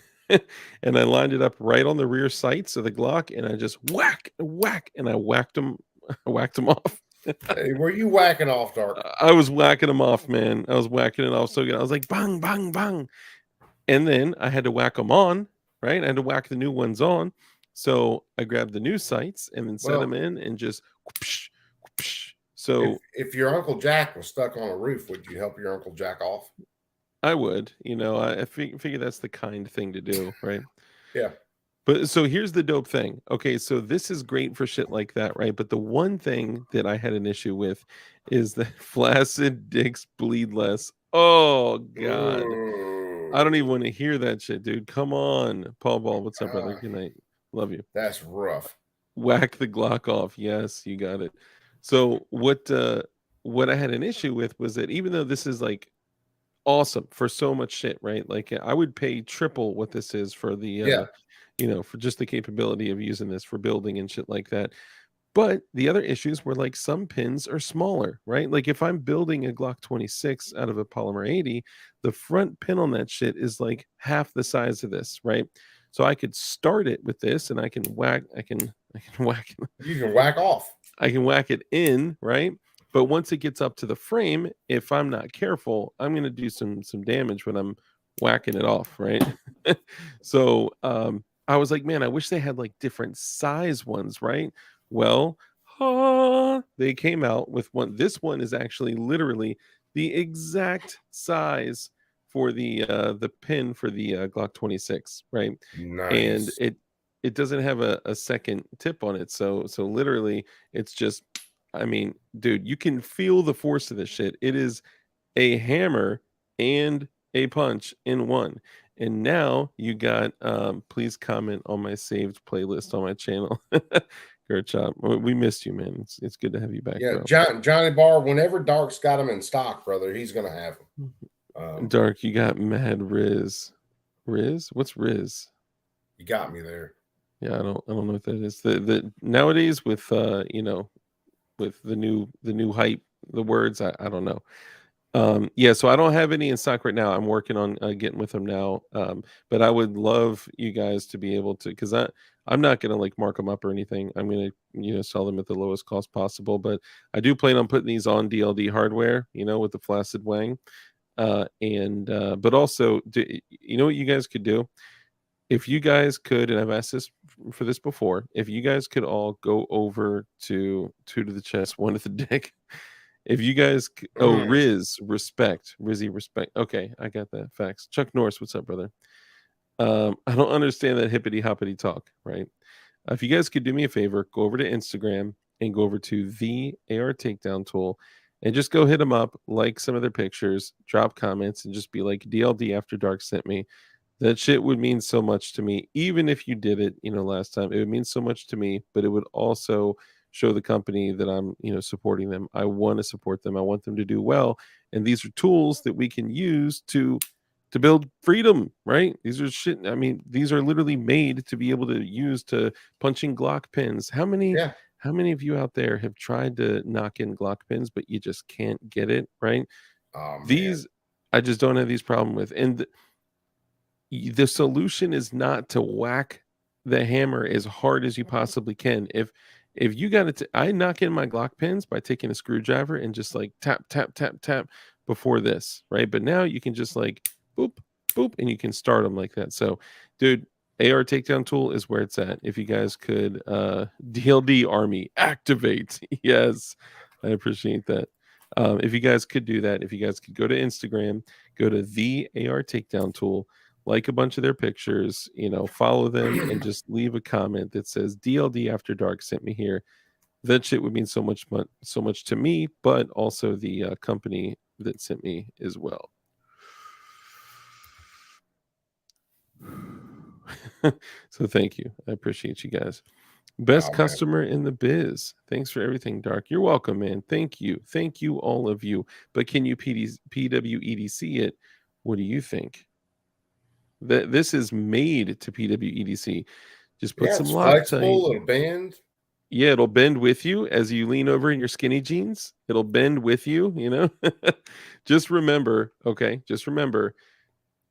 and I lined it up right on the rear sights of the Glock, and I just whack, and I whacked them off. Hey, were you whacking off, Dark? I was whacking them off, man. I was whacking it off so good. I was like, bang, bang, bang. And then I had to whack them on, right? I had to whack the new ones on. So I grabbed the new sights and then set them in and just whoopsh, whoopsh. So if your Uncle Jack was stuck on a roof, would you help your Uncle Jack off? I would, I figure that's the kind thing to do, right? Yeah. But so here's the dope thing. Okay, so this is great for shit like that, right? But the one thing that I had an issue with is that flaccid dicks bleed less. Oh God. I don't even want to hear that shit, dude. Come on. Paul Ball, what's up, brother? Good night. Love you. That's rough. Whack the Glock off. Yes, you got it. So what I had an issue with was that even though this is like awesome for so much shit, right? Like I would pay triple what this is for the for just the capability of using this for building and shit like that. But the other issues were like some pins are smaller, right? Like if I'm building a Glock 26 out of a polymer 80, the front pin on that shit is like half the size of this, right? So I could start it with this and I can whack whack You can whack off. I can whack it in, right? But once it gets up to the frame, if I'm not careful, I'm going to do some damage when I'm whacking it off, right? So I was like, man, I wish they had like different size ones, right? Well, they came out with one. This one is actually literally the exact size for the pin for the Glock 26, right? Nice. And it doesn't have a second tip on it, so literally it's just, I mean, dude, you can feel the force of this shit. It is a hammer and a punch in one. And now you got please comment on my saved playlist on my channel. Gerchop, we missed you, man. It's good to have you back, Yeah, bro. Johnny Barr, whenever Dark's got him in stock, brother, he's gonna have them. Dark, you got mad Riz. What's Riz? You got me there. Yeah, I don't know what that is. The nowadays with with the new hype, the words, I don't know. Yeah, so I don't have any in stock right now. I'm working on getting with them now. But I would love you guys to be able to, because I'm not gonna like mark them up or anything. I'm gonna sell them at the lowest cost possible. But I do plan on putting these on DLD hardware, with the flaccid wang. But also, you know what you guys could do? If you guys could, and I've asked this for this before, if you guys could all go over to two to the chest, one to the dick. If you guys, Rizzy respect. Okay, I got that. Facts. Chuck Norris, what's up, brother? I don't understand that hippity hoppity talk, right? If you guys could do me a favor, go over to Instagram and go over to the AR Takedown Tool and just go hit them up, like some of their pictures, drop comments, and just be like, DLD After Dark sent me. That shit would mean so much to me, even if you did it, last time. It would mean so much to me, but it would also show the company that I'm, supporting them. I want to support them. I want them to do well. And these are tools that we can use to build freedom, right? These are shit. I mean, these are literally made to be able to use to punching Glock pins. How many of you out there have tried to knock in Glock pins, but you just can't get it, right? These, I just don't have these problem with. And the solution is not to whack the hammer as hard as you possibly can. If you got to, I knock in my Glock pins by taking a screwdriver and just like tap tap tap tap before this, right? But now you can just like boop boop and you can start them like that. So, dude, AR takedown tool is where it's at. If you guys could, DLD army activate, yes, I appreciate that. If you guys could do that, if you guys could go to Instagram, go to the AR takedown tool, like a bunch of their pictures, follow them and just leave a comment that says DLD After Dark sent me here. That shit would mean so much to me, but also the company that sent me as well. So thank you. I appreciate you guys. Best customer in the biz. Thanks for everything, Dark. You're welcome, man. Thank you. Thank you, all of you. But can you PWEDC it? What do you think? This is made to PWEDC. Just put some it's Loctite. flexible, it'll bend. Yeah, it'll bend with you as you lean over in your skinny jeans. It'll bend with you, Just remember, okay? Just remember,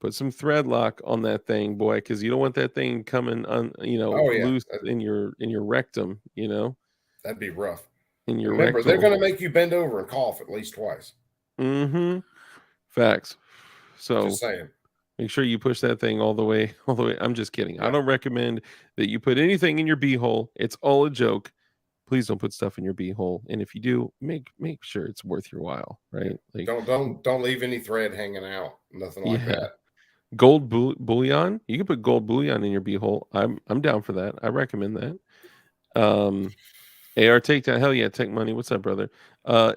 put some thread lock on that thing, boy, because you don't want that thing coming on, loose in your rectum, That'd be rough. In your Remember, rectal. they're going to make you bend over and cough at least twice. Mm-hmm. Facts. So just saying. Make sure you push that thing all the way. I'm just kidding. Yeah. I don't recommend that you put anything in your beehole. It's all a joke. Please don't put stuff in your beehole. And if you do, make sure it's worth your while, right? Like don't leave any thread hanging out. Nothing like that. Gold bullion. You can put gold bullion in your beehole. I'm down for that. I recommend that. AR takedown. Hell yeah, Tech Money. What's up, brother?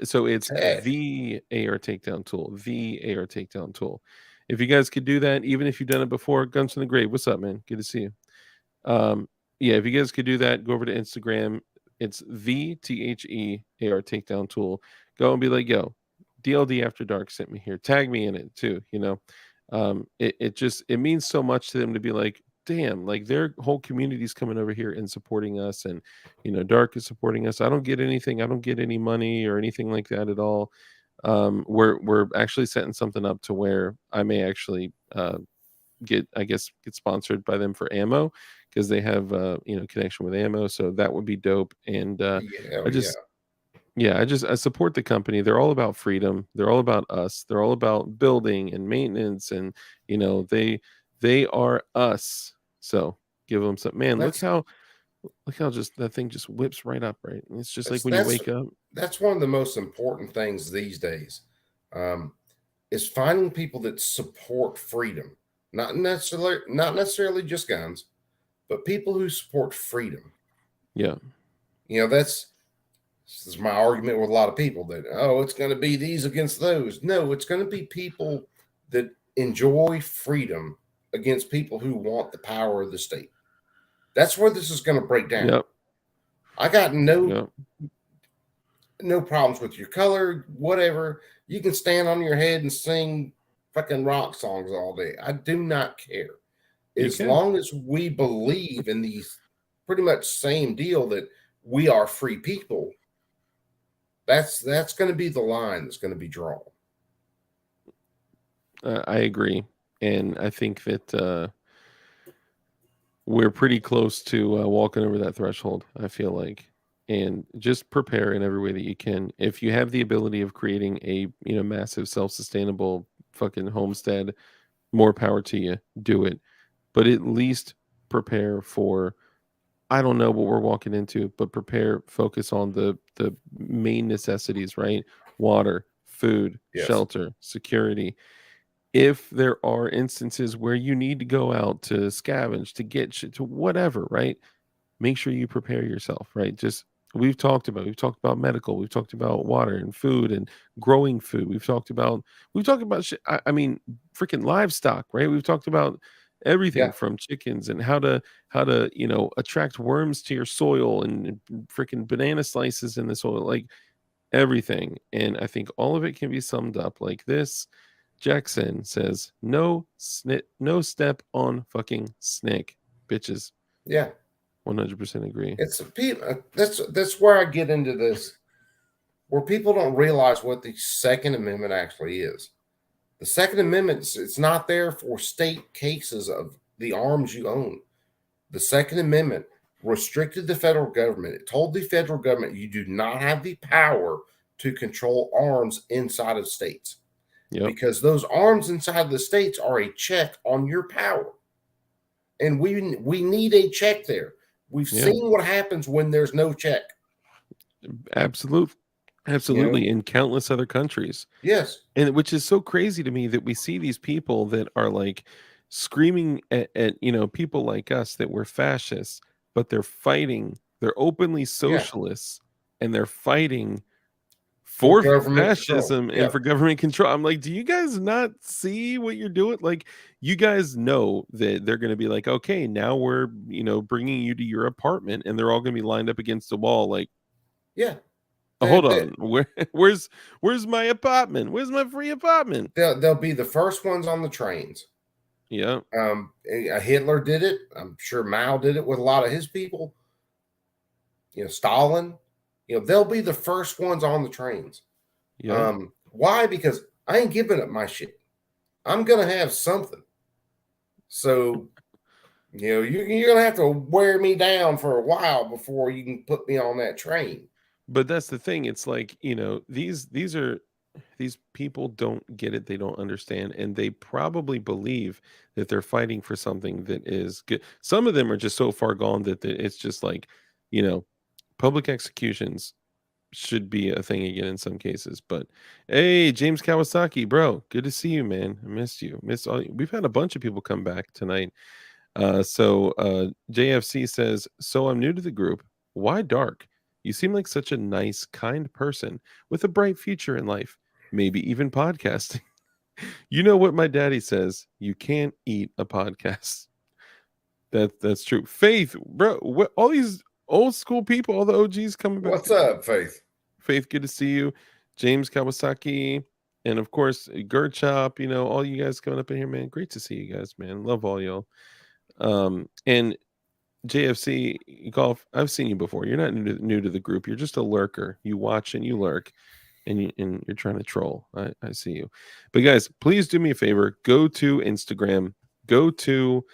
So it's the AR takedown tool. The AR takedown tool. If you guys could do that, even if you've done it before, Guns from the Grave. What's up, man? Good to see you. Yeah, if you guys could do that, go over to Instagram. It's the THE AR takedown tool. Go and be like, yo, DLD After Dark sent me here. Tag me in it too. It means so much to them to be like, damn, like their whole community's coming over here and supporting us, and Dark is supporting us. I don't get anything. I don't get any money or anything like that at all. We're actually setting something up to where I may actually get sponsored by them for ammo, because they have connection with ammo. So that would be dope. And I support the company. They're all about freedom. They're all about us. They're all about building and maintenance, and they are us. So give them some, man. Look how just that thing just whips right up, right? And it's just like when you wake up. That's one of the most important things these days, is finding people that support freedom. Not necessarily just guns, but people who support freedom. Yeah. This is my argument with a lot of people that, it's going to be these against those. No, it's going to be people that enjoy freedom against people who want the power of the state. That's where this is going to break down. Yep. I got no problems with your color, whatever. You can stand on your head and sing fucking rock songs all day. I do not care. As long as we believe in these pretty much same deal that we are free people, that's going to be the line that's going to be drawn. I agree. And I think that we're pretty close to walking over that threshold, I feel like. And just prepare in every way that you can. If you have the ability of creating a massive self-sustainable fucking homestead, more power to you. Do it. But at least prepare for, I don't know what we're walking into, but focus on the main necessities, right? Water, food, shelter, security. If there are instances where you need to go out to scavenge, to get shit, to whatever, right? Make sure you prepare yourself, right? We've talked about medical, we've talked about water and food and growing food. We've talked about shit. I mean, freaking livestock, right? We've talked about everything from chickens and how to attract worms to your soil and freaking banana slices in the soil, like everything. And I think all of it can be summed up like this. Jackson says, no step on fucking snake, bitches. Yeah. 100% agree. That's where I get into this, where people don't realize what the Second Amendment actually is. The Second Amendment, it's not there for state cases of the arms you own. The Second Amendment restricted the federal government. It told the federal government you do not have the power to control arms inside of states. Yep. Because those arms inside the states are a check on your power. And we need a check there. We've seen what happens when there's no check. Absolutely, in countless other countries. Yes. And which is so crazy to me that we see these people that are like screaming at people like us that we're fascists, but they're fighting. They're openly socialists, and they're fighting for fascism and for government control. I'm like, do you guys not see what you're doing? Like, you guys know that they're going to be like, okay, now we're bringing you to your apartment, and they're all going to be lined up against the wall, like, hold on, where's my apartment? Where's my free apartment? They'll be the first ones on the trains. Yeah. Hitler did it. I'm sure Mao did it with a lot of his people. Stalin. They'll be the first ones on the trains. Yeah. Why? Because I ain't giving up my shit. I'm gonna have something. So, you're gonna have to wear me down for a while before you can put me on that train. But that's the thing. It's like, these people don't get it. They don't understand, and they probably believe that they're fighting for something that is good. Some of them are just so far gone that it's just like, public executions should be a thing again in some cases. But hey, James Kawasaki, bro, good to see you, man. I missed you. We've had a bunch of people come back tonight. So JFC says, so I'm new to the group. Why dark? You seem like such a nice, kind person with a bright future in life, maybe even podcasting. You know what my daddy says? You can't eat a podcast. That's true. Faith, bro, all these old school people, all the OGs coming back. What's up, Faith? Faith, good to see you. James Kawasaki, and of course, CASHAPP, all you guys coming up in here, man. Great to see you guys, man. Love all y'all. And JFC Golf, I've seen you before. You're not new to the group. You're just a lurker. You watch and you lurk, and you're trying to troll. I see you. But guys, please do me a favor. Go to Instagram. Go to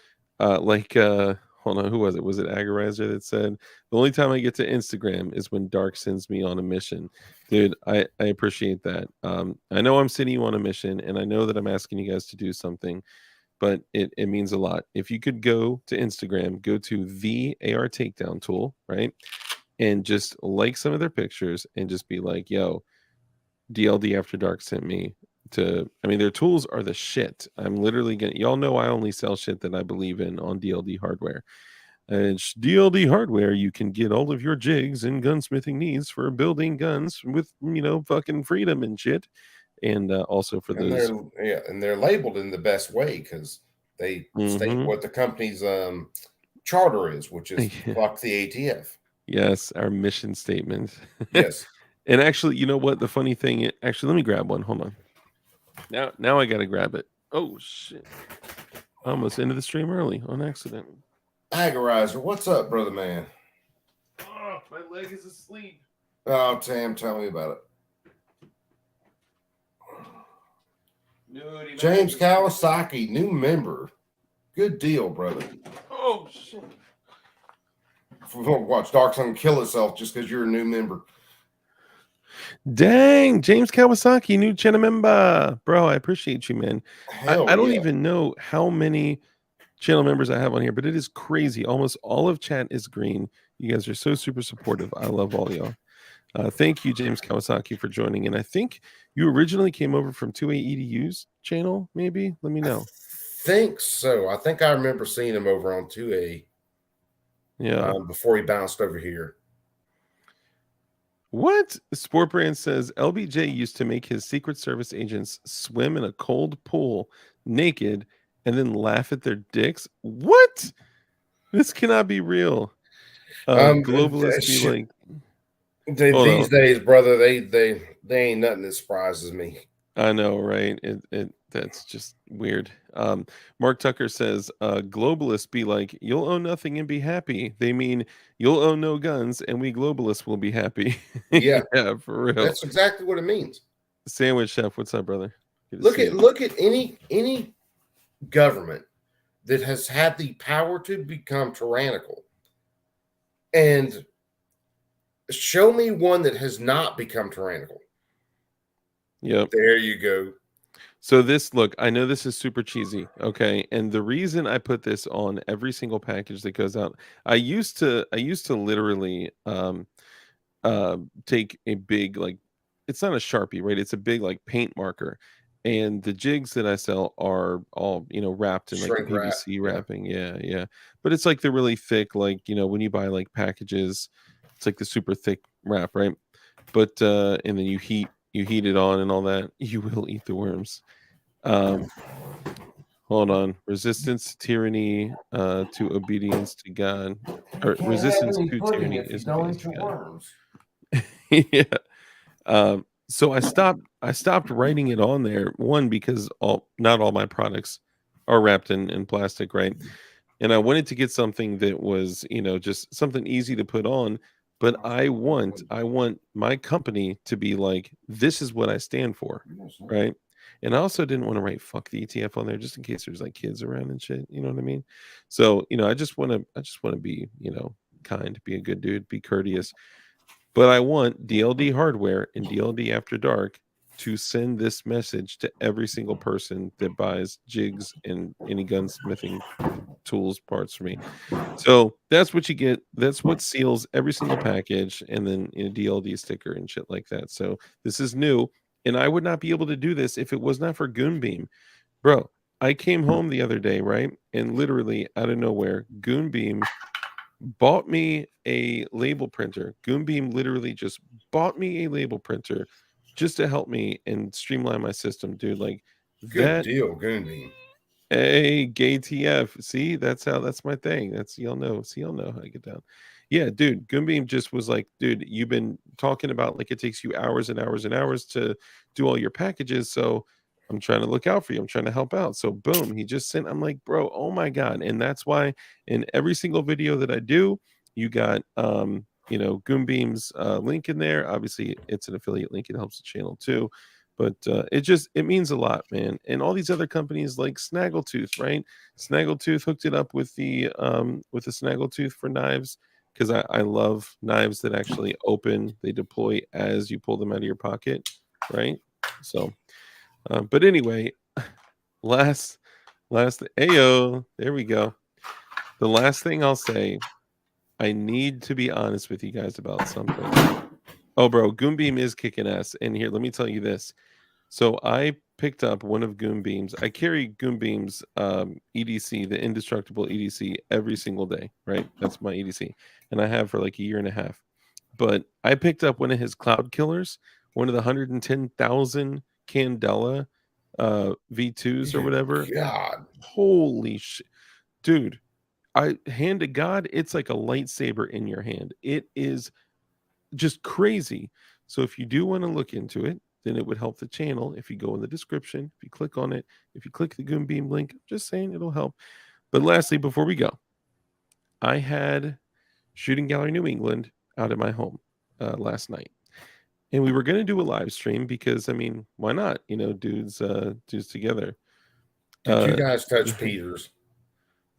hold on, who was it? Was it Agorizer that said the only time I get to Instagram is when Dark sends me on a mission? Dude, I appreciate that. I know I'm sending you on a mission, and I know that I'm asking you guys to do something, but it means a lot. If you could go to Instagram, go to the AR Takedown tool, right? And just like some of their pictures and just be like, yo, DLD After Dark sent me their tools are the shit. I'm literally y'all know I only sell shit that I believe in on DLD hardware. And it's DLD hardware. You can get all of your jigs and gunsmithing needs for building guns with, fucking freedom and shit. And also for those. And they're labeled in the best way because they state what the company's charter is, which is fuck the ATF. Yes, our mission statement. Yes. And actually, you know what? The funny thing, let me grab one. Hold on. Now I gotta grab it. Oh shit! I almost ended the stream early on accident. Agorizer, what's up, brother man? Oh, my leg is asleep. Oh, Tam, tell me about it. James Kawasaki, new member. Good deal, brother. Oh shit! Watch Dark's gonna kill itself just because you're a new member. Dang, James Kawasaki, new channel member. Bro, I appreciate you, man. I don't even know how many channel members I have on here, but it is crazy. Almost all of chat is green. You guys are so super supportive. I love all y'all. Thank you, James Kawasaki, for joining. And I think you originally came over from 2A EDU's channel, maybe? Let me know. I think so. I think I remember seeing him over on 2A. Yeah. Before he bounced over here. What? Sport Brand says LBJ used to make his Secret Service agents swim in a cold pool naked and then laugh at their dicks. What? This cannot be real. Globalists be like these days, brother, they ain't nothing that surprises me. I know, right? That's just weird. Mark Tucker says, globalists be like, you'll own nothing and be happy. They mean you'll own no guns and we globalists will be happy. Yeah. Yeah, for real. That's exactly what it means. Sandwich Chef, what's up, brother? Look at any government that has had the power to become tyrannical. And show me one that has not become tyrannical. Yep. There you go. So this, look, I know this is super cheesy, okay? And the reason I put this on every single package that goes out, I used to literally take a big, like, it's not a Sharpie, right? It's a big like paint marker. And the jigs that I sell are all, wrapped in like the Shrink wrap. PVC Yeah. wrapping. Yeah, yeah. But it's like the really thick, like, when you buy like packages, it's like the super thick wrap, right? But and then you heat it on and all that. You will eat the worms. Hold on. Resistance to tyranny, to obedience to God. Or Can't have resistance any to pudding tyranny if you is don't obedience eat to your God. worms. Yeah. So I stopped writing it on there. One, because not all my products are wrapped in plastic, right? And I wanted to get something that was, just something easy to put on. But I want my company to be like, this is what I stand for, right? And I also didn't want to write "fuck the ETF" on there, just in case there's like kids around and shit. You know what I mean? So I just want to be, kind, be a good dude, be courteous. But I want DLD Hardware and DLD After Dark to send this message to every single person that buys jigs and any gunsmithing tools parts for me. So that's what you get. That's what seals every single package, and then a DLD sticker and shit like that. So this is new, and I would not be able to do this if it was not for Goonbeam, bro. I came home the other day, right, and literally out of nowhere, Goonbeam bought me a label printer. Goonbeam literally just bought me a label printer just to help me and streamline my system, dude. Like Good that. deal, Goonbeam. Hey, gay TF. See, that's my thing. That's y'all know. See, y'all know how to get down. Yeah, dude. Goonbeam just was like, dude, you've been talking about like it takes you hours and hours and hours to do all your packages. So I'm trying to look out for you. I'm trying to help out. So boom, he just sent. I'm like, bro, oh my god. And that's why in every single video that I do, you got Goonbeam's link in there. Obviously, it's an affiliate link. It helps the channel too. But it means a lot, man. And all these other companies like Snaggletooth, right? Snaggletooth hooked it up with the Snaggletooth for knives, because I love knives that actually open. They deploy as you pull them out of your pocket, right? So, but anyway, last ayo, there we go. The last thing I'll say, I need to be honest with you guys about something. Oh, bro, Goonbeam is kicking ass. And here, let me tell you this. So I picked up one of Goonbeam's. I carry Goonbeam's EDC, the indestructible EDC, every single day, right? That's my EDC. And I have for like a year and a half. But I picked up one of his cloud killers, one of the 110,000 Candela V2s or whatever. God. Holy shit. Dude, hand to God, it's like a lightsaber in your hand. It is just crazy. So if you do want to look into it, then it would help the channel if you go in the description, if you click on it, if you click the Goonbeam link. I'm just saying it'll help. But lastly, before we go, I had Shooting Gallery New England out at my home last night. And we were going to do a live stream because, I mean, why not? Dudes together. Did you guys touch Peter's?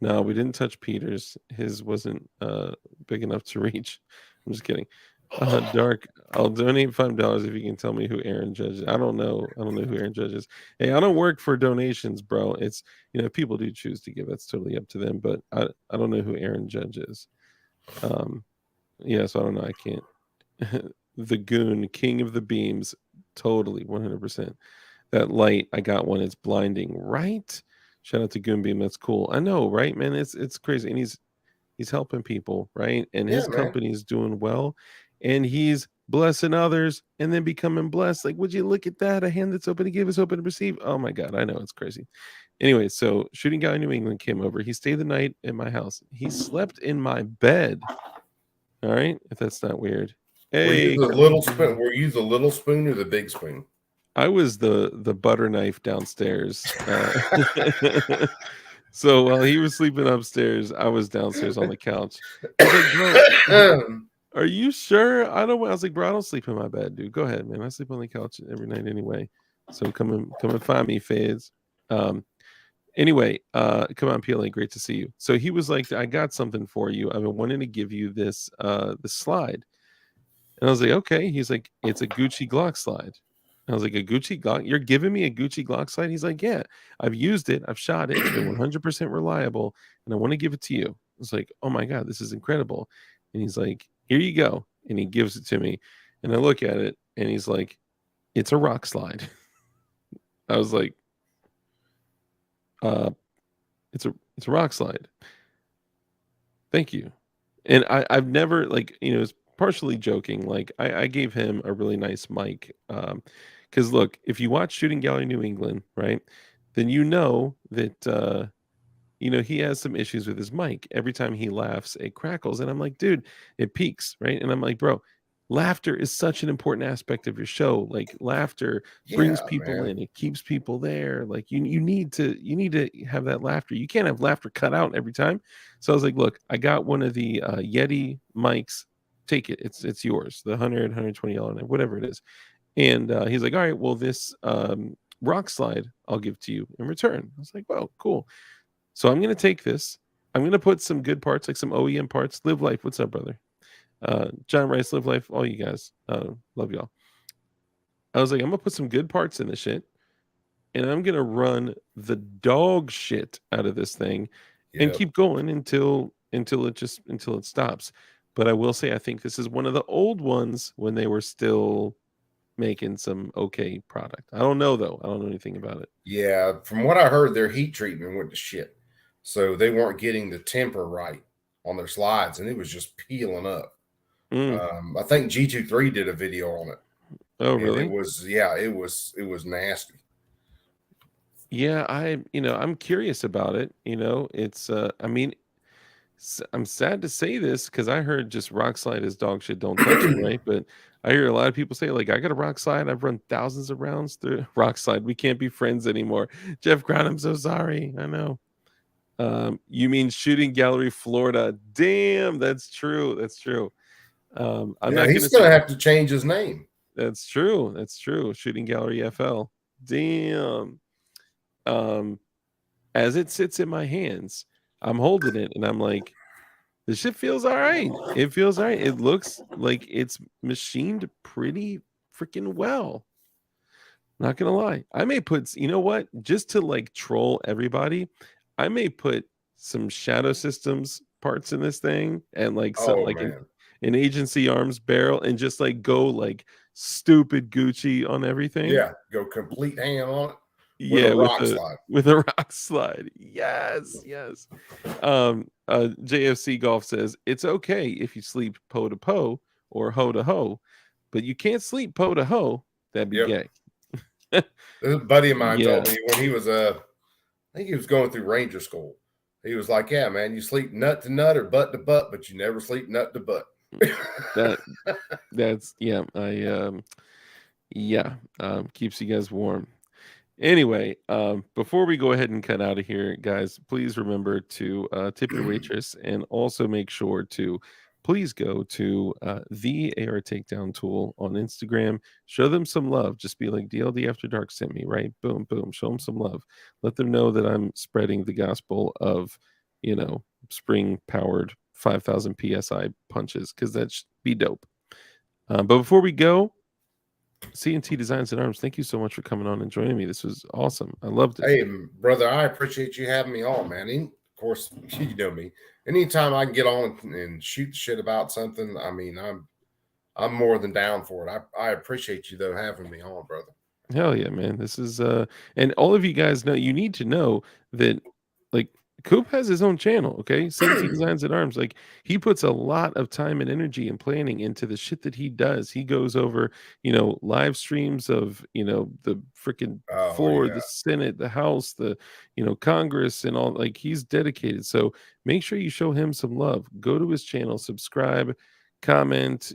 No, we didn't touch Peter's. His wasn't big enough to reach. I'm just kidding. Dark, I'll donate $5 if you can tell me who Aaron judges. I don't know who Aaron judges. Hey, I don't work for donations, bro. It's if people do choose to give, that's totally up to them. But I don't know who Aaron judges. Yeah, so I don't know. I can't. The Goon, King of the Beams, totally 100%. That light, I got one. It's blinding, right? Shout out to Goonbeam. That's cool. I know, right, man? It's crazy, and he's helping people, right? And his company's doing well, and he's blessing others and then becoming blessed. Like, would you look at that? A hand that's open to give is open to receive. Oh my God, I know, it's crazy. Anyway, so Shooting Guy in New England came over. He stayed the night in my house. He slept in my bed. All right, if that's not weird. Hey, Were you the little spoon? Were you the little spoon or the big spoon? I was the butter knife downstairs. So while he was sleeping upstairs, I was downstairs on the couch. He's like, bro, are you sure? I was like, bro, I don't sleep in my bed, dude. Go ahead, man. I sleep on the couch every night anyway. So come and find me, Feds. Anyway, come on, PLA, great to see you. So he was like, I got something for you. I've been wanting to give you this slide. And I was like, okay. He's like, it's a Gucci Glock slide. I was like, a Gucci Glock? You're giving me a Gucci Glock slide? He's like, yeah, I've used it. I've shot it. It's been 100% reliable. And I want to give it to you. I was like, oh my God, this is incredible. And he's like, here you go. And he gives it to me. And I look at it and he's like, it's a rock slide. I was like, it's a rock slide. Thank you. And I've never, like, it's partially joking. Like I gave him a really nice mic. Because look, if you watch Shooting Gallery New England, right, then you know that he has some issues with his mic. Every time he laughs, it crackles. And I'm like, dude, it peaks, right? And I'm like, bro, laughter is such an important aspect of your show. Like laughter brings people in, it keeps people there. Like you need to have that laughter. You can't have laughter cut out every time. So I was like, look, I got one of the Yeti mics. Take it. It's yours. The $120, whatever it is. And he's like, all right, well, this rock slide I'll give to you in return. I was like, well, cool. So I'm going to take this. I'm going to put some good parts, like some OEM parts. Live Life. What's up, brother? John Rice, Live Life. All you guys. Love y'all. I was like, I'm going to put some good parts in this shit. And I'm going to run the dog shit out of this thing and keep going until it stops. But I will say, I think this is one of the old ones when they were still making some okay product. I don't know, though. I don't know anything about it. Yeah. From what I heard, their heat treatment went to shit. So they weren't getting the temper right on their slides, and it was just peeling up. I think G23 did a video on it. Oh, really? It was nasty. Yeah, I'm curious about it. It's I'm sad to say this because I heard just rock slide is dog shit, don't touch it, right? But I hear a lot of people say, like, I got a rock slide. I've run thousands of rounds through rock slide. We can't be friends anymore. Jeff Brown, I'm so sorry. I know. You mean Shooting Gallery, Florida? Damn, that's true. That's true. I'm not. He's gonna have to change his name. That's true. That's true. Shooting Gallery FL. Damn. As it sits in my hands, I'm holding it and I'm like, this shit feels all right. It feels all right. It looks like it's machined pretty freaking well. Not gonna lie. I may put, you know what? Just to like troll everybody, I may put some Shadow Systems parts in this thing and like some an Agency Arms barrel and just like go like stupid Gucci on everything. Yeah, go complete ham on it. With a rock slide. Yes. JFC Golf says it's okay if you sleep po to po or ho to ho, but you can't sleep po to ho. That'd be gay. This buddy of mine told me when he was I think he was going through Ranger School. He was like, "Yeah, man, you sleep nut to nut or butt to butt, but you never sleep nut to butt." Keeps you guys warm. Anyway, before we go ahead and cut out of here, guys, please remember to tip your waitress and also make sure to please go to the AR Takedown Tool on Instagram. Show them some love. Just be like, DLD After Dark sent me, right? Boom, boom. Show them some love. Let them know that I'm spreading the gospel of, spring-powered 5,000 PSI punches, because that should be dope. But before we go, C&T Designs and Arms, thank you so much for coming on and joining me. This was awesome. I loved it. Hey, brother, I appreciate you having me on, man. And of course, you know me. Anytime I can get on and shoot the shit about something, I mean, I'm more than down for it. I appreciate you though having me on, brother. Hell yeah, man. This is and all of you guys know, you need to know that, like, Coop has his own channel, okay? C&T Designs and Arms. Like, he puts a lot of time and energy and planning into the shit that he does. He goes over, live streams of, the freaking floor, the Senate, the House, the, Congress, and all. Like, he's dedicated. So make sure you show him some love. Go to his channel, subscribe, comment,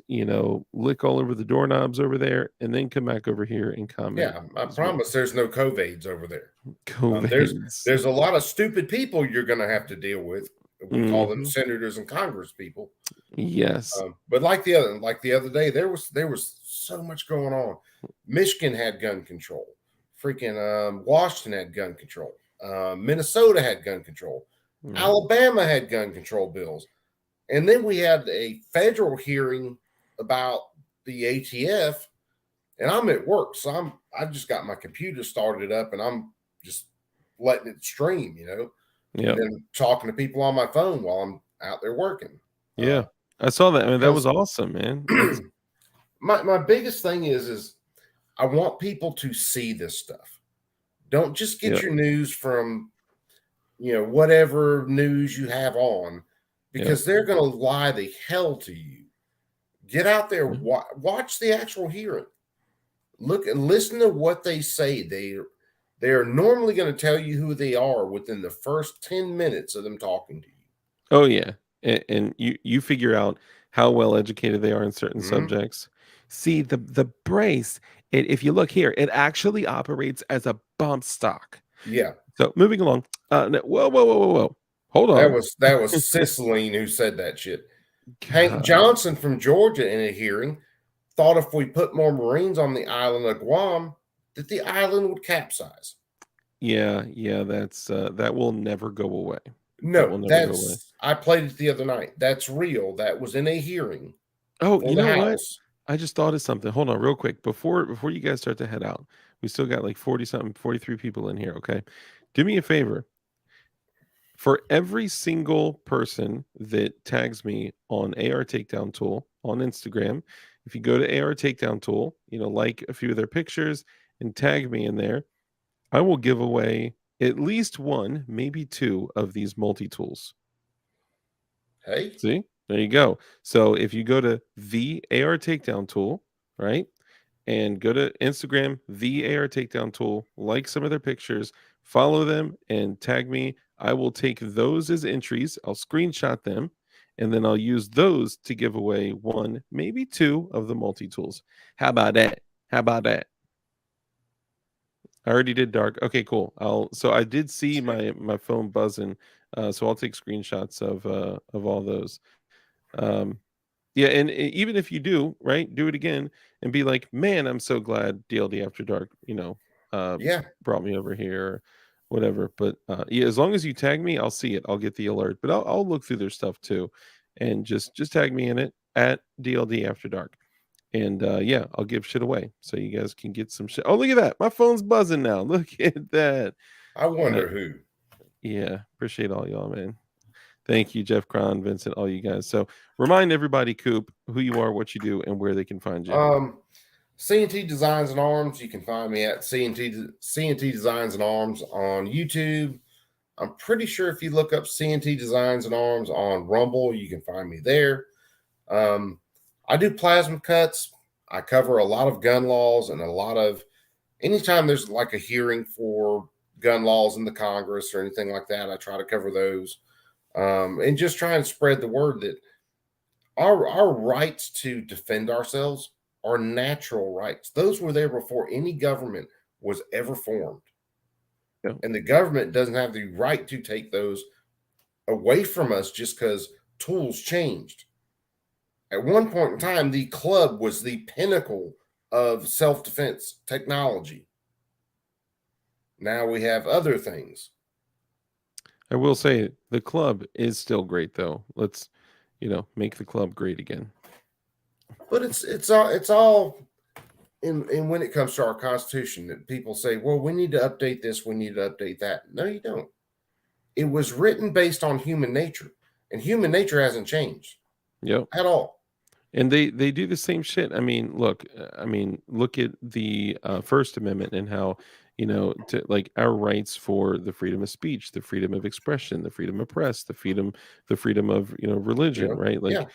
lick all over the doorknobs over there, and then come back over here and comment. Yeah, I promise there's no COVIDs over there. COVIDs. There's a lot of stupid people you're going to have to deal with. We call them senators and Congress people. Yes. But like the other day, there was so much going on. Michigan had gun control. Freaking Washington had gun control. Minnesota had gun control. Alabama had gun control bills. And then we had a federal hearing about the ATF, and I'm at work. So I just got my computer started up and I'm just letting it stream, and then talking to people on my phone while I'm out there working. Yeah. I saw that. I mean, that was awesome, man. My biggest thing is I want people to see this stuff. Don't just get your news from, whatever news you have on, because they're going to lie the hell to you. Get out there, watch the actual hearing. Look and listen to what they say. They're normally going to tell you who they are within the first 10 minutes of them talking to you. Oh yeah. And you figure out how well educated they are in certain subjects. See, the brace, if you look here, it actually operates as a bump stock. Yeah. So moving along. Whoa. Hold on. That was Cicelyne who said that shit. Hank Johnson from Georgia in a hearing thought if we put more Marines on the island of Guam, that the island would capsize. Yeah, that's that will never go away. No, I played it the other night. That's real. That was in a hearing. Oh, you know what? I just thought of something. Hold on real quick. Before you guys start to head out, we still got like 43 people in here, okay? Do me a favor. For every single person that tags me on AR Takedown Tool on Instagram, if you go to AR Takedown Tool, like a few of their pictures and tag me in there, I will give away at least one, maybe two of these multi-tools. Hey. See? There you go. So if you go to the AR Takedown Tool, right? And go to Instagram, the AR Takedown Tool, like some of their pictures, follow them and tag me. I will take those as entries. I'll screenshot them, and then I'll use those to give away one, maybe two of the multi-tools. How about that? I already did dark. Okay, cool. So I did see my phone buzzing. So I'll take screenshots of all those. Yeah, and even if you do, right, do it again and be like, man, I'm so glad DLD After Dark, brought me over here, or whatever. But yeah, as long as you tag me, I'll see it. I'll get the alert. But I'll look through their stuff too, and just tag me in it at DLD After Dark. And yeah, I'll give shit away so you guys can get some shit. Oh, look at that. My phone's buzzing now. Look at that. I wonder who. Yeah, appreciate all y'all, man. Thank you, Jeff Cron, Vincent, all you guys. So remind everybody, Coop, who you are, what you do, and where they can find you. C&T Designs and Arms. You can find me at C&T Designs and Arms on YouTube. I'm pretty sure if you look up C&T Designs and Arms on Rumble, you can find me there. I do plasma cuts. I cover a lot of gun laws and anytime there's like a hearing for gun laws in the Congress or anything like that, I try to cover those. And just try and spread the word that our rights to defend ourselves are natural rights. Those were there before any government was ever formed. Yeah. And the government doesn't have the right to take those away from us just because tools changed. At one point in time, the club was the pinnacle of self-defense technology. Now we have other things. I will say the club is still great, though. Let's, make the club great again. But it's all in when it comes to our Constitution that people say, well, we need to update this, we need to update that. No, you don't. It was written based on human nature, and human nature hasn't changed. Yep. At all. And they do the same shit. Look at the First Amendment and how, to like our rights for the freedom of speech, the freedom of expression, the freedom of press, the freedom of, religion, right? Like,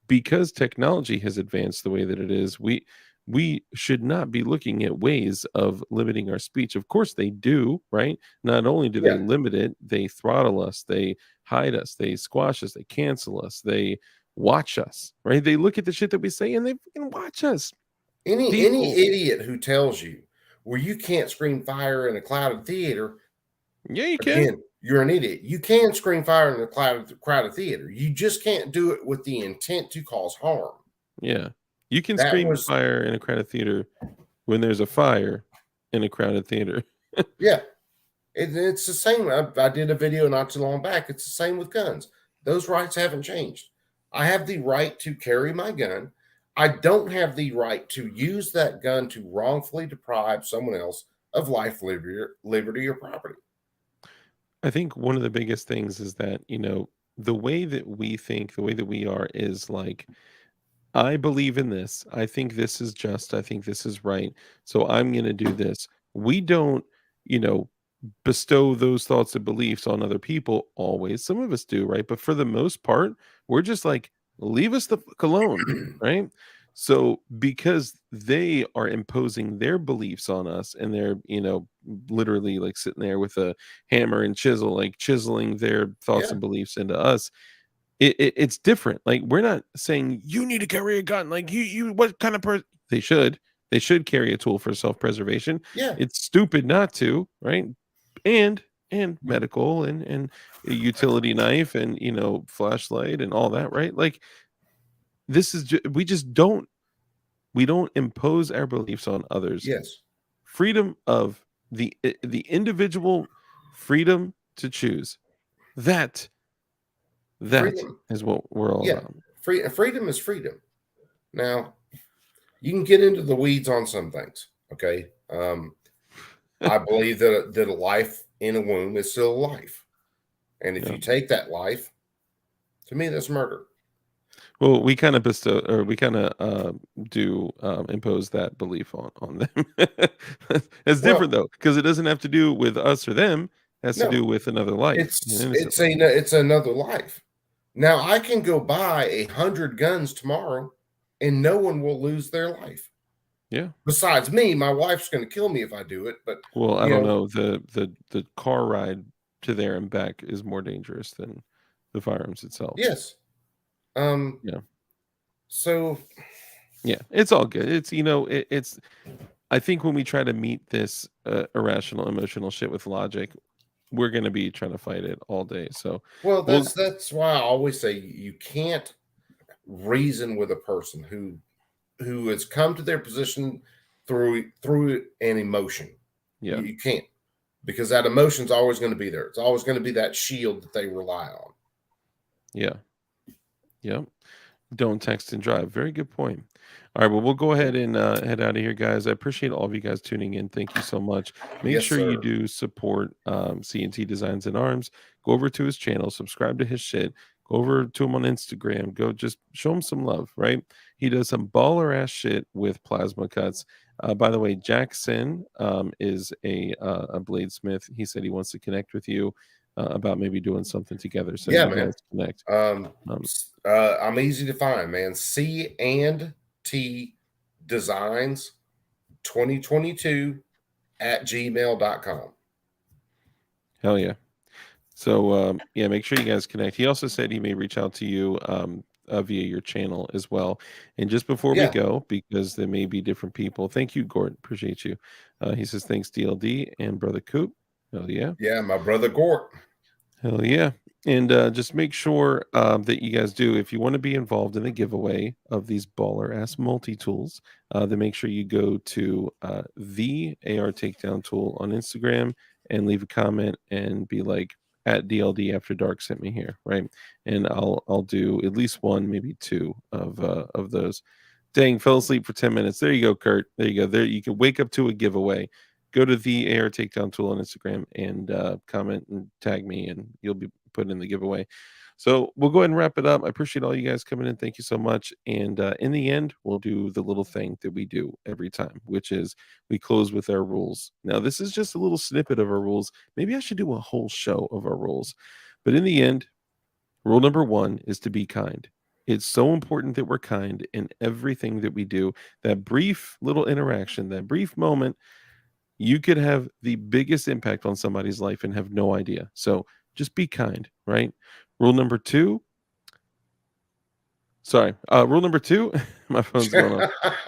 because technology has advanced the way that it is, we should not be looking at ways of limiting our speech. Of course they do, right? Not only do they limit it, they throttle us, they hide us, they squash us, they cancel us, they watch us, right? They look at the shit that we say and they fucking watch us. Any idiot who tells you, well, you can't scream fire in a crowded theater. Yeah, you can. Again, you're an idiot. You can scream fire in a crowded theater. You just can't do it with the intent to cause harm. Yeah. You can scream fire in a crowded theater when there's a fire in a crowded theater. Yeah. It's the same. I did a video not too long back. It's the same with guns. Those rights haven't changed. I have the right to carry my gun. I don't have the right to use that gun to wrongfully deprive someone else of life, liberty, or property. I think one of the biggest things is that, the way that we think, the way that we are is like, I believe in this. I think this is just. I think this is right. So I'm going to do this. We don't, you know, bestow those thoughts and beliefs on other people always. Some of us do, right? But for the most part, we're just like, leave us the fuck alone, right? So because they are imposing their beliefs on us and they're, literally like sitting there with a hammer and chisel, like chiseling their thoughts Yeah. and beliefs into us, it's different. Like, we're not saying you need to carry a gun. Like, you what kind of person? They should carry a tool for self-preservation. Yeah. It's stupid not to, right? And medical and a utility knife and flashlight and all that, right? Like, this is we don't impose our beliefs on others. Yes. Freedom of the individual, freedom to choose. That Freedom. is what we're all Yeah. about. Freedom is freedom. Now, you can get into the weeds on some things. Okay. I believe that a life in a womb is still a life. And if Yeah. you take that life, to me, that's murder. Well, we kind of bestow, or we kind of do impose that belief on them. It's Well, different though, because it doesn't have to do with us or them. It has to no, do with another life, an it's innocent it's life. a it's another life. Now I can go buy 100 guns tomorrow, and no one will lose their life. Yeah. Besides me, my wife's going to kill me if I do it. But Well, I you don't know, know. The car ride to there and back is more dangerous than the firearms itself. yes. Yeah. So Yeah. It's all good. It's. I think when we try to meet this irrational, emotional shit with logic, we're going to be trying to fight it all day. So, well, we'll that's why I always say you can't reason with a person who has come to their position through an emotion. yeah. You can't, because that emotion's always going to be there. It's always going to be that shield that they rely on. Yeah. Yeah. Don't text and drive. Very good point. All right, well, we'll go Yeah. ahead and head out of here, guys. I appreciate all of you guys tuning in. Thank you so much. Make Yes, sure you sir. do support C&T Designs and Arms. Go over to his channel, subscribe to his shit. Go over to him on Instagram. Go just show him some love, right? He does some baller ass shit with plasma cuts. By the way, Jackson is a bladesmith. He said he wants to connect with you about maybe doing something together. So Yeah, you man. guys connect. Um, I'm easy to find, man. C&T Designs 2022 at gmail.com. Hell yeah. So yeah, make sure you guys connect. He also said he may reach out to you via your channel as well. And just before we Yeah. go, because there may be different people, thank you, Gordon. Appreciate you. He says thanks, DLD and Brother Coop. Hell yeah. Yeah, my brother Gort. Hell yeah. And just make sure that you guys do, if you want to be involved in the giveaway of these baller ass multi tools, then make sure you go to the AR Takedown Tool on Instagram and leave a comment and be like, at DLD After Dark sent me here, right? And I'll do at least one, maybe two of those. Dang, fell asleep for 10 minutes. There you go, Kurt. There you go. There you can wake up to a giveaway. Go to the AR Takedown Tool on Instagram and comment and tag me, and you'll be put in the giveaway. So we'll go ahead and wrap it up. I appreciate all you guys coming in. Thank you so much. And in the end, we'll do the little thing that we do every time, which is we close with our rules. Now, this is just a little snippet of our rules. Maybe I should do a whole show of our rules. But in the end, rule number one is to be kind. It's so important that we're kind in everything that we do. That brief little interaction, that brief moment, you could have the biggest impact on somebody's life and have no idea. So just be kind, right? Rule number two. Sorry. Rule number two. My phone's going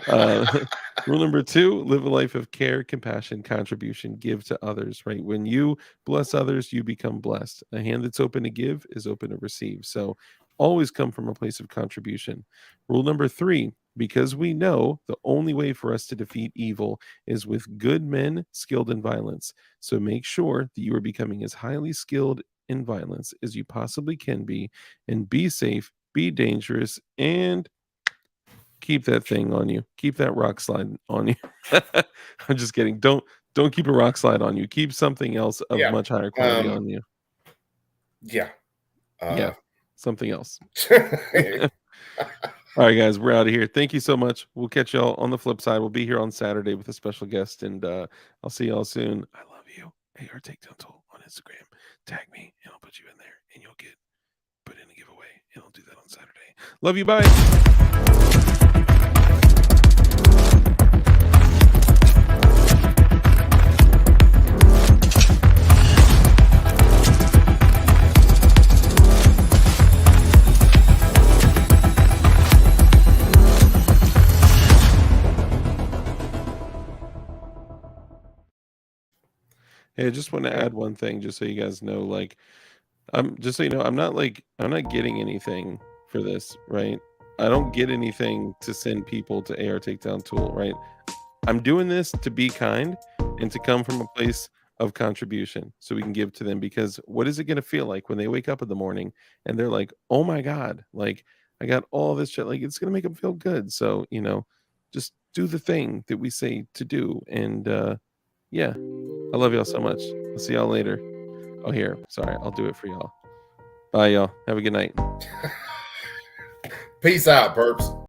off. Rule number two, live a life of care, compassion, contribution, give to others, right? When you bless others, you become blessed. A hand that's open to give is open to receive. So always come from a place of contribution. Rule number three, because we know the only way for us to defeat evil is with good men skilled in violence. So make sure that you are becoming as highly skilled in violence as you possibly can be, and be safe, be dangerous, and keep that thing on you. Keep that rock slide on you. I'm just kidding. Don't keep a rock slide on you. Keep something else of Yeah. much higher quality on you. Yeah. Yeah, something else. All right, guys, we're out of here. Thank you so much. We'll catch y'all on the flip side. We'll be here on Saturday with a special guest, and I'll see y'all soon. I love you. AR Takedown Tool on Instagram. Tag me, and I'll put you in there, and you'll get put in a giveaway, and I'll do that on Saturday. Love you. Bye. Hey, I just want to add one thing, just so you guys know, like, just so you know, I'm not getting anything for this, right? I don't get anything to send people to AR Takedown Tool, right? I'm doing this to be kind and to come from a place of contribution so we can give to them, because what is it going to feel like when they wake up in the morning and they're like, oh my God, like I got all this shit, like it's going to make them feel good. So, just do the thing that we say to do. And yeah, I love y'all so much. I'll see y'all later. Oh, here. Sorry. I'll do it for y'all. Bye, y'all. Have a good night. Peace out, perps.